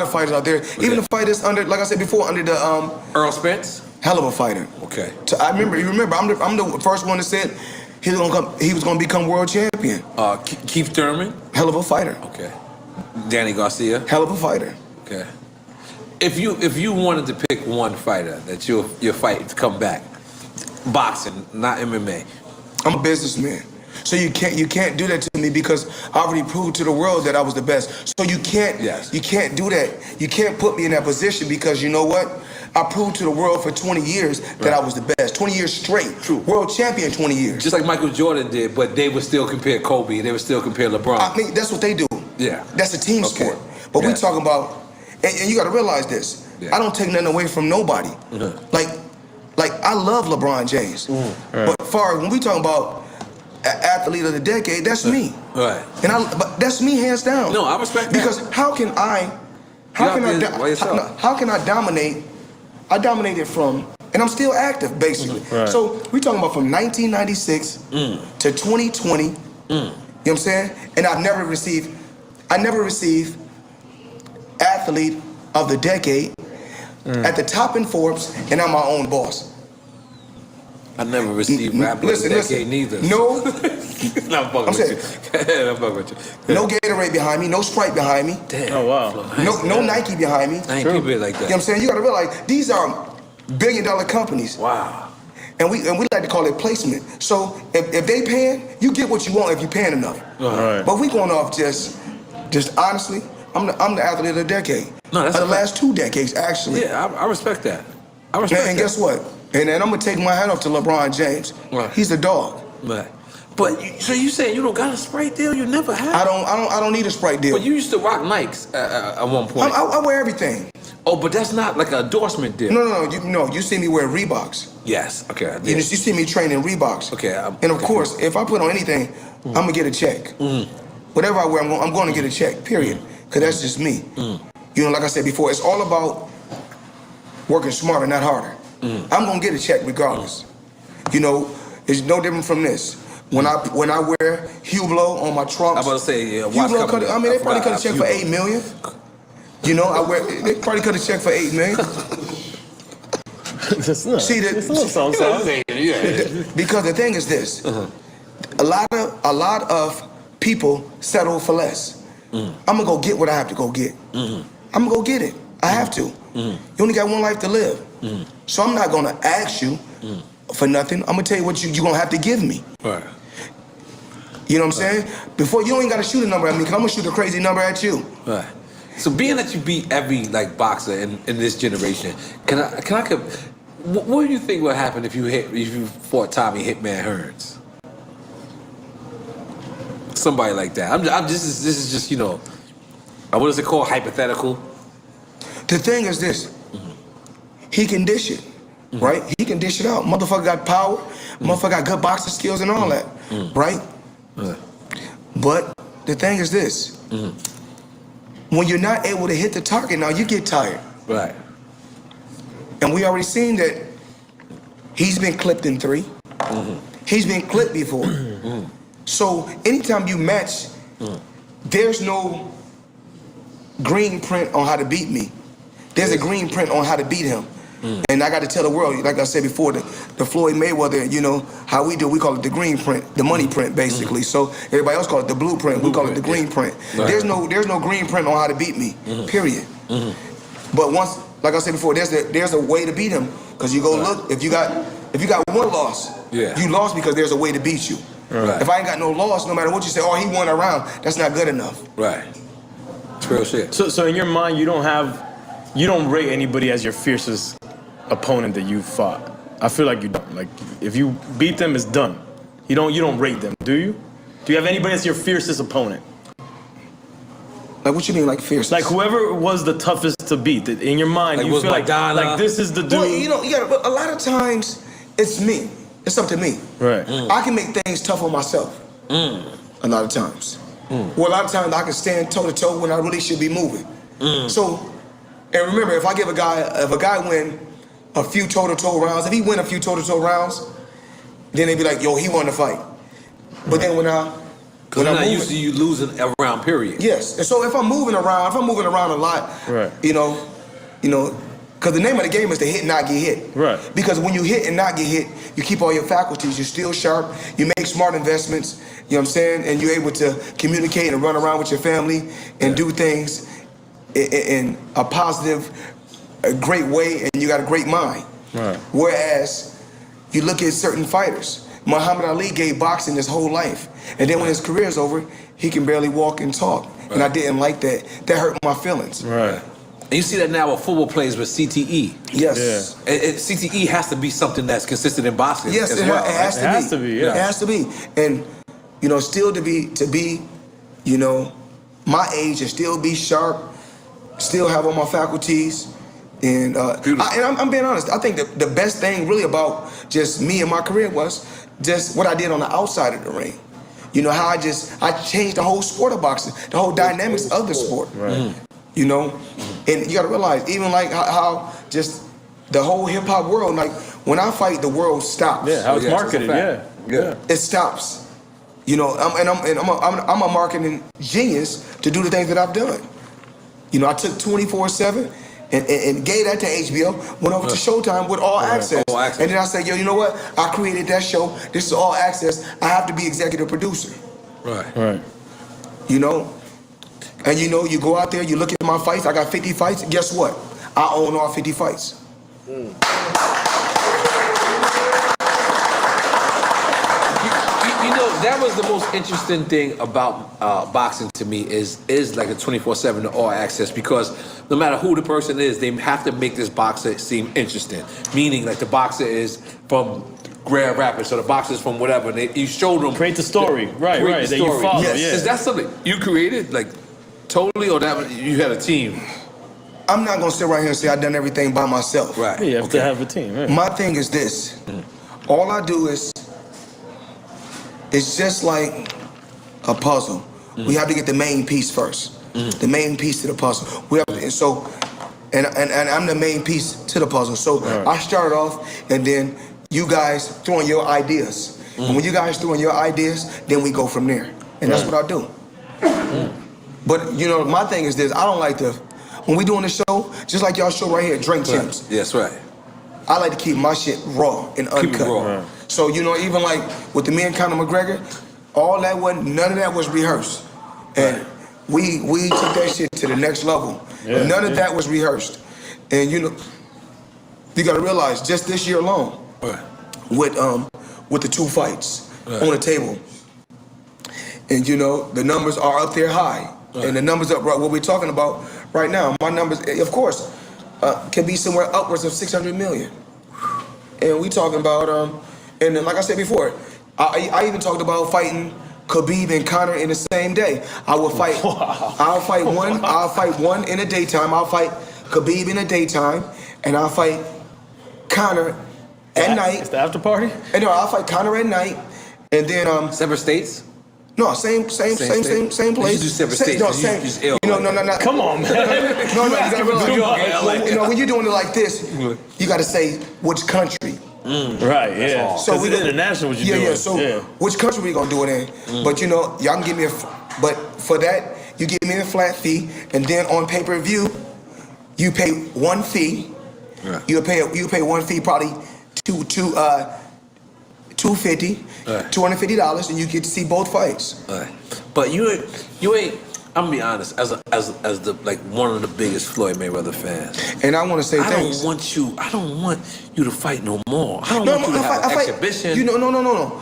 of fighters out there. Okay. Even the fighters under, like I said before, under the Earl Spence. Hell of a fighter. Okay. So I remember. You remember? I'm the first one that said he was gonna become world champion. Keith Thurman. Hell of a fighter. Okay. Danny Garcia. Hell of a fighter. Okay. If you wanted to pick one fighter that you'll fight to come back, boxing, not MMA. I'm a businessman. So you can't do that to me because I already proved to the world that I was the best. So you can't do that. You can't put me in that position because you know what? I proved to the world for 20 years that I was the best. 20 years straight. True. World champion 20 years. Just like Michael Jordan did, but they would still compare Kobe. They would still compare LeBron. I mean, that's what they do. Yeah. That's a team sport. But we talking about, and you got to realize this. Yeah. I don't take nothing away from nobody. Like I love LeBron James. But when we talking about athlete of the decade, that's me. Right. But that's me hands down. No, I respect that. Because how can I dominate? I dominated from, and I'm still active basically. Right. So we talking about from 1996 to 2020. You know what I'm saying? And I never received athlete of the decade at the top in Forbes, and I'm my own boss. I never received rap like decade neither. No, I'm fucking with you. I'm fucking with you. No Gatorade behind me, no Sprite behind me. Damn. Oh wow. No Nike behind me. I ain't people like that. You know what I'm saying? You gotta realize these are billion-dollar companies. Wow. And we like to call it placement. So if they paying, you get what you want if you paying enough. Right. But we going off just honestly, I'm the athlete of the decade. No, that's of the last 2 decades, actually. Yeah, I respect that. I respect that. And guess what? And I'm gonna take my hat off to LeBron James. Right. He's the dog. Right. But so you saying you don't got a Sprite deal? You never had? I don't need a Sprite deal. But you used to rock Nikes at one point. I wear everything. Oh, but that's not like an endorsement deal. No. You see me wear Reeboks. Yes. Okay. I did. You see me training Reeboks. Okay. And of course, if I put on anything, I'm gonna get a check. Whatever I wear, I'm going to get a check. Period. Because that's just me. You know, like I said before, it's all about working smarter, not harder. I'm gonna get a check regardless. You know, it's no different from this. When I wear Hublot on my trunks, I'm about to say, yeah, Hublot they probably cut a check for $8 million. You know, they probably cut a check for $8 million. That's not. See that? Because the thing is this: a lot of people settle for less. I'm gonna go get what I have to go get. I'm gonna go get it. I have to. You only got one life to live. So I'm not gonna ask you for nothing. I'm gonna tell you what you're gonna have to give me. Right. You know what I'm saying? Before you ain't gotta shoot a number at me, cause I'm gonna shoot a crazy number at you. Right. So being that you beat every boxer in this generation, what do you think would happen if you fought Tommy Hitman Hearns? Somebody like that. This is just, you know, what is it called? Hypothetical. The thing is this. He can dish it, right? He can dish it out. Motherfucker got power. Motherfucker got good boxing skills and all that, right? But the thing is this. When you're not able to hit the target now, you get tired. Right. And we already seen that he's been clipped in 3. He's been clipped before. So anytime you match, there's no green print on how to beat me. There's a green print on how to beat him. And I got to tell the world, like I said before, the Floyd Mayweather, you know, how we do, we call it the green print, the money print, basically. So everybody else call it the blueprint, we call it the green print. Right. There's no green print on how to beat me, period. But once, like I said before, there's a way to beat him. Because you go look, if you got one loss, you lost because there's a way to beat you. Right. If I ain't got no loss, no matter what you say, oh, he won a round, that's not good enough. Right. It's real shit. So in your mind, you don't rate anybody as your fiercest opponent that you fought. I feel like you don't. Like if you beat them, it's done. You don't rate them, do you? Do you have anybody as your fiercest opponent? Like what you mean, like fiercest? Like whoever was the toughest to beat. In your mind, you feel like this is the dude. Well, you know, a lot of times it's me. It's up to me. Right. I can make things tough on myself. A lot of times. Well, a lot of times I can stand toe to toe when I really should be moving. So, and remember, if a guy win a few toe-to-toe rounds, if he win a few toe-to-toe rounds, then they be like, yo, he won the fight. But then when I'm used to you losing around, period. Yes, and so if I'm moving around a lot, right. you know, because the name of the game is to hit and not get hit. Right. Because when you hit and not get hit, you keep all your faculties, you're still sharp, you make smart investments, you know what I'm saying, and you're able to communicate and run around with your family and do things in a positive, a great way, and you got a great mind. Right. Whereas you look at certain fighters, Muhammad Ali gave boxing his whole life, and then when his career's over, he can barely walk and talk. Right. And I didn't like that. That hurt my feelings. Right. And you see that now with football players with CTE. Yes. Yeah. CTE has to be something that's consistent in boxing. Yes, as well, it has to be. Yeah. It has to be. And you know, still to be, you know, my age and still be sharp, still have all my faculties. And I'm being honest. I think the best thing really about just me and my career was just what I did on the outside of the ring. You know, how I changed the whole sport of boxing, the whole dynamics of the sport. Right. You know, and you got to realize, even like how just the whole hip hop world, like when I fight, the world stops. Yeah, how it's marketed. Yeah. It stops. You know, I'm a marketing genius to do the things that I've done. You know, I took 24/7 and gave that to HBO, went over to Showtime with All Access. All Access. And then I said, yo, you know what? I created that show. This is All Access. I have to be executive producer. Right. You know? And you know, you go out there, you look at my fights, I got 50 fights. Guess what? I own all 50 fights. You know, that was the most interesting thing about boxing to me is like a 24/7 All Access, because no matter who the person is, they have to make this boxer seem interesting. Meaning, like the boxer is from Grand Rapids, so the boxer is from whatever. And you showed them create the story, right? That you follow. Yes. Yeah. Is that something you created, like totally, or that you had a team? I'm not gonna sit right here and say I've done everything by myself. Right. You have to have a team. Right. My thing is this. All I do is, it's just like a puzzle. We have to get the main piece first. The main piece to the puzzle. We have to, and so, and I'm the main piece to the puzzle. So I started off, and then you guys throw in your ideas. And when you guys throw in your ideas, then we go from there. And that's what I do. But you know, my thing is this. I don't like to, when we doing the show, just like y'all show right here, Drink Champs. Yes, right. I like to keep my shit raw and uncut. Keep it raw. So you know, even like with the me and Conor McGregor, all that wasn't, none of that was rehearsed, and we took that shit to the next level. None of that was rehearsed, and you know, you got to realize just this year alone, with the 2 fights on the table, and you know the numbers are up there high, and the numbers up right what we're talking about right now. My numbers, of course, can be somewhere upwards of 600 million. And we talking about, and then, like I said before, I even talked about fighting Khabib and Conor in the same day. I will fight. I'll fight one in the daytime. I'll fight Khabib in the daytime, and I'll fight Conor at night. It's the after party. And no, I'll fight Conor at night, and then separate states. No, same place. You do separate states. No, same. You know, no. Come on, man. No, you gotta realize. You know, when you're doing it like this, you gotta say which country. Right. Yeah. So we international. What you doing? So which country we gonna do it in? But you know, y'all can give me but for that, you give me a flat fee, and then on pay-per-view, you pay one fee. Right. You pay one fee, probably $250, $250, and you get to see both fights. Right. But you ain't. I'm gonna be honest, as the like one of the biggest Floyd Mayweather fans. And I want to say thanks. I don't want you to fight no more. I don't want you to have an exhibition. You know, no.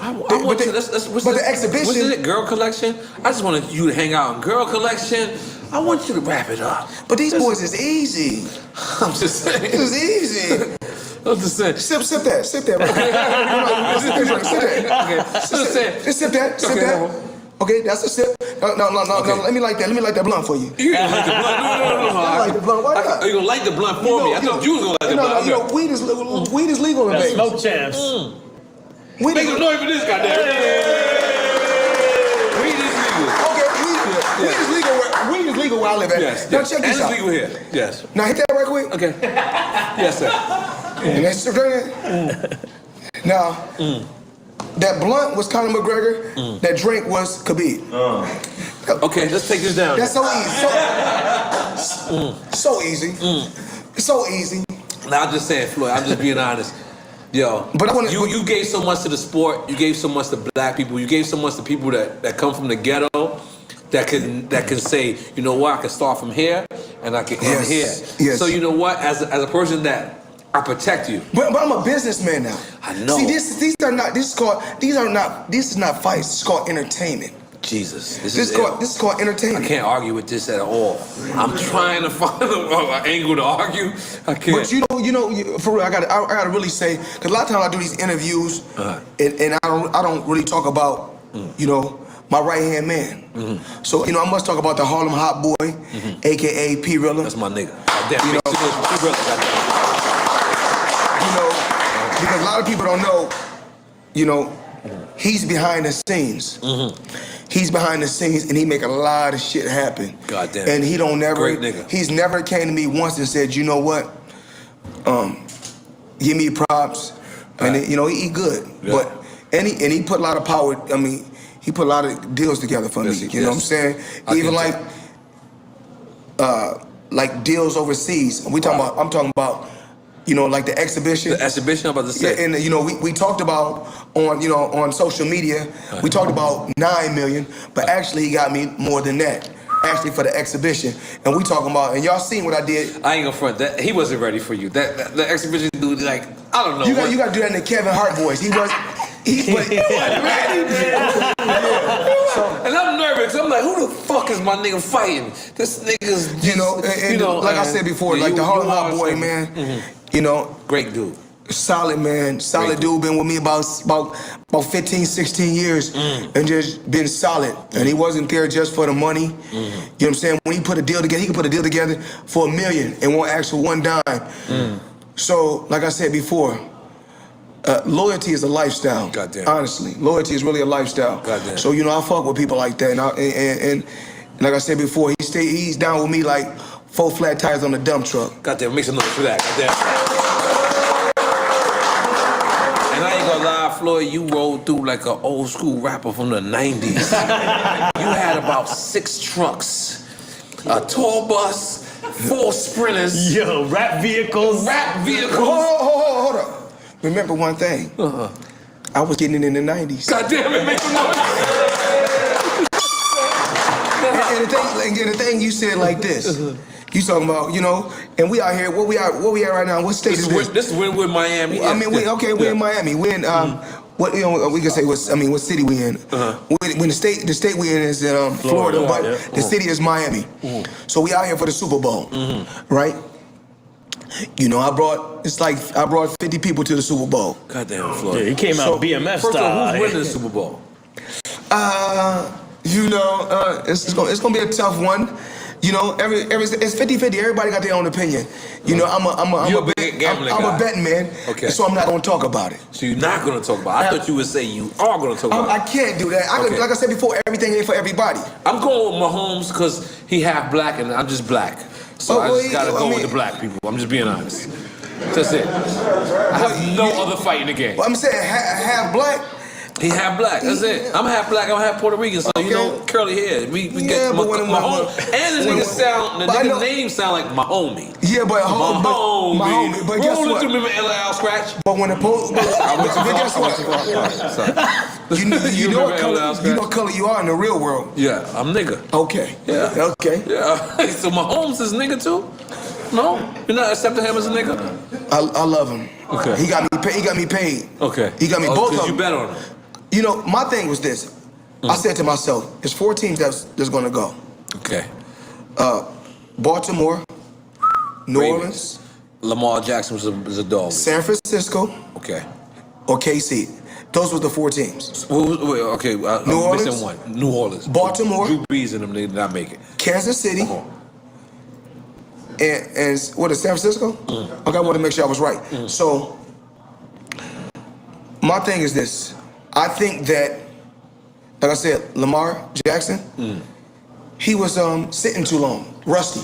I want you. The exhibition. What's it? Girl collection. I just wanted you to hang out in girl collection. I want you to wrap it up. But these boys is easy. I'm just saying. This is easy. I'm just saying. Sip that. Sip that. Okay, that's a sip. No. Let me light that. Let me light that blunt for you. You ain't light the blunt. No. I like the blunt. Why not? Are you gonna light the blunt for me? I thought you was gonna light the blunt. You know, weed is legal in Vegas. Smoke champs. Make some noise for this goddamn. Weed is legal. Okay, weed is legal. Weed is legal where I live at. Yes. Now check this out. And it's legal here. Yes. Now hit that right quick. Okay. Yes, sir. And that's Now, that blunt was Conor McGregor. That drink was Khabib. Okay, let's take this down. That's so easy. So easy. It's so easy. Now I'm just saying, Floyd. I'm just being honest. Yo, but you gave so much to the sport. You gave so much to black people. You gave so much to people that come from the ghetto. That can say, you know what, I can start from here and I can end here. Yes. So you know what, as a person that I protect you. But I'm a businessman now. I know. See, this is not fights. It's called entertainment. Jesus, this is called entertainment. I can't argue with this at all. I'm trying to find an angle to argue. I can't. But you know, for real, I gotta really say, because a lot of times I do these interviews, and I don't really talk about, you know, my right-hand man. So, you know, I must talk about the Harlem Hot Boy, a.k.a. P. Rilla. That's my nigga. You know, because a lot of people don't know, you know, he's behind the scenes. He's behind the scenes, and he make a lot of shit happen. Goddamn. And he don't never, great nigga. He's never came to me once and said, you know what, give me props. And, you know, he good. Yeah. But, and he put a lot of power, I mean, he put a lot of deals together for me. You know what I'm saying? Even like like deals overseas. I'm talking about, like the exhibition. The exhibition, I'm about to say. Yeah, and we talked about on social media, we talked about 9 million, but actually he got me more than that. Actually for the exhibition, and we talking about, and y'all seen what I did. I ain't gonna front that he wasn't ready for you. That the exhibition dude, like I don't know. You got to do that in the Kevin Hart voice. He wasn't ready, man. And I'm nervous. I'm like, who the fuck is my nigga fighting? This nigga's just, like I said before, like the Harlem Hot Boy, man. Mm-hmm. Great dude. Solid man, solid dude. Been with me about 15, 16 years, and just been solid. And he wasn't there just for the money. You know what I'm saying? When he put a deal together, he could put a deal together for $1 million and won't ask for one dime. So, like I said before, loyalty is a lifestyle. Goddamn. Honestly, loyalty is really a lifestyle. Goddamn. So I fuck with people like that, and like I said before, he's down with me like 4 flat tires on the dump truck. Goddamn, make some noise for that. Goddamn. And I ain't gonna lie, Floyd, you rolled through like an old school rapper from the 90s. You had about 6 trucks, a tour bus, 4 sprinters. Yo, rap vehicles. Hold up. Remember one thing. I was getting it in the 90s. God damn it, make some noise. and the thing you said like this. You talking about, and we out here. Where we at right now? What state is this? This is we're Miami. I mean, we're in Miami. We're in what we can say. What city we in? When the state we in is Florida, but the city is Miami. So we out here for the Super Bowl, right? I brought 50 people to the Super Bowl. Goddamn, Floyd. Yeah, he came out BMF first style. Who's winning the Super Bowl? It's gonna be a tough one. It's 50-50. Everybody got their own opinion. I'm a betting man. Okay. So I'm not gonna talk about it. So you're not gonna talk about it. I thought you would say you are gonna talk about it. I can't do that. Like I said before, everything ain't for everybody. I'm going with Mahomes because he half black and I'm just black. So I just gotta go with the black people. I'm just being honest. That's it. I have no other fight in the game. I'm saying half black. He half black. That's it. I'm half black. I'm half Puerto Rican. So curly hair. We get my home. And the nigga name sound like my homie. Yeah, but my homie. But guess what? Remember LL Scratch? But when the guess what? You know what color you are in the real world. Yeah, I'm nigga. Okay. Yeah. Okay. Yeah. So Mahomes is nigga too? No? You're not accepting him as a nigga? I love him. Okay. He got me paid. Okay. He got me both of them. You bet on him. My thing was this. I said to myself, there's 4 teams that's gonna go. Okay. Baltimore, New Orleans, Lamar Jackson was a dog. San Francisco, okay, or KC. Those were the 4 teams. Okay, New Orleans, missing one. New Orleans, Baltimore, Drew Brees and them, they did not make it. Kansas City, and what is San Francisco? Okay, I want to make sure I was right. So my thing is this. I think that, like I said, Lamar Jackson, he was sitting too long, rusty.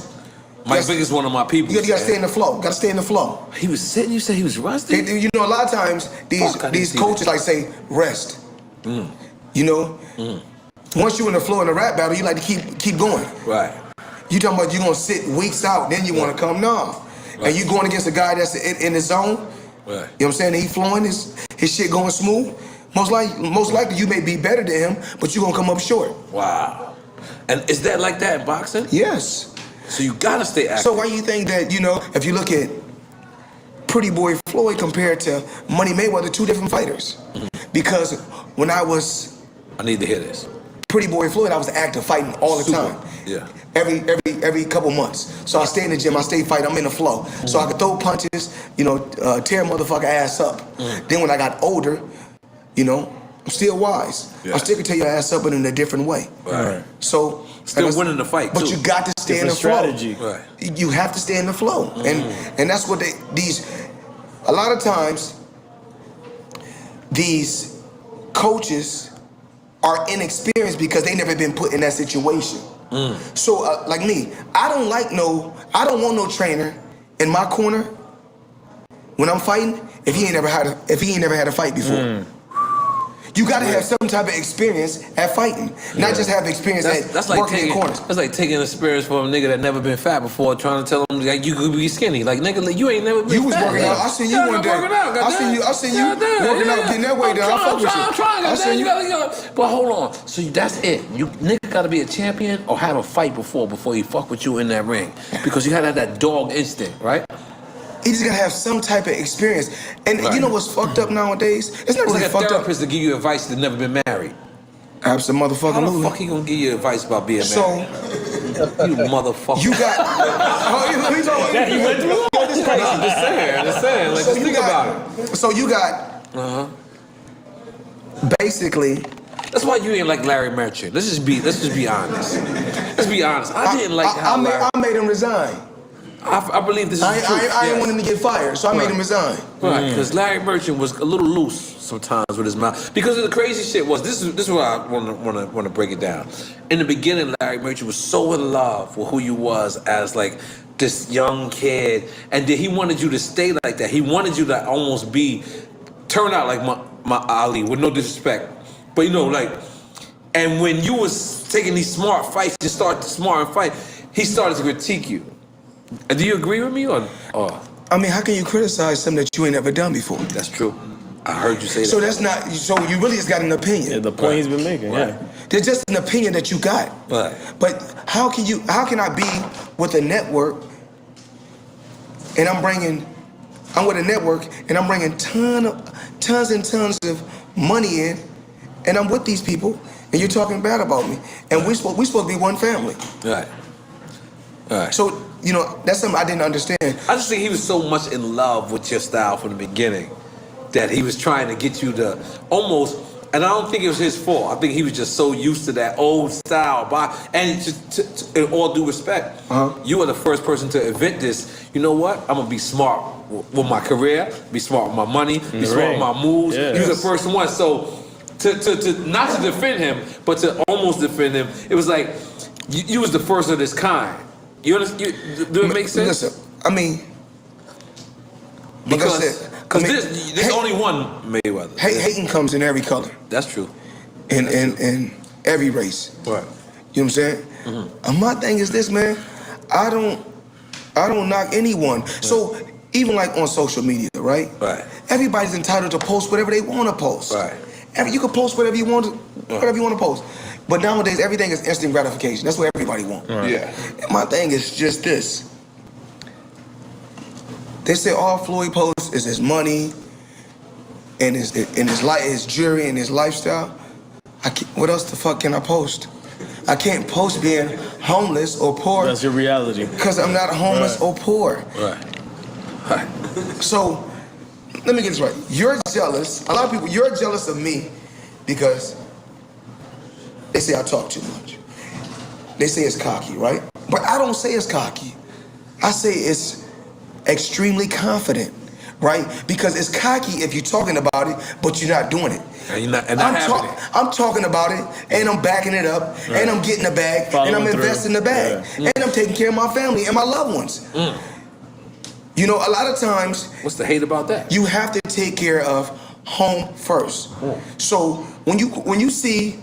Mike Vick is one of my people. You gotta stay in the flow. Gotta stay in the flow. He was sitting. You said he was rusty. A lot of times these coaches like say rest. Once you in the flow in the rap battle, you like to keep going. Right. You talking about you gonna sit weeks out, then you want to come? No. Right. And you going against a guy that's in his zone. Right. You know what I'm saying? He flowing, his shit going smooth. Most likely you may be better than him, but you're gonna come up short. Wow. And is that like that in boxing? Yes. So you gotta stay active. So why you think that, if you look at Pretty Boy Floyd compared to Money Mayweather, 2 different fighters? Because when I need to hear this. Pretty Boy Floyd, I was active, fighting all the time. Yeah. Every couple months. So I stay in the gym, I stay fighting, I'm in the flow. So I could throw punches, tear a motherfucker ass up. Then when I got older, I'm still wise. I still can tear your ass up, but in a different way. Right. So still winning the fight, but too. you got to stay in the strategy. flow. Right. You have to stay in the flow, and that's what a lot of times these coaches are inexperienced because they never been put in that situation. So like me, I don't want no trainer in my corner when I'm fighting if he ain't never had a fight before. You got to have some type of experience at fighting, not just have experience at working in corners. That's like taking experience from a nigga that never been fat before, trying to tell him like you could be skinny. Like nigga, you ain't never been. You was fat. working out. I seen you one day. I seen you working out, getting that weight down. I fuck with you. I'm trying. I seen you. But hold on. So that's it. You nigga got to be a champion or have a fight before he fuck with you in that ring, because you got to have that dog instinct, right? He just gotta have some type of experience. And you know what's fucked up nowadays? It's not really like a fucked up. therapist to give you advice that never been married. Absolutely. How the fuck he gonna give you advice about being married? You motherfucker. You got. Yeah, he went through all this crazy. Just saying. Like, So just you think got- about it. So you got. Basically. That's why you ain't like Larry Merchant. Let's just be honest. Let's be honest. I didn't like how I made him resign. I believe this is the truth. I didn't want him to get fired, so I made him resign. Right, because Larry Merchant was a little loose sometimes with his mouth. Because of the crazy shit was, this is what I want to break it down. In the beginning, Larry Merchant was so in love with who you was as like this young kid, and then he wanted you to stay like that. He wanted you to almost turn out like my Ali, with no disrespect, but you know, like. And when you was taking these smart fights, you start to smart and fight, he started to critique you. Do you agree with me or? I mean, how can you criticize something that you ain't ever done before? That's true. I heard you say that. So that's not. So you really just got an opinion. Yeah, the point he's been making. Right. Yeah. There's just an opinion that you got. Right. But how can I be with a network and I'm with a network and I'm bringing tons and tons of money in, and I'm with these people and you're talking bad about me, and we supposed to be one family. Right. Right. So, you know, that's something I didn't understand. I just think he was so much in love with your style from the beginning that he was trying to get you to almost, and I don't think it was his fault. I think he was just so used to that old style. And in all due respect, you are the first person to invent this. You know what? I'm going to be smart with my career, be smart with my money, be smart with my moves. Yeah. He was the first one. So to not to defend him, but to almost defend him, it was like you was the first of this kind. You understand? Do it make sense? Listen, I mean, because there's only one Mayweather. Hating comes in every color. That's true. In every race. Right. You know what I'm saying? And my thing is this, man. I don't knock anyone. So even like on social media, right? Right. Everybody's entitled to post whatever they want to post. Right. You can post whatever you want to post. But nowadays, everything is instant gratification. That's what everybody wants. Right. Yeah. And my thing is just this. They say all Floyd posts is his money and his jewelry and his lifestyle. What else the fuck can I post? I can't post being homeless or poor. That's your reality. Because I'm not homeless or poor. Right. So, let me get this right. You're jealous. A lot of people, you're jealous of me because they say I talk too much. They say it's cocky, right? But I don't say it's cocky. I say it's extremely confident, right? Because it's cocky if you're talking about it, but you're not doing it. I'm talking about it, and I'm backing it up, and I'm getting the bag, and I'm investing the bag, and I'm taking care of my family and my loved ones. You know, a lot of times, what's the hate about that? You have to take care of home first. So when you see,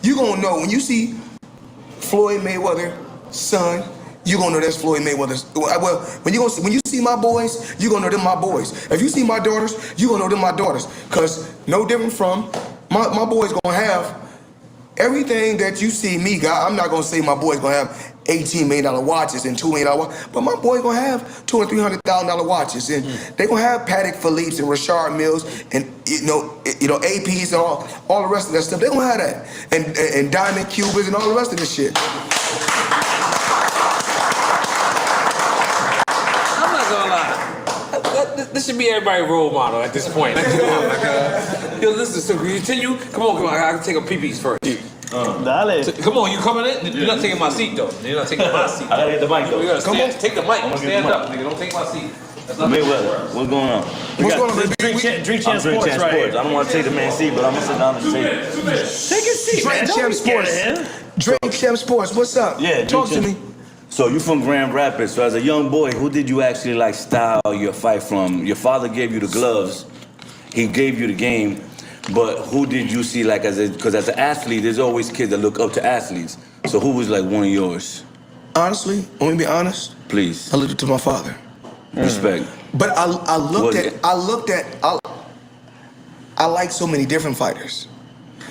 you're gonna know. When you see Floyd Mayweather's son, you're gonna know that's Floyd Mayweather's. Well, when you see my boys, you're gonna know them my boys. If you see my daughters, you're gonna know them my daughters. Cause no different from my boys gonna have everything that you see me got. I'm not gonna say my boys gonna have $18 million watches and $2 million watches, but my boy gonna have $200,000 and $300,000 watches, and they gonna have Patek Philippe's and Richard Milles and you know APs and all the rest of that stuff. They gonna have that, and diamond Cubans and all the rest of this shit. I'm not gonna lie. This should be everybody's role model at this point. Like, come on, yo, listen. So can you continue? Come on. I can take a pee-pees first. Dale. Come on, you coming in? You're not taking my seat though. You're not taking my seat. I gotta get the mic though. You gotta Come stand, on. take the mic. I'm gonna Stand get the up, mic. nigga. Don't take my seat. That's not Mayweather, what's going on? What's going on? Drink Champ Sports right here. I don't want to take the man's seat, but I'm gonna sit down and say Take a seat, man. Drink Champ Sports. Drink Champ Sports. What's up? Yeah, Talk to me. So you from Grand Rapids. So as a young boy, who did you actually like style your fight from? Your father gave you the gloves. He gave you the game. But who did you see like because as an athlete, there's always kids that look up to athletes. So who was like one of yours? Honestly, let me be honest. Please. I looked up to my father. Respect. But I like so many different fighters.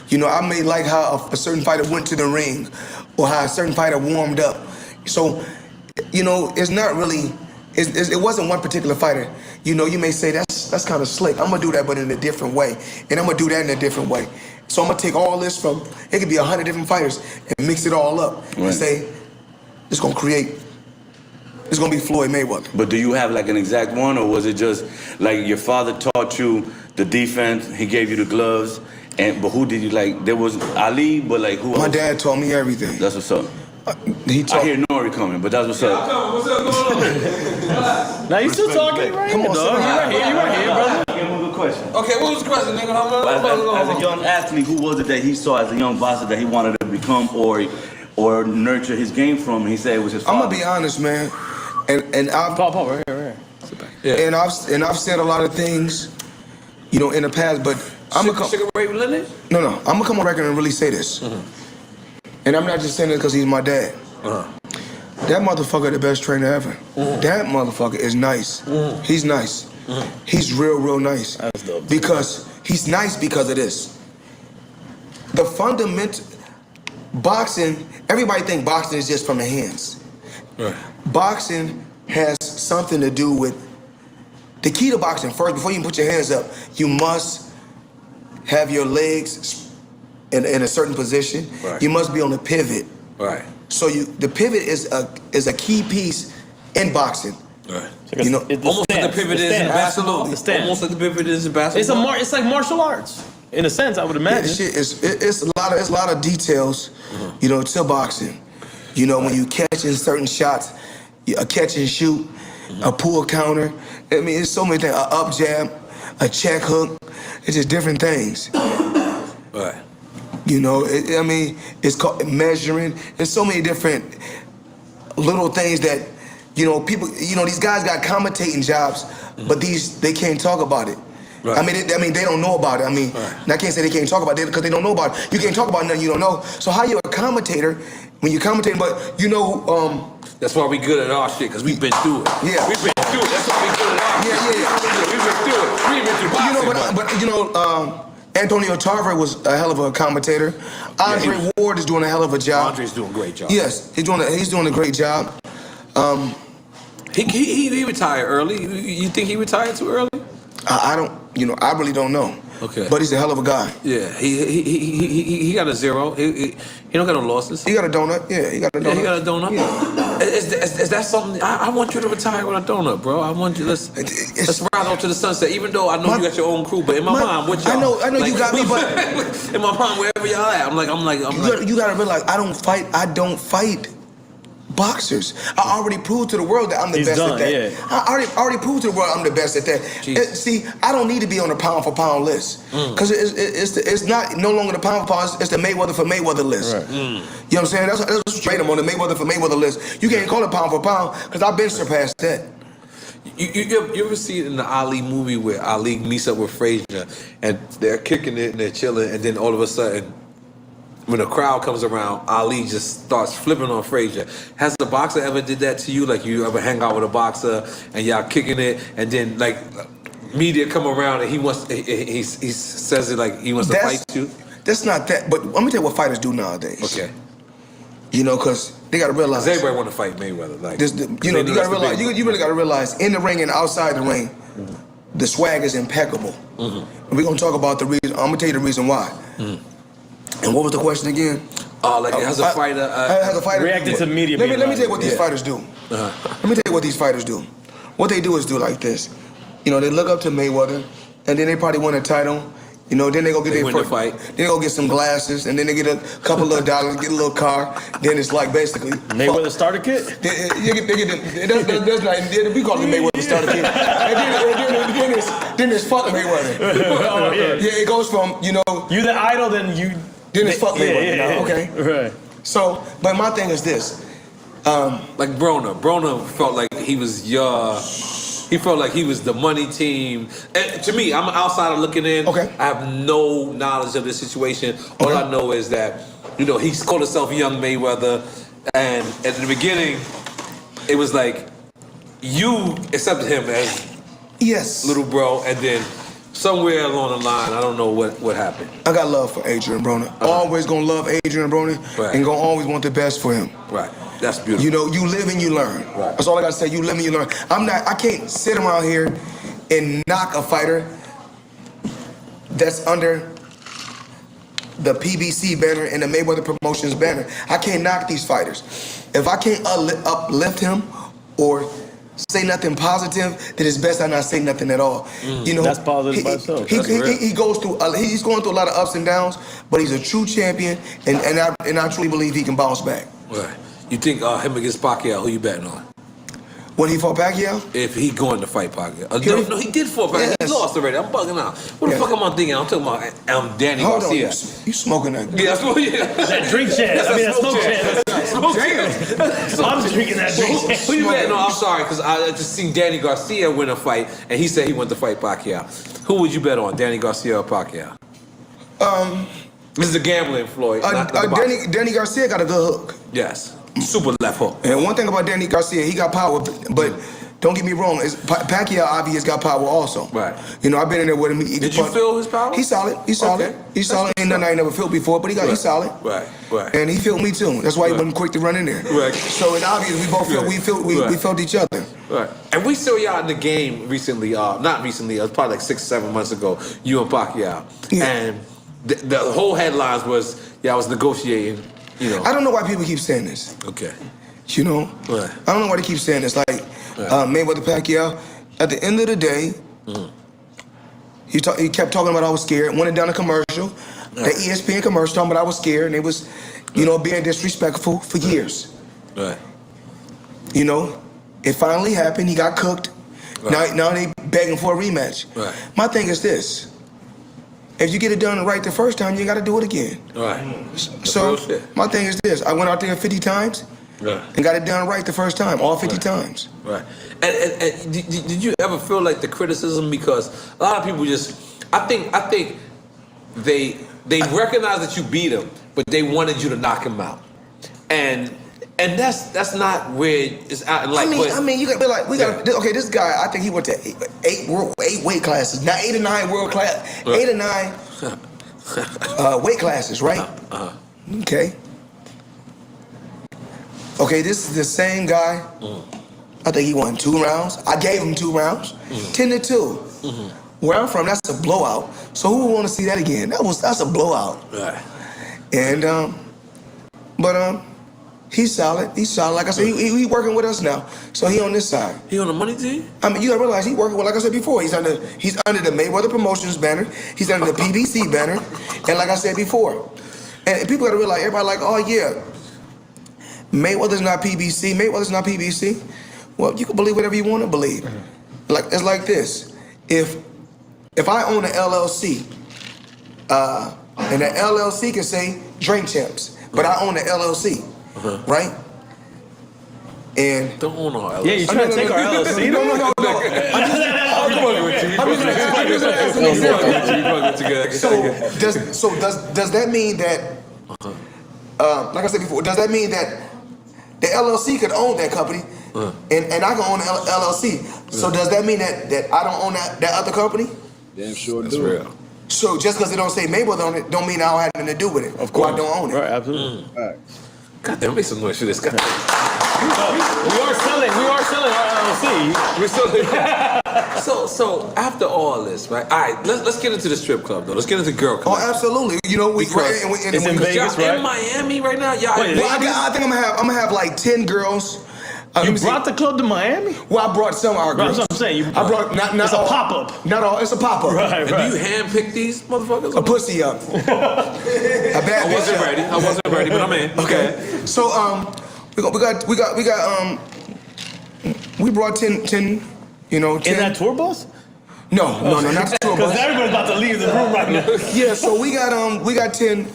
You know, I may like how a certain fighter went to the ring or how a certain fighter warmed up. So, you know, it's not really, it wasn't one particular fighter. You know, you may say that's kind of slick. I'm gonna do that, but in a different way. And I'm gonna do that in a different way. So I'm gonna take all this from, it could be 100 different fighters and mix it all up and say, it's gonna be Floyd Mayweather. But do you have like an exact one, or was it just like your father taught you the defense, he gave you the gloves, but who did you like? There was Ali, but like who else? My dad taught me everything. That's what's up. I hear Nori coming, but that's what's up. What's up going on? Now you still talking? Right Come on, dog. You right here, brother. Give him a good question. Okay, what was the question, nigga? As a young athlete, who was it that he saw as a young boxer that he wanted to become or nurture his game from? He said it was his father. I'm gonna be honest, man. And I've right here. Yeah. And I've said a lot of things, you know, in the past, but I'm gonna Sugar Ray lineage? No, I'm gonna come on record and really say this. And I'm not just saying it because he's my dad. That motherfucker the best trainer ever. That motherfucker is nice. He's nice. He's real nice. That's dope. Because he's nice because of this. The fundamental boxing, everybody think boxing is just from the hands. Right. Boxing has something to do with the key to boxing. First, before you can put your hands up, you must have your legs in a certain position. Right. You must be on the pivot. Right. So the pivot is a key piece in boxing. Right. You know, almost like the pivot is in basketball. Almost like the pivot is in basketball. It's like martial arts. In a sense, I would imagine. It's a lot of details, you know, to boxing. You know, when you catching certain shots, a catch and shoot, a pull counter. I mean, it's so many things. A up jab, a check hook. It's just different things. Right. You know, I mean, it's called measuring. There's so many different little things that, you know, people. You know, these guys got commentating jobs, but they can't talk about it. Right. I mean, they don't know about it. I mean, and I can't say they can't talk about it because they don't know about it. You can't talk about nothing you don't know. So how you a commentator when you commentate? But you know, that's why we good at our shit because we've been through it. Yeah, we've been through it. That's why we good at our shit. Yeah. We've been through it. We've been through boxing. You know, but you know, Antonio Tarver was a hell of a commentator. Andre Ward is doing a hell of a job. Andre's doing a great job. Yes, he's doing a great job. He retired early. You think he retired too early? I don't. You know, I really don't know. Okay. But he's a hell of a guy. Yeah, he got a 0. He don't got no losses. He got a donut. Yeah, he got a donut. Yeah, he got a donut. Yeah. Is that something? I want you to retire with a donut, bro. I want you. Let's ride off to the sunset. Even though I know you got your own crew, but in my mind, what y'all? I know you got me, but in my mind, wherever y'all at, I'm like. You gotta realize I don't fight boxers. I already proved to the world that I'm the best at that. Yeah. I already proved to the world I'm the best at that. See, I don't need to be on the pound for pound list because it's not no longer the pound for pound. It's the Mayweather for Mayweather list. Right. You know what I'm saying? That's straight. I'm on the Mayweather for Mayweather list. You can't call it pound for pound because I've been surpassed that. You ever see it in the Ali movie where Ali meets up with Frazier and they're kicking it and they're chilling and then all of a sudden, when the crowd comes around, Ali just starts flipping on Frazier. Has a boxer ever did that to you? Like you ever hang out with a boxer and y'all kicking it, and then like media come around and he says it like he wants to fight you? That's not that. But let me tell you what fighters do nowadays. Okay. You know, because they got to realize. Everybody want to fight Mayweather. Like you got to realize. You really got to realize in the ring and outside the ring, the swag is impeccable. And we're gonna talk about the reason. I'm gonna tell you the reason why. And what was the question again? Like has a fighter reacted to media? Let me tell you what these fighters do. Let me tell you what these fighters do. What they do is do like this. You know, they look up to Mayweather, and then they probably win a title. You know, then they go get their first fight. Then they go get some glasses, and then they get a couple of dollars, get a little car. Then it's like basically Mayweather starter kit. That's not. We call it Mayweather starter kit. And then it's fuck Mayweather. Yeah, it goes from you the idol, then you. Then it's fuck Mayweather. Yeah. Okay. Right. So, but my thing is this. Like Broner felt like he was your He felt like he was the money team. And to me, I'm an outsider looking in. Okay. I have no knowledge of this situation. All I know is that, you know, he's called himself Young Mayweather. And at the beginning, it was like you accepted him as little bro. And then somewhere along the line, I don't know what happened. I got love for Adrian Broner. Always gonna love Adrian Broner and gonna always want the best for him. Right. That's beautiful. You know, you live and you learn. Right. That's all I gotta say. You live and you learn. I can't sit around here and knock a fighter that's under the PBC banner and the Mayweather Promotions banner. I can't knock these fighters. If I can't uplift him or say nothing positive, then it's best I not say nothing at all. You know, that's positive by itself. He goes through. He's going through a lot of ups and downs, but he's a true champion, and I truly believe he can bounce back. Right. You think him against Pacquiao, who you betting on? When he fought Pacquiao? If he going to fight Pacquiao. No, he did fight Pacquiao. He lost already. I'm bugging out. What the fuck am I thinking? I'm talking about Danny Garcia. You smoking that? Yeah, that drink chance. I mean, that smoke chance. I'm drinking that drink chance. Who you betting on? I'm sorry, because I just seen Danny Garcia win a fight, and he said he went to fight Pacquiao. Who would you bet on, Danny Garcia or Pacquiao? This is a gambling, Floyd. Danny Garcia got a good hook. Yes. Super left hook. And one thing about Danny Garcia, he got power, but don't get me wrong, Pacquiao obviously got power also. Right. You know, I've been in there with him. Did you feel his power? He's solid. He's solid. Okay. He's solid. Ain't nothing I ain't never felt before, but he's solid. Right. And he felt me too. That's why he wasn't quick to run in there. Right. So it obvious we both felt we felt each other. Right. And we saw y'all in the game recently. Not recently. It was probably like 6 or 7 months ago. You and Pacquiao. Yeah. And the whole headlines was y'all was negotiating. You know. I don't know why people keep saying this. Okay. You know, I don't know why they keep saying this. Like Mayweather Pacquiao. At the end of the day, he kept talking about I was scared. Went down a commercial, the ESPN commercial, talking about I was scared, and they was, you know, being disrespectful for years. Right. You know, it finally happened. He got cooked. Right. Now they begging for a rematch. Right. My thing is this. If you get it done right the first time, you got to do it again. Right. So my thing is this. I went out there 50 times. Right. And got it done right the first time, all 50 times. Right. And did you ever feel like the criticism? Because a lot of people I think they recognize that you beat him, but they wanted you to knock him out. And that's not where it's at. Like, I mean, you got to be like, okay, this guy, I think he went to eight weight classes, not 8 or 9 world class, 8 or 9 weight classes, right? Okay. Okay, this is the same guy. I think he won 2 rounds. I gave him 2 rounds, 10-2. Where I'm from, that's a blowout. So who would want to see that again? That's a blowout. Right. And but he's solid. He's solid. Like I said, he working with us now. So he on this side. He on the money team? I mean, you gotta realize he working with, like I said before, he's under the Mayweather Promotions banner. He's under the PBC banner. And like I said before, and people gotta realize, everybody like, oh yeah, Mayweather's not PBC. Mayweather's not PBC. Well, you can believe whatever you want to believe. Like it's like this. If I own an LLC, and the LLC can say Drink Champs, but I own the LLC, right? And don't own our LLC. Yeah, you trying to take our LLC? No. So does that mean that? Like I said before, does that mean that the LLC could own that company, and I can own the LLC? So does that mean that I don't own that other company? Damn sure That's do. real. So just because they don't say Mayweather on it, don't mean I don't have anything to do with it. Of course. Or I don't own it. Right, absolutely. God damn, make some noise for this guy. We are selling our LLC. We're selling. So after all this, right? All right, let's get into the strip club though. Let's get into girl club. Oh, absolutely. You know, it's in Vegas, right? In Miami right now. Yeah. I think I'm gonna have like 10 girls. You brought the club to Miami? Well, I brought some of our girls. That's what I'm saying. I brought not it's all. A pop-up. Not all. It's a pop-up. Right. Do you handpick these motherfuckers? A pussy up. A bad I wasn't ready. I wasn't ready, but I'm in. Okay. So we brought 10. You know, 10. In that tour bus? No, not the tour bus. Because everybody's about to leave the room right now. Yeah. So we got 10.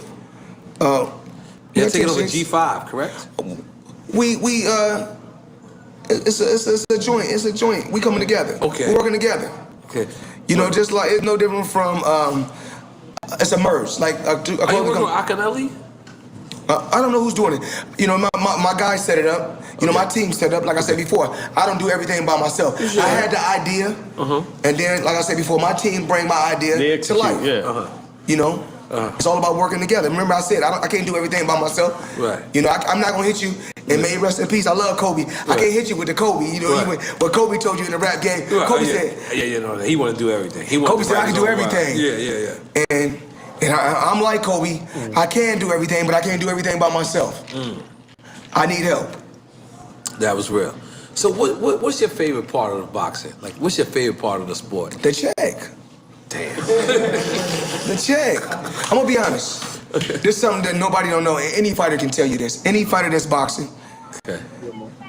You're taking over G5, correct? We It's a joint. It's a joint. We coming together. Okay. We're working together. Okay. You know, just like it's no different from it's a merge. Like Are you working with Akinelli? I don't know who's doing it. You know, my guy set it up. You know, my team set it up. Like I said before, I don't do everything by myself. Sure. I had the idea, and then, like I said before, my team bring my idea to life. You know, it's all about working together. Remember, I said I can't do everything by myself. Right. You know, I'm not gonna hit you. And may he rest in peace. I love Kobe. I can't hit you with the Kobe. You know, what Kobe told you in the rap game. Kobe said, "Yeah, you know, he want to do everything." Kobe said, "I can do everything." Yeah. And I'm like Kobe. I can do everything, but I can't do everything by myself. I need help. That was real. So what's your favorite part of the boxing? Like, what's your favorite part of the sport? The check. Damn. The check. I'm gonna be honest. This is something that nobody don't know. And any fighter can tell you this. Any fighter that's boxing,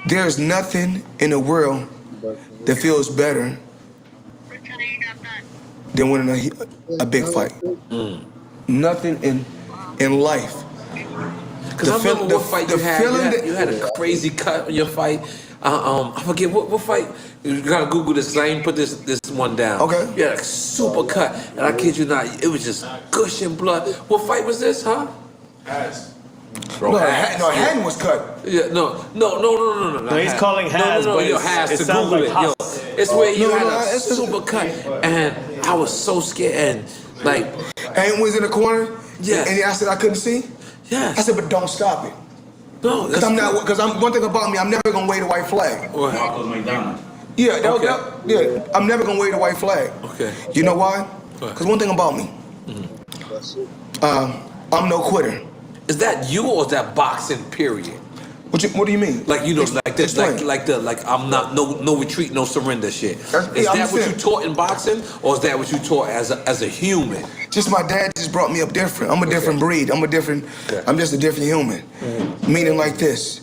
there's nothing in the world that feels better than winning a big fight. Nothing in life. Because I remember what fight you had. You had a crazy cut on your fight. I forget what fight. You gotta Google this. 'Cause I ain't put this one down. Okay. You had a super cut, and I kid you not, it was just gushing blood. What fight was this, huh? Bro, Hatton was cut. Yeah, no. No, he's calling Has, but Has it to sounds Google like it. Haas. Yo, it's where you had a super cut, and I was so scared, and like. Hatton was in the corner. Yeah. And I said I couldn't see. Yeah. I said, but don't stop it. No, because one thing about me, I'm never gonna wave a white flag. Yeah, I'm never gonna wave a white flag. Okay. You know why? Because one thing about me, I'm no quitter. Is that you or is that boxing period? What do you mean? Like, you know, like this, like I'm not no retreat, no surrender shit. Is that what you taught in boxing, or is that what you taught as a human? Just my dad just brought me up different. I'm a different breed. I'm just a different human. Meaning like this.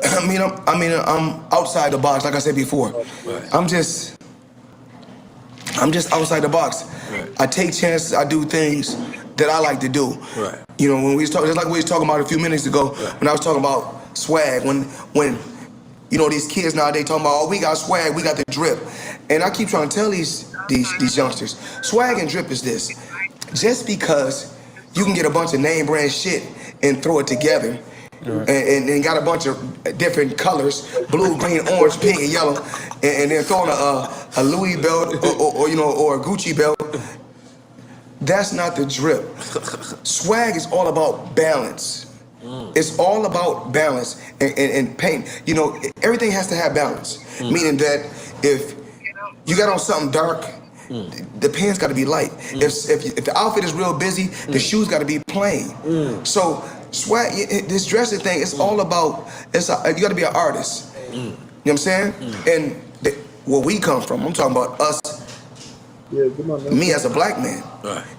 I'm outside the box, like I said before. I'm just outside the box. I take chances. I do things that I like to do. Right. You know, when we was talking, just like we was talking about a few minutes ago, when I was talking about swag, when you know these kids nowadays talking about, oh, we got swag, we got the drip, and I keep trying to tell these youngsters, swag and drip is this. Just because you can get a bunch of name brand shit and throw it together. And got a bunch of different colors, blue, green, orange, pink, and yellow, and then throwing a Louis belt or a Gucci belt. That's not the drip. Swag is all about balance. It's all about balance and paint. You know, everything has to have balance. Meaning that if you got on something dark, the pants got to be light. If the outfit is real busy, the shoes got to be plain. So swag, this dressing thing, it's all about. You got to be an artist. You know what I'm saying? And where we come from, I'm talking about us. Me as a black man.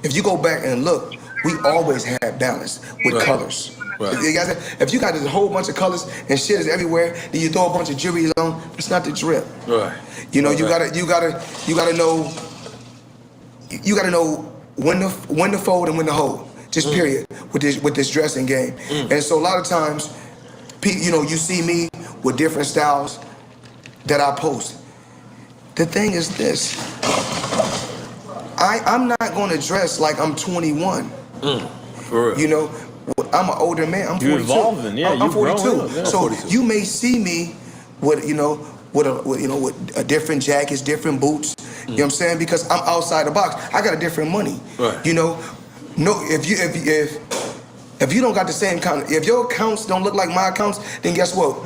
If you go back and look, we always had balance with colors. If you got this whole bunch of colors and shit is everywhere, then you throw a bunch of jewelry on. It's not the drip. You know, you gotta know. You gotta know when to fold and when to hold. Just period with this dressing game. And so a lot of times, you know, you see me with different styles that I post. The thing is this. I'm not gonna dress like I'm 21. For real. You know, I'm an older man. I'm 42. You're evolving, yeah. I'm 42. Up, yeah. So 42. you may see me with a different jackets, different boots. You know what I'm saying? Because I'm outside the box. I got a different money. You know, if you don't got the same kind, if your accounts don't look like my accounts, then guess what?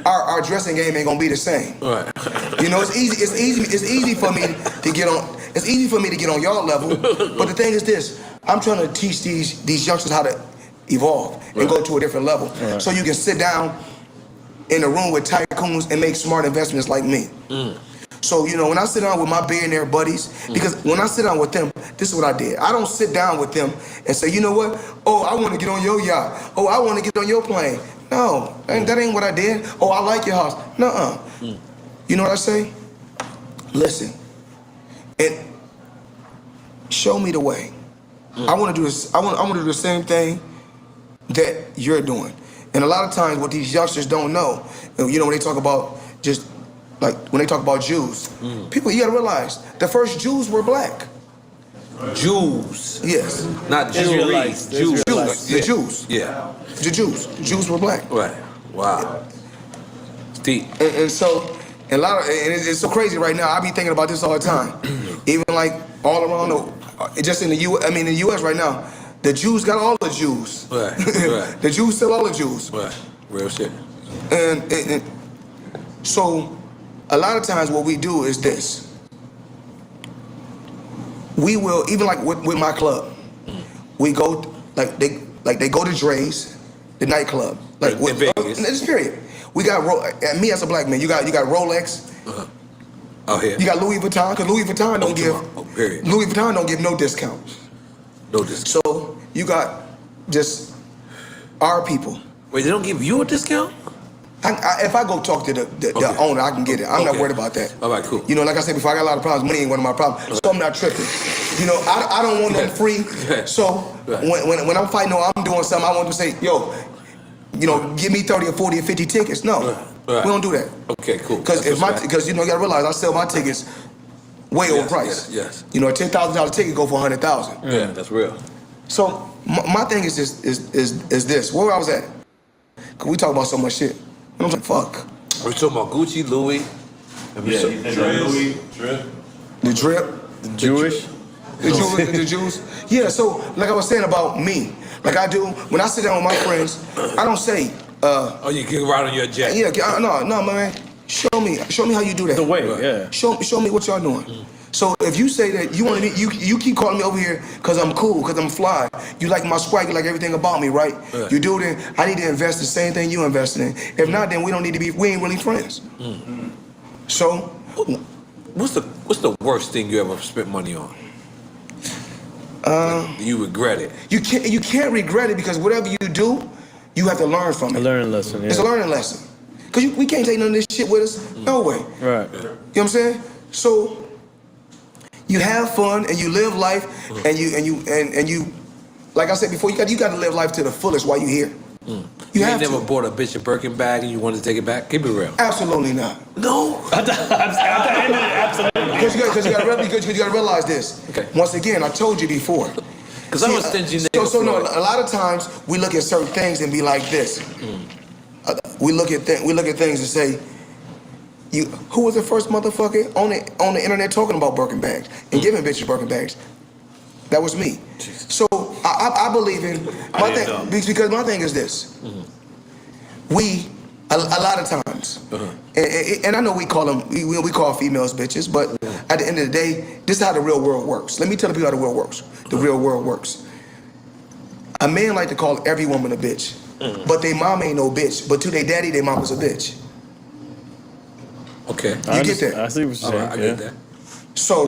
Our dressing game ain't gonna be the same. You know, it's easy for me to get on. It's easy for me to get on y'all level. But the thing is this: I'm trying to teach these youngsters how to evolve and go to a different level, so you can sit down in a room with tycoons and make smart investments like me. So, you know, when I sit down with my billionaire buddies, because when I sit down with them, this is what I did. I don't sit down with them and say, you know what? Oh, I want to get on your yacht. Oh, I want to get on your plane. No, that ain't what I did. Oh, I like your house. Nuh-uh. You know what I say? Listen, and show me the way. I want to do this. I want to do the same thing that you're doing. And a lot of times what these youngsters don't know, you know, when they talk about just like when they talk about Jews, people, you gotta realize the first Jews were black. Jews. Yes. Not Jewry. Jews. The Jews. Yeah. The Jews. Jews were black. Right. Wow. It's deep. And so, and a lot of, and it's so crazy right now. I be thinking about this all the time. Even like all around the, just in the in the U.S. right now, the Jews got all the Jews. Right. Right. The Jews still all the Jews. Right. Real shit. And so, a lot of times what we do is this. We will, even like with my club, we go like they go to Dre's, the nightclub, like in Vegas. This period. We got me as a black man. You got Rolex. Oh yeah. You got Louis Vuitton, because Louis Vuitton don't give. Period. Louis Vuitton don't give no discount. No discount. So you got just our people. Wait, they don't give you a discount? If I go talk to the owner, I can get it. I'm not worried about that. All right, cool. You know, like I said before, I got a lot of problems. Money ain't one of my problems, so I'm not tripping. You know, I don't want them free. So when I'm fighting or I'm doing something, I want them to say, yo, you know, give me 30 or 40 or 50 tickets. No, we don't do that. Okay, cool. Because you know, you gotta realize I sell my tickets way overpriced. Yes. You know, a $10,000 ticket go for $100,000. Yeah, that's real. So my thing is this. Where I was at? Cause we talk about so much shit. And I'm like, fuck. We're talking about Gucci, Louis. Louis, the drip, the Jewish, the Jews. Yeah. So like I was saying about me, like I do when I sit down with my friends, I don't say. Oh, you get right on your jet. Yeah. No, man. Show me how you do that. The way. Yeah. Show me what y'all doing. So if you say that you want to, you keep calling me over here because I'm cool, because I'm fly. You like my swag, you like everything about me, right? Yeah. You do it. I need to invest the same thing you invested in. If not, then we don't need to be. We ain't really friends. So, what's the worst thing you ever spent money on? You regret it. You can't regret it because whatever you do, you have to learn from it. A learning lesson. Yeah. It's a learning lesson. Because we can't take none of this shit with us. No way. Right. You know what I'm saying? So. You have fun and you live life and you like I said before, you got to live life to the fullest while you're here. You ain't never bought a bitch a Birkin bag and you wanted to take it back? Keep it real. Absolutely not. No. Absolutely. Because you got to realize this. Okay. Once again, I told you before. Because I'm a stingy nigga. So no, a lot of times we look at certain things and be like this. We look at things and say, who was the first motherfucker on the internet talking about Birkin bags and giving bitches Birkin bags? That was me. So I believe in my thing because my thing is this. We a lot of times, and I know we call them we call females bitches, but at the end of the day, this is how the real world works. Let me tell the people how the real works. The real world works. A man like to call every woman a bitch, but their mom ain't no bitch. But to their daddy, their mom was a bitch. Okay. You get that? I see what you're saying. I get that. So,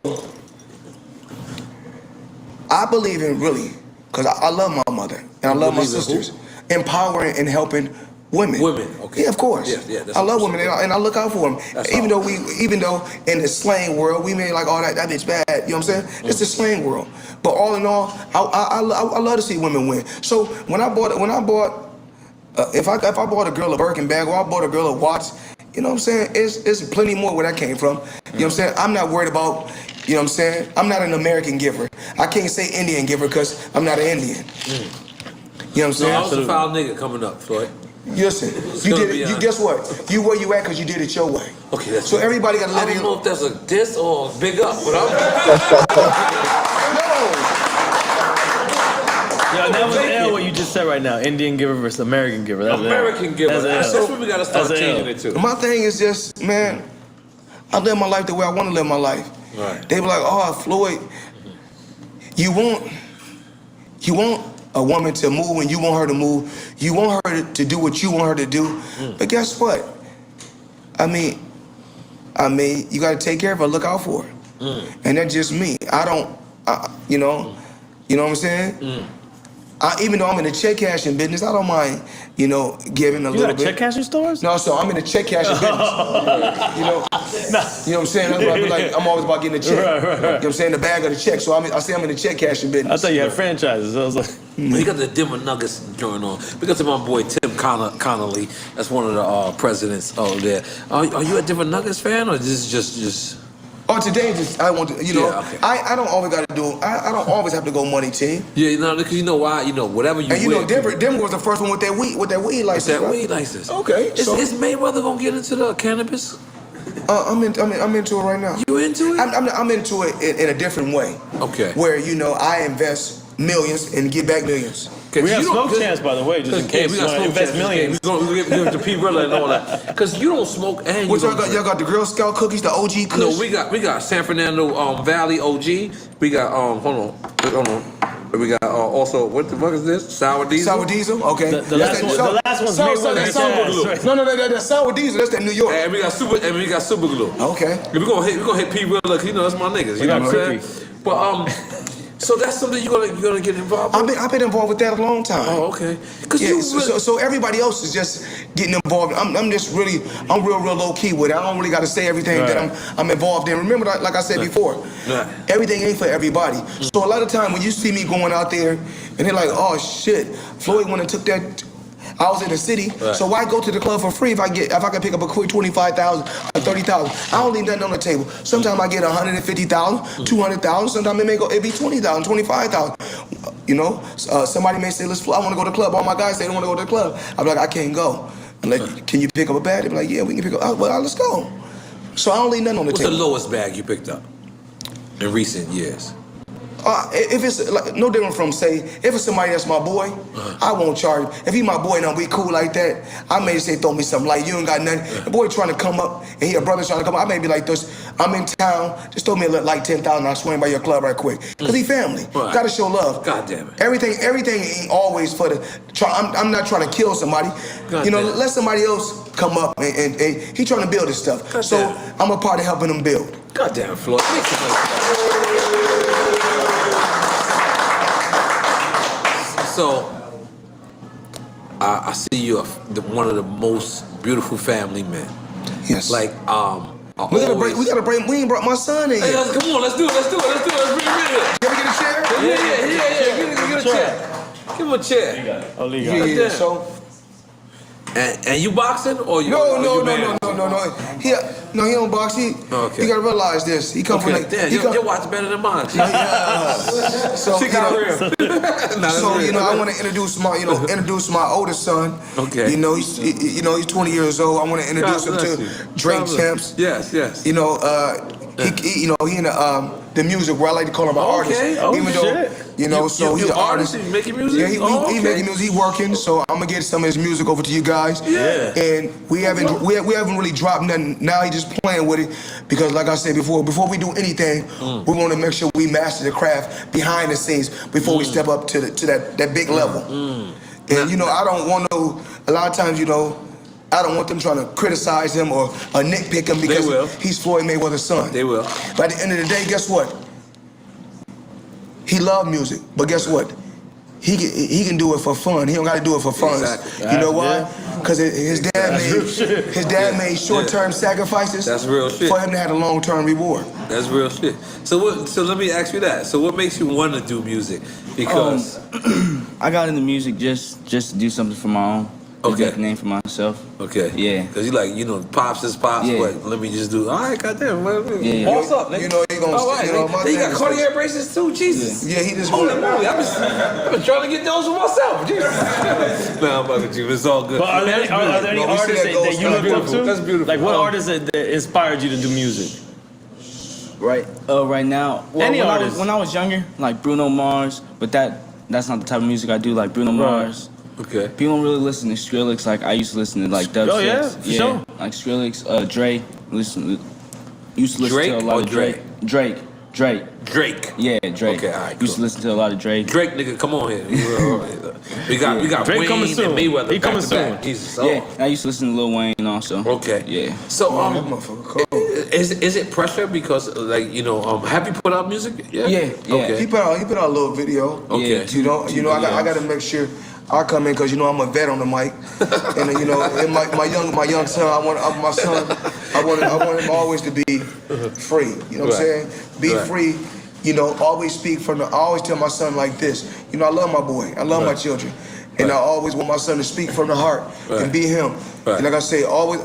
I believe in really, because I love my mother and I love my sisters, empowering and helping women. Okay. Yeah, of course. Yeah, I love women and I look out for them. Even though in the slang world we may like, oh, that bitch bad. You know what I'm saying? It's the slang world. But all in all, I love to see women win. So when I bought if I bought a girl a Birkin bag or I bought a girl a watch. You know what I'm saying? It's plenty more where that came from. You know what I'm saying? I'm not worried about, you know what I'm saying? I'm not an American giver. I can't say Indian giver because I'm not an Indian. You know what I'm saying? I was a foul nigga coming up, Floyd. Listen, you did it. You guess what? You where you at because you did it your way. Okay, that's so everybody got to let it. I don't know if that's a diss or a big up, but I'm. Yeah, that was L what you just said right now. Indian giver versus American giver. That's American giver. That's what we gotta start changing it to. My thing is just, man, I live my life the way I want to live my life. Right. They be like, oh, Floyd, you want a woman to move and you want her to move. You want her to do what you want her to do. But guess what? I mean, you got to take care of her, look out for her. And that's just me. You know what I'm saying? Even though I'm in the check cashing business, I don't mind, giving a little bit. You got check cashing stores? No, so I'm in the check cashing business. You know what I'm saying? That's why I be like, I'm always about getting a check. Right. You know what I'm saying? The bag of the check. So I say I'm in the check cashing business. I thought you had franchises. I was like, You got the Denver Nuggets joint on. Because of my boy Tim Connolly. That's one of the presidents over there. Are you a Denver Nuggets fan, or this is just? Oh, today I want to. You know, Yeah, okay. I don't always got to do. I don't always have to go money team. Yeah, because you know why? Whatever you. And you know, Denver was the first one with that weed license. That right? weed license. Okay. Is Mayweather gonna get into the cannabis? I'm into it right now. You into it? I'm into it in a different way. Okay. Where I invest millions and get back millions. We have smoke chance, by the way, just in case. We got smoke invest chance. millions. We're gonna give it to P. Rilla and all that. Because you don't smoke and What y'all got? Y'all got the Girl Scout cookies, the OG cookies? No, we got San Fernando Valley OG. We got hold on. We got also what the fuck is this? Sour Diesel. Sour Diesel. Okay. The last one's Mayweather. No, that's Sour Diesel. That's that New York. And we got Super Glue. Okay. We're gonna hit P. Rilla. You know that's my niggas. You know what I'm saying? But so that's something you're gonna get involved with? I've been involved with that a long time. Oh, okay. So everybody else is just getting involved. I'm just really, I'm real low key with it. I don't really got to say everything that I'm involved in. Remember, like I said before, everything ain't for everybody. So a lot of time when you see me going out there and they're like, oh shit, Floyd went and took that. I was in the city, so why go to the club for free if I can pick up a quick 25,000 or 30,000? I don't leave nothing on the table. Sometimes I get 150,000, 200,000. Sometimes it be 20,000, 25,000. You know, somebody may say, I want to go to the club. All my guys say they want to go to the club. I'm like, I can't go. I'm like, can you pick up a bag? They're like, yeah, we can pick up. Well, let's go. So I don't leave nothing on the table. What's the lowest bag you picked up in recent years? If it's like, no different from say, if it's somebody that's my boy, I won't charge. If he my boy and we cool like that, I may say throw me something like you ain't got nothing. The boy trying to come up and he a brother trying to come up, I may be like this. I'm in town, just throw me like 10,000. I'll swing by your club right quick. Cause he family, gotta show love. God damn it. Everything ain't always for the. I'm not trying to kill somebody. Let somebody else come up and he trying to build this stuff. God so damn. I'm a part of helping him build. God damn it, Floyd. So, I see you one of the most beautiful family men. Yes. Like, we gotta break. We ain't brought my son in Hey, here. come on, let's do it. Let's bring him in here. Can we get a chair? Yeah. Get a chair. Give him a chair. Yeah. So. And you boxing or you? No. He don't box. He gotta realize this. He come from like. Damn, your watch better than mine. So I want to introduce my oldest son. Okay. He's 20 years old. I want to introduce him to Drake Champs. Yes. He in the music where I like to call him an artist. Even though, so he's an artist. He's making music. Yeah, he making music. He working. So I'm gonna get some of his music over to you guys. Yeah. And we haven't really dropped nothing. Now he just playing with it because, like I said before we do anything, we want to make sure we master the craft behind the scenes before we step up to that big level. And I don't want a lot of times I don't want them trying to criticize him or nitpick him because he's Floyd Mayweather's son. They will. But at the end of the day, guess what? He loves music, but guess what? He can do it for fun. He don't got to do it for fun. Exactly. You know why? Because his dad made short-term sacrifices. That's real shit. For him to have a long-term reward. That's real shit. So let me ask you that. So what makes you want to do music? Because I got into music just to do something for my own. Make a name for myself. Okay. Yeah. Because pops is pops, but let me just do. All right, goddamn. Yeah. What's up, nigga? He gonna. All right, you got Cartier braces too, Jesus. Yeah, he just. Holy moly! I've been trying to get those for myself. Jesus. Nah, I'm fucking you. It's all good. But are there any artists that you look up to? That's beautiful. Like what artists that inspired you to do music? Right now. Well, any artist. When I was younger, like Bruno Mars, but that's not the type of music I do. Like Bruno Mars. Okay. People don't really listen to Skrillex like I used to listen to like dubstep. Oh yeah, for sure. Like Skrillex, Dre. Used to listen Drake to a lot or of Drake. Drake. Yeah, Drake. Okay, all right. Cool. Used to listen to a lot of Drake. Drake, nigga, come on here. We got Drake Wayne coming soon. and Mayweather. He coming soon. Back. Jesus. Yeah, I used to listen to Lil Wayne also. Okay. Yeah. So is it pressure because have you put out music? Yeah. Okay. He put out a little video. Okay. I got to make sure I come in because I'm a vet on the mic, and and my young son, I want him always to be free. You know what I'm saying? Be free. Always speak from I always tell my son like this. I love my boy. I love my children. And I always want my son to speak from the heart and be him. And like I say, always,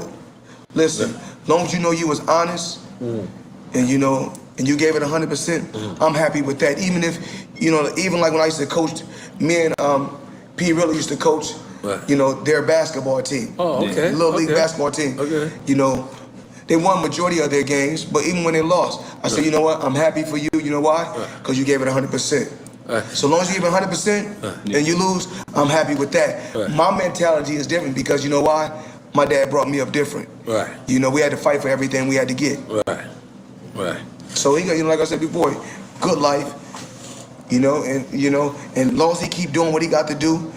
listen, long as you know you was honest and you know, and you gave it 100%, I'm happy with that. Even if, you know, even like when I used to coach, me and P really used to coach, you know, their basketball team. Oh, okay. Little league basketball team. Okay. You know, they won majority of their games, but even when they lost, I said, you know what, I'm happy for you. You know why? Because you gave it 100%. So long as you give it 100% and you lose, I'm happy with that. My mentality is different because you know why? My dad brought me up different. You know, we had to fight for everything we had to get. So he got, you know, like I said before, good life. You know, and as long as he keep doing what he got to do,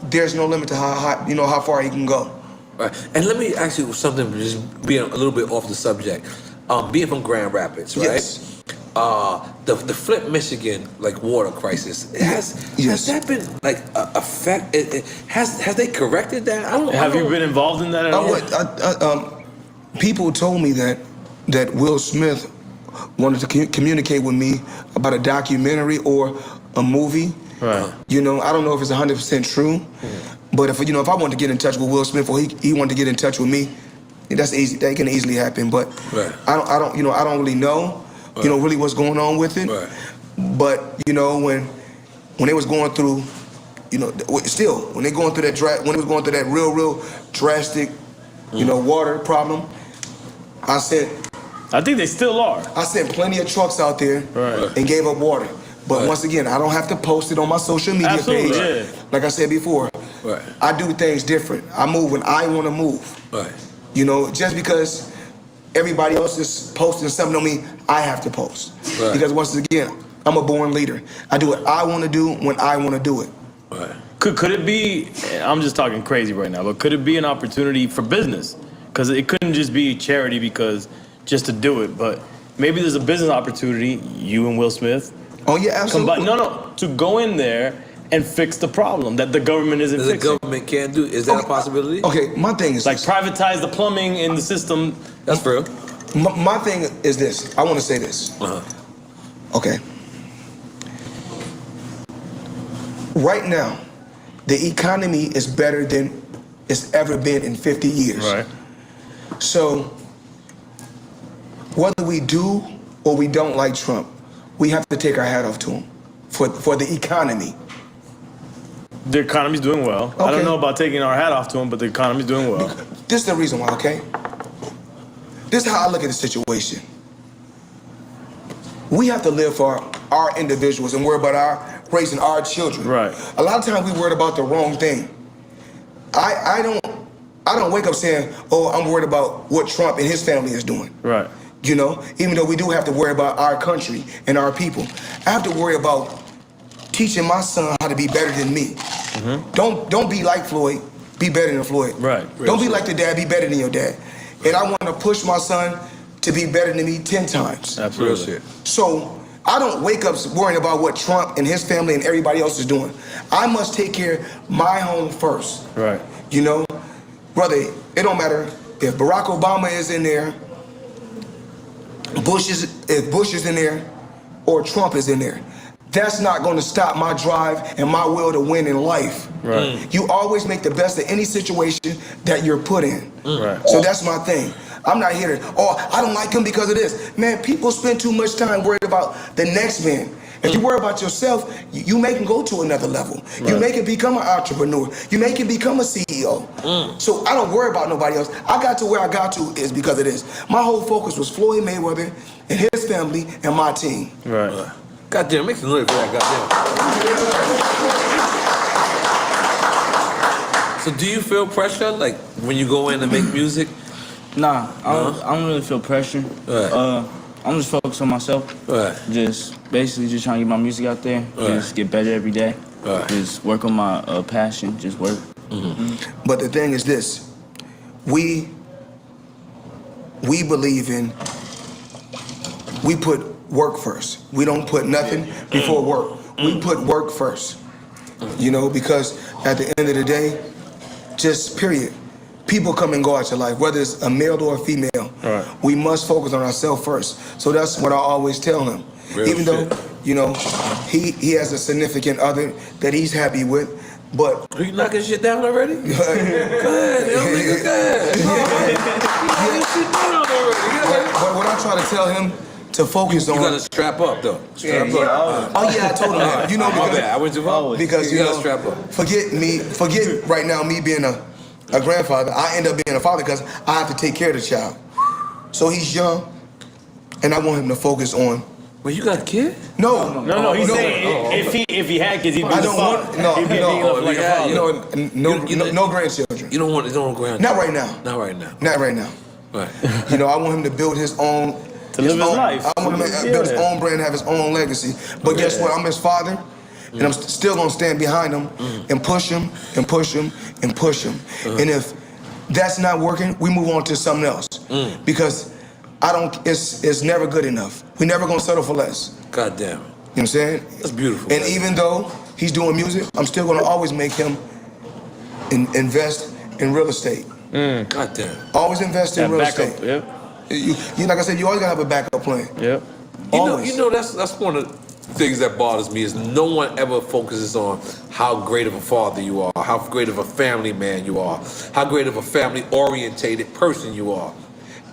there's no limit to how far he can go. And let me ask you something, just being a little bit off the subject. Being from Grand Rapids, right? Yes. The Flint, Michigan, like water crisis, has that been like affect? Has they corrected that? Have you been involved in that at all? People told me that Will Smith wanted to communicate with me about a documentary or a movie. You know, I don't know if it's 100% true, but if if I wanted to get in touch with Will Smith or he wanted to get in touch with me, that's easy. That can easily happen. But I don't really know. Really what's going on with it. But when they was going through, when they going through that when it was going through that real drastic, water problem, I think they still are. I sent plenty of trucks out there and gave up water. But once again, I don't have to post it on my social media page. Like I said before, I do things different. I move when I want to move. Just because everybody else is posting something on me, I have to post. Because once again, I'm a born leader. I do what I want to do when I want to do it. Could it be, I'm just talking crazy right now, but could it be an opportunity for business? Because it couldn't just be charity just to do it, but maybe there's a business opportunity, you and Will Smith. Oh yeah, absolutely. To go in there and fix the problem that the government isn't fixing. The government can't do. Is that a possibility? Okay, my thing is like privatize the plumbing in the system. That's real. My thing is this. I want to say this. Okay. Right now, the economy is better than it's ever been in 50 years. So, whether we do or we don't like Trump, we have to take our hat off to him for the economy. The economy's doing well. I don't know about taking our hat off to him, but the economy's doing well. This is the reason why, okay? This is how I look at the situation. We have to live for our individuals and worry about raising our children. A lot of times we worried about the wrong thing. I don't wake up saying, oh, I'm worried about what Trump and his family is doing. Even though we do have to worry about our country and our people. I have to worry about teaching my son how to be better than me. Don't be like Floyd, be better than Floyd. Don't be like the dad, be better than your dad. And I want to push my son to be better than me 10 times. Absolutely. So I don't wake up worrying about what Trump and his family and everybody else is doing. I must take care of my home first. Brother, it don't matter if Barack Obama is in there, if Bush is in there, or Trump is in there. That's not going to stop my drive and my will to win in life. You always make the best of any situation that you're put in. So that's my thing. I'm not here to, I don't like him because of this. Man, people spend too much time worried about the next man. If you worry about yourself, you make him go to another level. You make him become an entrepreneur. You make him become a CEO. So I don't worry about nobody else. I got to where I got to is because of this. My whole focus was Floyd Mayweather and his family and my team. Goddamn, make some noise for that, goddamn. So do you feel pressure, like, when you go in and make music? Nah, I don't really feel pressure. I'm just focused on myself. Just basically just trying to get my music out there. Just get better every day. Just work on my passion. Just work. But the thing is this: we believe in. We put work first. We don't put nothing before work. We put work first. Because at the end of the day, just period. People come and go out your life, whether it's a male or a female. We must focus on ourselves first. So that's what I always tell him. Even though, he has a significant other that he's happy with, But are you knocking shit down already? Go ahead, yo, nigga, go ahead. You knocking shit down already. But what I try to tell him to focus on. You gotta strap up though. Strap up. Oh yeah, I told him that. You know, my because bad. I went too far. Because you you gotta know, strap up. Forget right now me being a grandfather. I end up being a father because I have to take care of the child. So he's young, and I want him to focus on. Well, you got a kid? No. He's saying if he had kids, he'd be I don't want no grandchildren. You don't want grandchildren. Not right now. Not right now. Not right now. Right. You know, I want him to build his own. To live his life. I want him to build his own brand, have his own legacy. But guess what? I'm his father, and I'm still gonna stand behind him and push him and push him and push him. And if that's not working, we move on to something else. Because it's never good enough. We're never gonna settle for less. God damn. You know what I'm saying? That's beautiful. And even though he's doing music, I'm still gonna always make him invest in real estate. God damn. Always invest in real estate. Yep. You like I said, you always gotta have a backup plan. Yep. You know that's one of the things that bothers me is no one ever focuses on how great of a father you are, how great of a family man you are, how great of a family orientated person you are.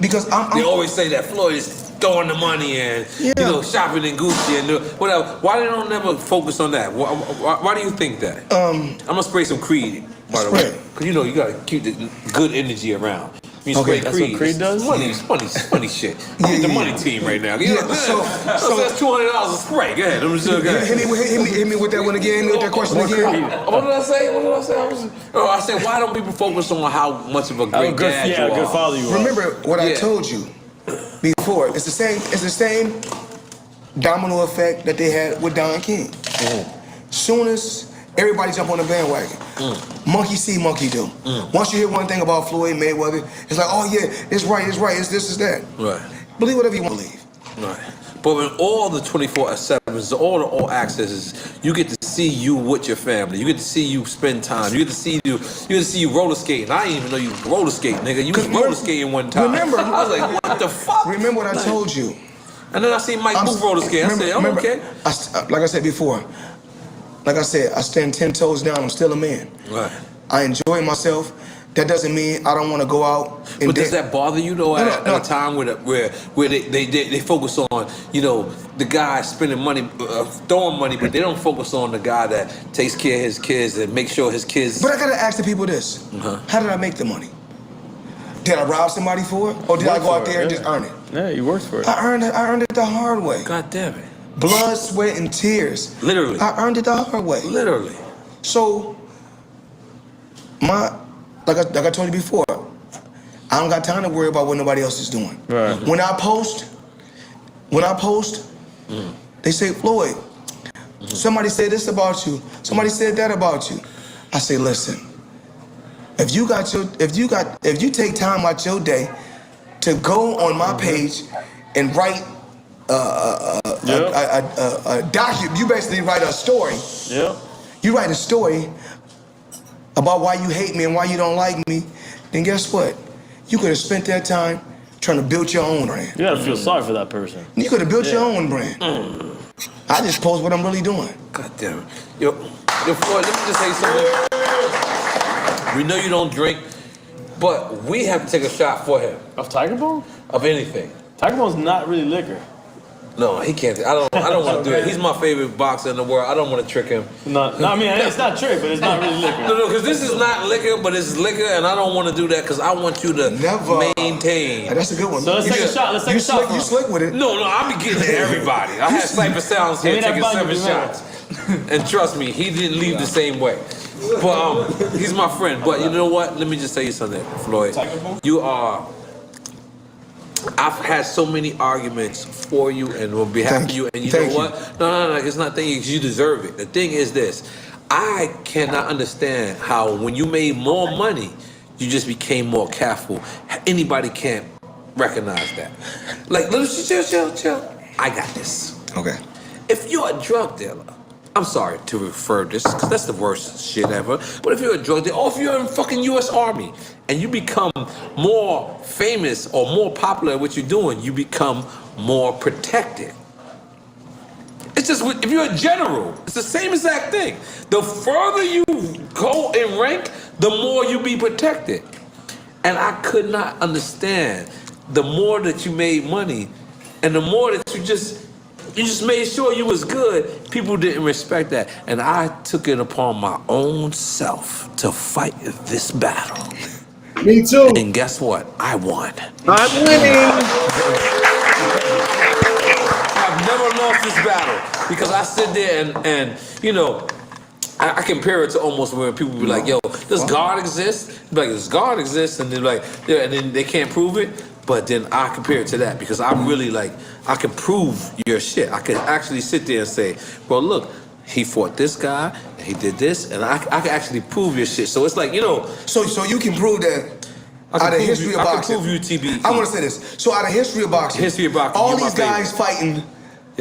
Because they always say that Floyd is throwing the money and you know shopping in Gucci and whatever. Why they don't never focus on that? Why do you think that? I'm gonna spray some Creed, by the way, because you know you gotta keep the good energy around. You spray that's Creed. what Creed does. Money shit. I'm the money team right now. You know, so that's $200 a spray. Go ahead. Hit me with that one again. Hit me with that question again. What did I say? I said, why don't people focus on how much of a great dad you are? Good father you are. Remember what I told you before. It's the same domino effect that they had with Don King. Soon as everybody jump on the bandwagon, monkey see, monkey do. Once you hear one thing about Floyd Mayweather, it's like, oh yeah, it's right, it's this, it's that. Right. Believe whatever you want to believe. Right. But with all the 24/7s, all accesses, you get to see you with your family. You get to see you spend time. You get to see you roller skating. I didn't even know you roller skate, nigga. You was roller skating one time. Remember, I was like, what the fuck? Remember what I told you. And then I see Mike Booth roller skate. I said, okay. Like I said before, I stand 10 toes down. I'm still a man. Right. I enjoy myself. That doesn't mean I don't want to go out. But does that bother you though? At a time where they focus on the guy spending money, throwing money, but they don't focus on the guy that takes care of his kids and make sure his kids. But I gotta ask the people this: how did I make the money? Did I rob somebody for it, or did I go out there and just earn it? Yeah, you worked for it. I earned it the hard way. God damn it. Blood, sweat, and tears. Literally. I earned it the hard way. Literally. So, like I told you before, I don't got time to worry about what nobody else is doing. Right. When I post, they say, Floyd, somebody said this about you. Somebody said that about you. I say, listen, if you take time out your day to go on my page and write a document, you basically write a story. Yeah. You write a story about why you hate me and why you don't like me, then guess what? You could have spent that time trying to build your own brand. You gotta feel sorry for that person. You could have built your own brand. I just post what I'm really doing. God damn it. Yo, Floyd, let me just say something. We know you don't drink, but we have to take a shot for him. Of Tiger Bone? Of anything. Tiger Bone's not really liquor. No, he can't. I don't want to do it. He's my favorite boxer in the world. I don't want to trick him. No, I mean, it's not trick, but it's not really liquor. No, because this is not liquor, but it's liquor, and I don't want to do that because I want you to maintain. That's a good one. So let's take a shot. Let's take a shot. You slick with it. No, I be getting to everybody. I had Cypher Sounds here taking 7 shots. And trust me, he didn't leave the same way. But he's my friend. But you know what? Let me just tell you something, Floyd. You are... I've had so many arguments for you and on behalf of you, and you know what? No, it's not thank you, because you deserve it. The thing is this, I cannot understand how when you made more money, you just became more careful. Anybody can't recognize that. Like, chill. I got this. Okay. If you're a drug dealer, I'm sorry to refer to this, because that's the worst shit ever, but if you're a drug dealer, or if you're in fucking U.S. Army, and you become more famous or more popular at what you're doing, you become more protected. It's just, if you're a general, it's the same exact thing. The further you go in rank, the more you be protected. And I could not understand the more that you made money and the more that you just made sure you was good, people didn't respect that. And I took it upon my own self to fight this battle. Me too. And guess what? I won. I'm winning. I've never lost this battle because I sit there and you know, I compare it to almost where people be like, yo, does God exist? Be like, does God exist? And they're like, yeah, and then they can't prove it. But then I compare it to that because I'm really like, I can prove your shit. I can actually sit there and say, well, look, he fought this guy, and he did this, and I can actually prove your shit. So it's like, you know. So you can prove that out of history of boxing. I can prove you TB. I want to say this. So out of history of boxing, all these guys fighting.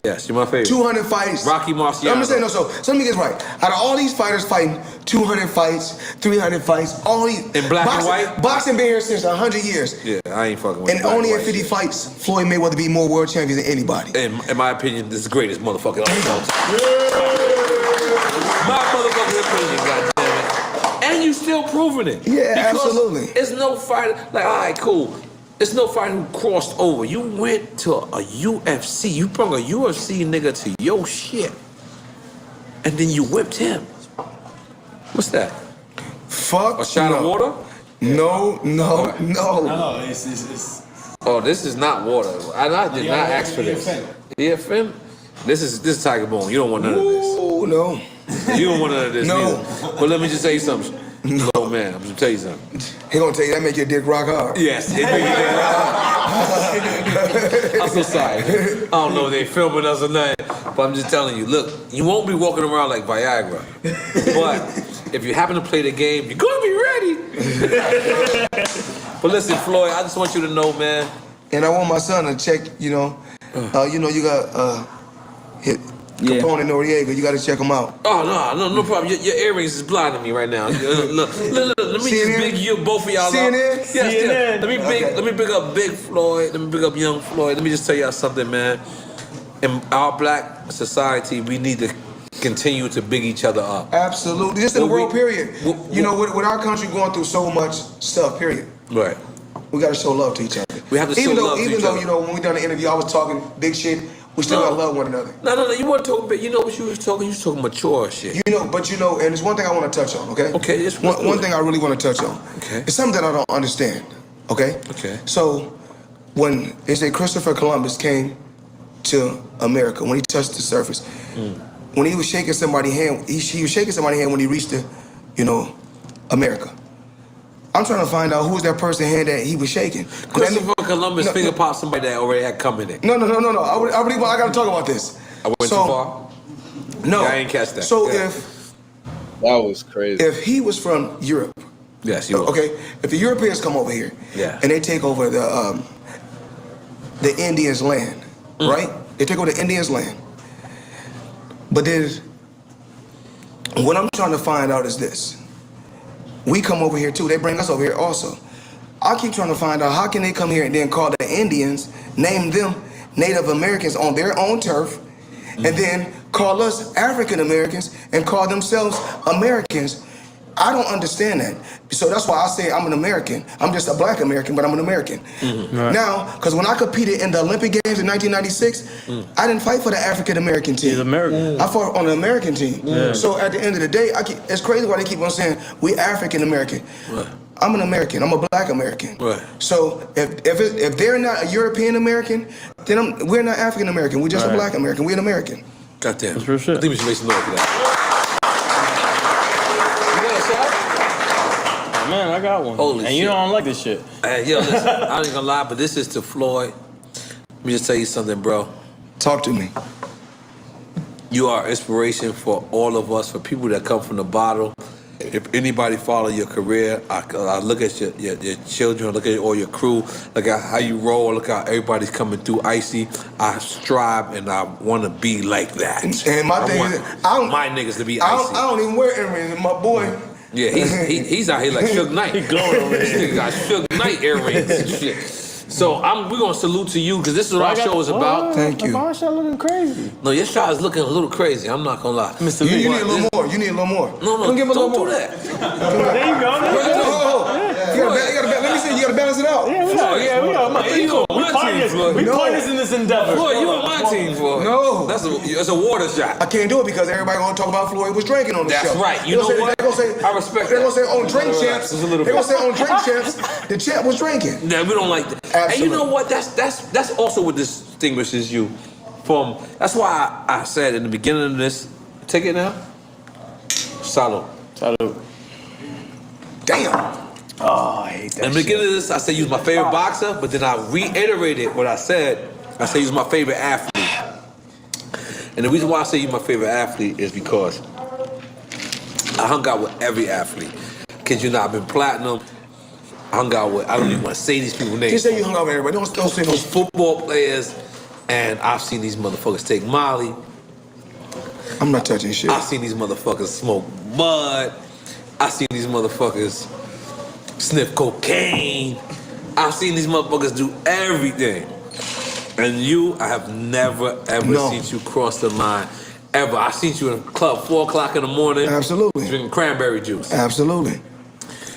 Yes, you're my favorite. 200 fights. Rocky Marciano. I'm saying no. So let me get this right. Out of all these fighters fighting 200 fights, 300 fights, all these in black and white. Boxing been here since 100 years. Yeah, I ain't fucking with. And only in 50 fights, Floyd Mayweather beat more world champions than anybody. In my opinion, this is the greatest motherfucker of all time. My motherfucking opinion, goddammit. And you still proving it. Yeah, because absolutely. It's no fighter. Like, all right, cool. It's no fighter who crossed over. You went to a UFC. You brought a UFC nigga to your shit. And then you whipped him. What's that? Fuck. A shot of water? No. No, it's Oh, this is not water. I did not ask for this. EFM? This is Tiger Bone. You don't want none of this. Oh, no. You don't want none of this No. neither. But let me just tell you something. No, man, I'm gonna tell you something. He gonna tell you that make your dick rock hard. Yes, it make your dick rock hard. I'm so sorry. I don't know if they filming us or not, but I'm just telling you, look, you won't be walking around like Viagra. But if you happen to play the game, you're gonna be ready. But listen, Floyd, I just want you to know, man. And I want my son to check, you know, you got Capone and Noriega, you gotta check them out. Oh, no problem. Your earrings is blinding me right now. Look, let me just big you, both of y'all CNN? up. Yes, let me big up Big Floyd. Let me big up Young Floyd. Let me just tell y'all something, man. In our black society, we need to continue to big each other up. Absolutely. Just in the world, period. You know, with our country going through so much stuff, period. Right. We gotta show love to each other. We have to show love to each other. Even though, you know, when we done the interview, I was talking big shit. We still gotta love one another. No, you weren't talking big. You know what you was talking? You was talking mature shit. You know, but you know, and it's one thing I want to touch on, okay? Okay, it's one thing I really want to touch on. Okay. It's something that I don't understand, okay? Okay. So, when they say Christopher Columbus came to America, when he touched the surface, when he was shaking somebody's hand, he was shaking somebody's hand when he reached the, you know, America. I'm trying to find out who was that person's hand that he was shaking. Christopher Columbus finger popped somebody that already had come in it. No. I gotta talk about this. I went too far? No. I ain't catch that. So if that was crazy. If he was from Europe, yes, he was. Okay. If the Europeans come over here, and they take over the Indians' land, right? They take over the Indians' land. But then, what I'm trying to find out is this. We come over here too. They bring us over here also. I keep trying to find out how can they come here and then call the Indians, name them Native Americans on their own turf, and then call us African Americans and call themselves Americans. I don't understand that. So that's why I say I'm an American. I'm just a black American, but I'm an American. Right. Now, because when I competed in the Olympic Games in 1996, I didn't fight for the African American team. He's American. I fought on the American team. Yeah. So at the end of the day, it's crazy why they keep on saying we African American. Right. I'm an American. I'm a black American. Right. So if they're not a European American, then we're not African American. We're just a black American. We're an American. Goddamn. That's real shit. I think we should make some noise for that. Man, I got one. Holy and shit. you know I don't like this shit. Yo, listen, I ain't gonna lie, but this is to Floyd. Let me just tell you something, bro. Talk to me. You are inspiration for all of us, for people that come from the bottom. If anybody follow your career, I look at your children, look at all your crew, look at how you roll, look how everybody's coming through icy. I strive and I want to be like that. And my thing is, my niggas to be icy. I don't even wear earrings. My boy. Yeah, he's out here like Suge Knight. He glowing over This there. nigga got Suge Knight earrings and shit. So we're gonna salute to you because this is what our show is about. Thank you. My shot looking crazy. No, your shot is looking a little crazy. I'm not gonna lie. You need a little more. You need a little more. No, Don't give him a little don't more. do that. There you go. Let me see. You gotta balance it out. Yeah, we partners in this endeavor. Floyd, you on my team, Floyd. No. That's a water shot. I can't do it because everybody gonna talk about Floyd was drinking on the show. That's right. You know what? I respect They're that. gonna say on Drink Champs. They're gonna say on Drink Champs, the champ was drinking. Nah, we don't like that. Absolutely. And you know what? That's also what distinguishes you from. That's why I said in the beginning of this. Take it now. Salud. Damn. Oh, I hate that. In the beginning of this, I said he was my favorite boxer, but then I reiterated what I said. I said he was my favorite athlete. And the reason why I say he's my favorite athlete is because I hung out with every athlete. Kid you not, I've been platinum. I hung out with, I don't even want to say these people's names. Just say you hung out with everybody. Don't say no. Football players, and I've seen these motherfuckers take Molly. I'm not touching shit. I've seen these motherfuckers smoke bud. I've seen these motherfuckers sniff cocaine. I've seen these motherfuckers do everything. And I have never, ever seen you cross the line. Ever. I've seen you in a club 4 o'clock in the morning. Absolutely. Drinking cranberry juice. Absolutely.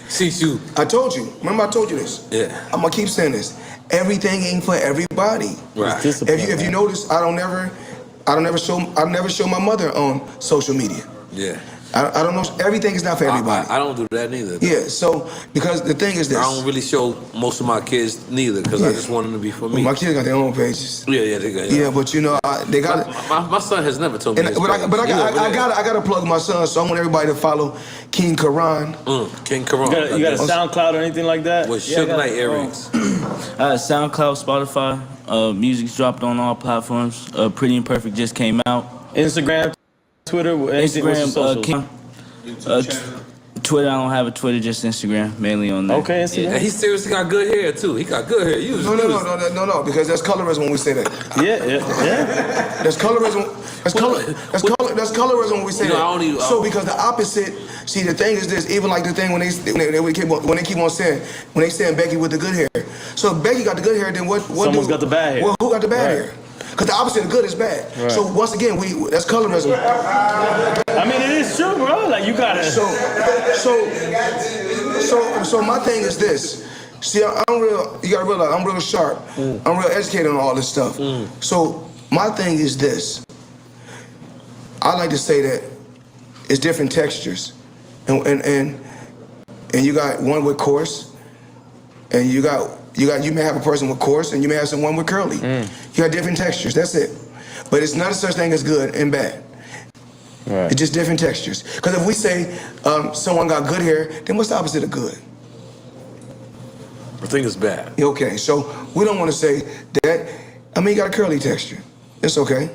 See you. I told you. Remember I told you this? Yeah. I'm gonna keep saying this. Everything ain't for everybody. Right. If you notice, I never show my mother on social media. Yeah. I don't know. Everything is not for everybody. I don't do that neither. Yeah. So because the thing is this, I don't really show most of my kids neither because I just want them to be for me. My kids got their own pages. Yeah, they got. Yeah, but you know they got. My son has never told me. I gotta plug my son, so I want everybody to follow King Karan. King Karan. You got a SoundCloud or anything like that? With Suge Knight earrings. SoundCloud, Spotify, music's dropped on all platforms. Pretty Imperfect just came out. Instagram, Twitter, anything, Instagram, Twitter, I don't have a Twitter, just Instagram, mainly on there. Okay, Instagram. And he seriously got good hair too. He got good hair. No, because that's colorism when we say that. Yeah. That's colorism. That's colorism when we say that. So because the opposite. See, the thing is this. Even like the thing when they keep on saying Becky with the good hair. So if Becky got the good hair, then what? Someone's got the bad hair. Well, who got the bad hair? Because the opposite of good is bad. Right. So once again, that's colorism. I mean, it is true, bro. Like you gotta. So my thing is this. See, I'm real. You gotta realize I'm real sharp. I'm real educated on all this stuff. So my thing is this. I like to say that it's different textures, and you got one with coarse, and you may have a person with coarse, and you may have someone with curly. You got different textures. That's it. But it's not a such thing as good and bad. Right. It's just different textures. Because if we say someone got good hair, then what's the opposite of good? I think it's bad. Okay, so we don't want to say that. I mean, you got a curly texture. It's okay.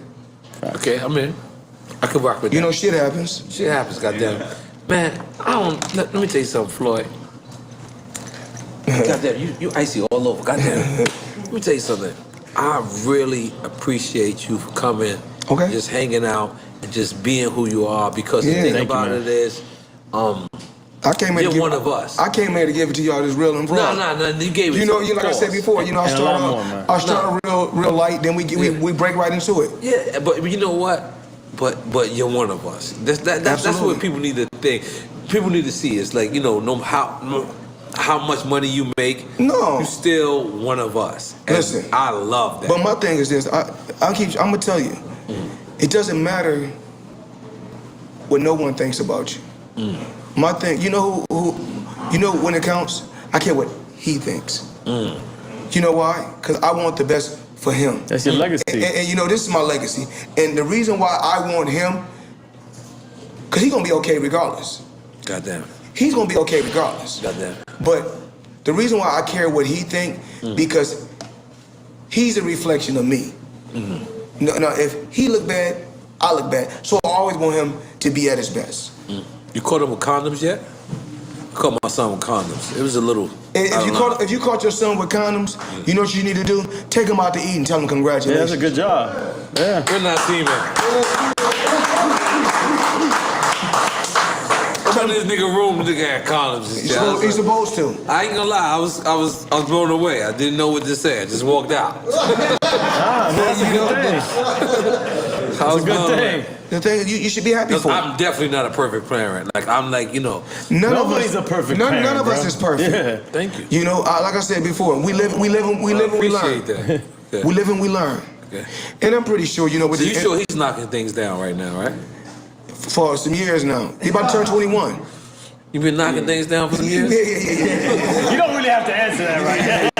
Okay, I'm in. I could rock with that. You know, shit happens. Shit happens, goddamn. Man, let me tell you something, Floyd. Goddamn, you icy all over. Goddamn. Let me tell you something. I really appreciate you for coming, just hanging out, and just being who you are. Because the thing about it is, you're one of us. I came here to give it to y'all this real and raw. No, you gave it. You know, like I said before, you know, I start real light, then we break right into it. Yeah, but you know what? But you're one of us. That's what people need to think. People need to see. It's like, you know, no how much money you make, you're still one of us. And listen, I love that. But my thing is this: I'm gonna tell you, it doesn't matter what no one thinks about you. My thing, you know when it counts, I care what he thinks. You know why? Because I want the best for him. That's your legacy. And you know, this is my legacy. And the reason why I want him, because he's gonna be okay regardless. Goddamn. He's gonna be okay regardless. Goddamn. But the reason why I care what he think, because he's a reflection of me. Now, if he look bad, I look bad. So I always want him to be at his best. You caught him with condoms yet? I caught my son with condoms. It was a little. If you caught your son with condoms, you know what you need to do? Take him out to eat and tell him congratulations. Yeah, that's a good job. Yeah. We're not teaming. come in this nigga room, the nigga had condoms and shit. He's supposed to. I ain't gonna lie, I was blown away. I didn't know what to say. I just walked out. That's a good thing. That's a good thing. The thing is, you should be happy for. I'm definitely not a perfect parent. Like I'm like, you know, nobody's a perfect parent. None of us is perfect. Yeah, thank you. You know, like I said before, we live and we learn. That. Okay. We live and we learn. Okay. And I'm pretty sure, you know, with so you sure he's knocking things down right now, right? For some years now. He's about to turn 21. You been knocking things down for some years? Yeah. You don't really have to answer that right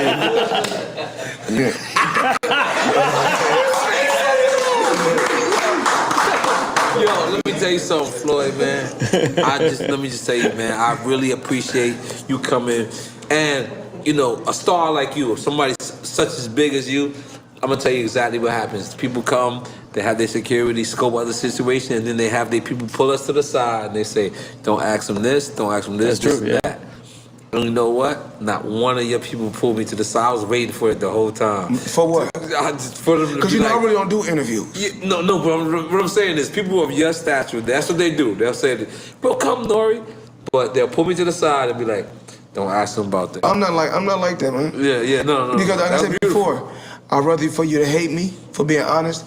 Yo, let me tell you something, Floyd, man. Let me just tell you, man, I really appreciate you coming. And, you know, a star like you, somebody such as big as you, I'm gonna tell you exactly what happens. People come, they have their security, scope out the situation, and then they have their people pull us to the side and they say, don't ask them this, don't ask them this, That's this true, and that. And you know what? Not one of your people pulled me to the side. I was waiting for it the whole time. For what? For them to Because be you know, like, I really don't do interviews. yeah, no, but what I'm saying is people of your stature, that's what they do. They'll say, bro, come, Nori. But they'll pull me to the side and be like, don't ask them about that. I'm not like that, man. Yeah, no. Because like I said beautiful. before, I'd rather for you to hate me for being honest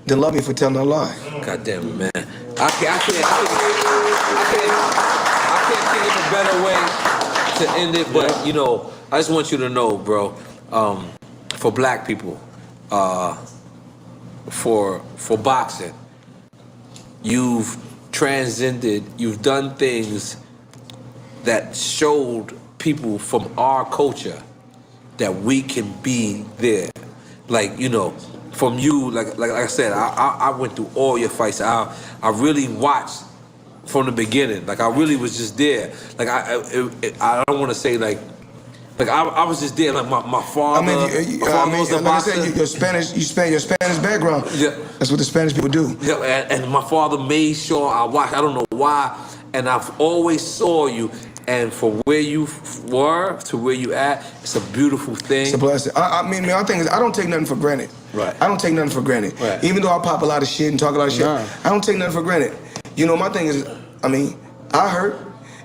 than love me for telling a lie. God damn it, man. I can't think of a better way to end it, but you know, I just want you to know, bro, for black people, for boxing, you've transcended, you've done things that showed people from our culture that we can be there. Like, you know, from you, like I said, I went through all your fights. I really watched from the beginning. Like I really was just there. Like I don't want to say like I was just there. Like my father. My father was a like boxer. I said, your Spanish background. Yeah. That's what the Spanish people do. Yeah, and my father made sure I watched. I don't know why, and I've always saw you. And from where you were to where you at, it's a beautiful thing. It's a blessing. I mean, my thing is, I don't take nothing for granted. Right. I don't take nothing for granted. Right. Even though I pop a lot of shit and talk a lot of shit, I don't take nothing for granted. You know, my thing is, I mean, I hurt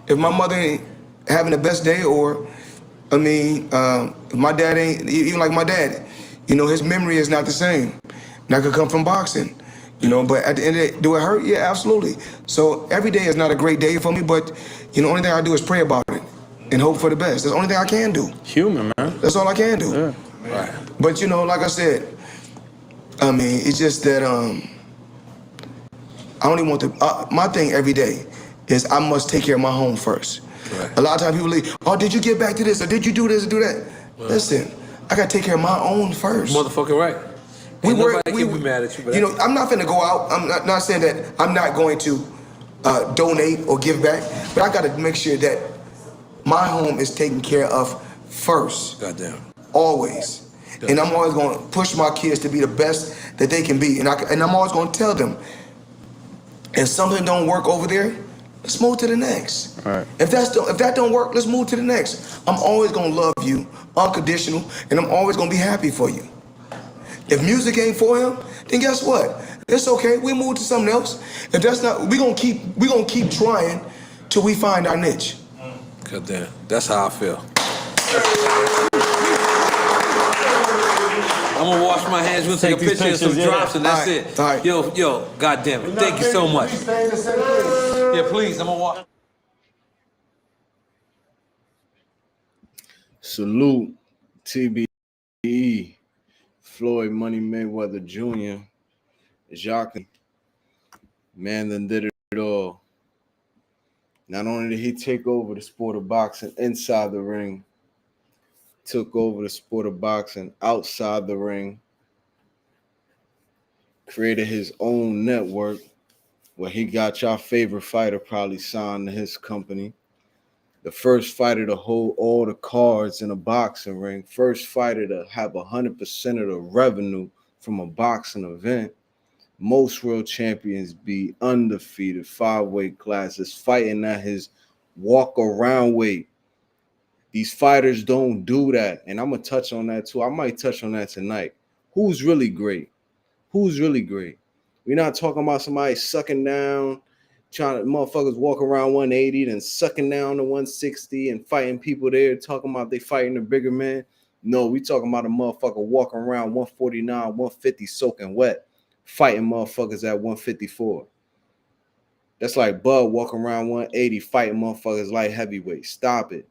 if my mother ain't having the best day, or, I mean, if my dad ain't, even like my dad, you know, his memory is not the same. And that could come from boxing. You know, but at the end of the day, do it hurt? Yeah, absolutely. So every day is not a great day for me, but, you know, the only thing I do is pray about it and hope for the best. That's the only thing I can do. Human, man. That's all I can do. Yeah. Right. But, you know, like I said, I mean, it's just that I only want to, my thing every day is I must take care of my home first. Right. A lot of times people leave, oh, did you get back to this, or did you do this or do that? Right. Listen, I got to take care of my own first. Motherfucking right. Nobody can be mad at you. You know, I'm not finna go out. I'm not saying that I'm not going to donate or give back, but I got to make sure that my home is taken care of first. Goddamn. Always. Goddamn. And I'm always going to push my kids to be the best that they can be, and I'm always going to tell them, if something don't work over there, let's move to the next. All right. If that don't work, let's move to the next. I'm always going to love you unconditional, and I'm always going to be happy for you. If music ain't for him, then guess what? It's okay. We move to something else. If that's not, we gonna keep trying till we find our niche. God damn, that's how I feel. I'm gonna wash my hands. We'll take a picture of some drops, and that's it. All right. Yo, God damn it! Thank you so much. Yeah, please. I'm gonna wash. Salute, TBE. Floyd Money Mayweather Jr. Jacques, man that did it all. Not only did he take over the sport of boxing inside the ring, took over the sport of boxing outside the ring, created his own network where he got your favorite fighter probably signed to his company. The first fighter to hold all the cards in a boxing ring. First fighter to have 100% of the revenue from a boxing event. Most world champions be undefeated, 5 weight classes, fighting at his walk-around weight. These fighters don't do that, and I'm going to touch on that too. I might touch on that tonight. Who's really great? Who's really great? We're not talking about somebody sucking down trying to motherfuckers walk around 180, then sucking down to 160 and fighting people there, talking about they fighting a bigger man. No, we talking about a motherfucker walking around 149, 150 soaking wet, fighting motherfuckers at 154. That's like Bud walking around 180, fighting motherfuckers like heavyweight. Stop it.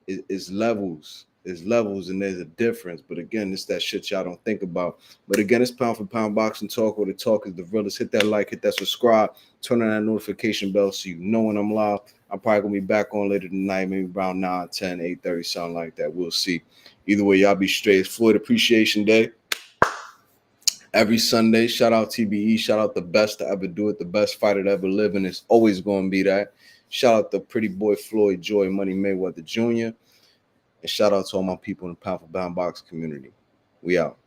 It's levels. It's levels, and there's a difference. But again, it's that shit y'all don't think about. But again, it's Pound for Pound Boxing Talk, where the talk is the realest. Hit that like, hit that subscribe, turn on that notification bell so you know when I'm live. I'm probably going to be back on later tonight, maybe around 9, 10, 8:30, something like that. We'll see. Either way, y'all be straight. It's Floyd Appreciation Day. Every Sunday, shout out TBE, shout out the best to ever do it, the best fighter to ever live, and it's always going to be that. Shout out the pretty boy Floyd, Joy, Money Mayweather Jr., and shout out to all my people in the Pound for Pound Boxing community. We out.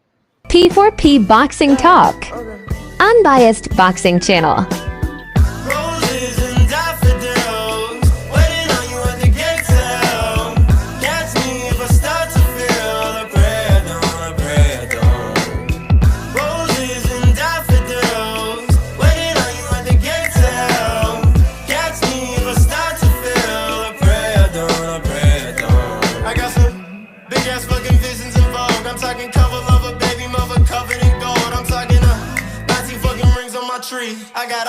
P4P Boxing Talk. Unbiased boxing channel. I got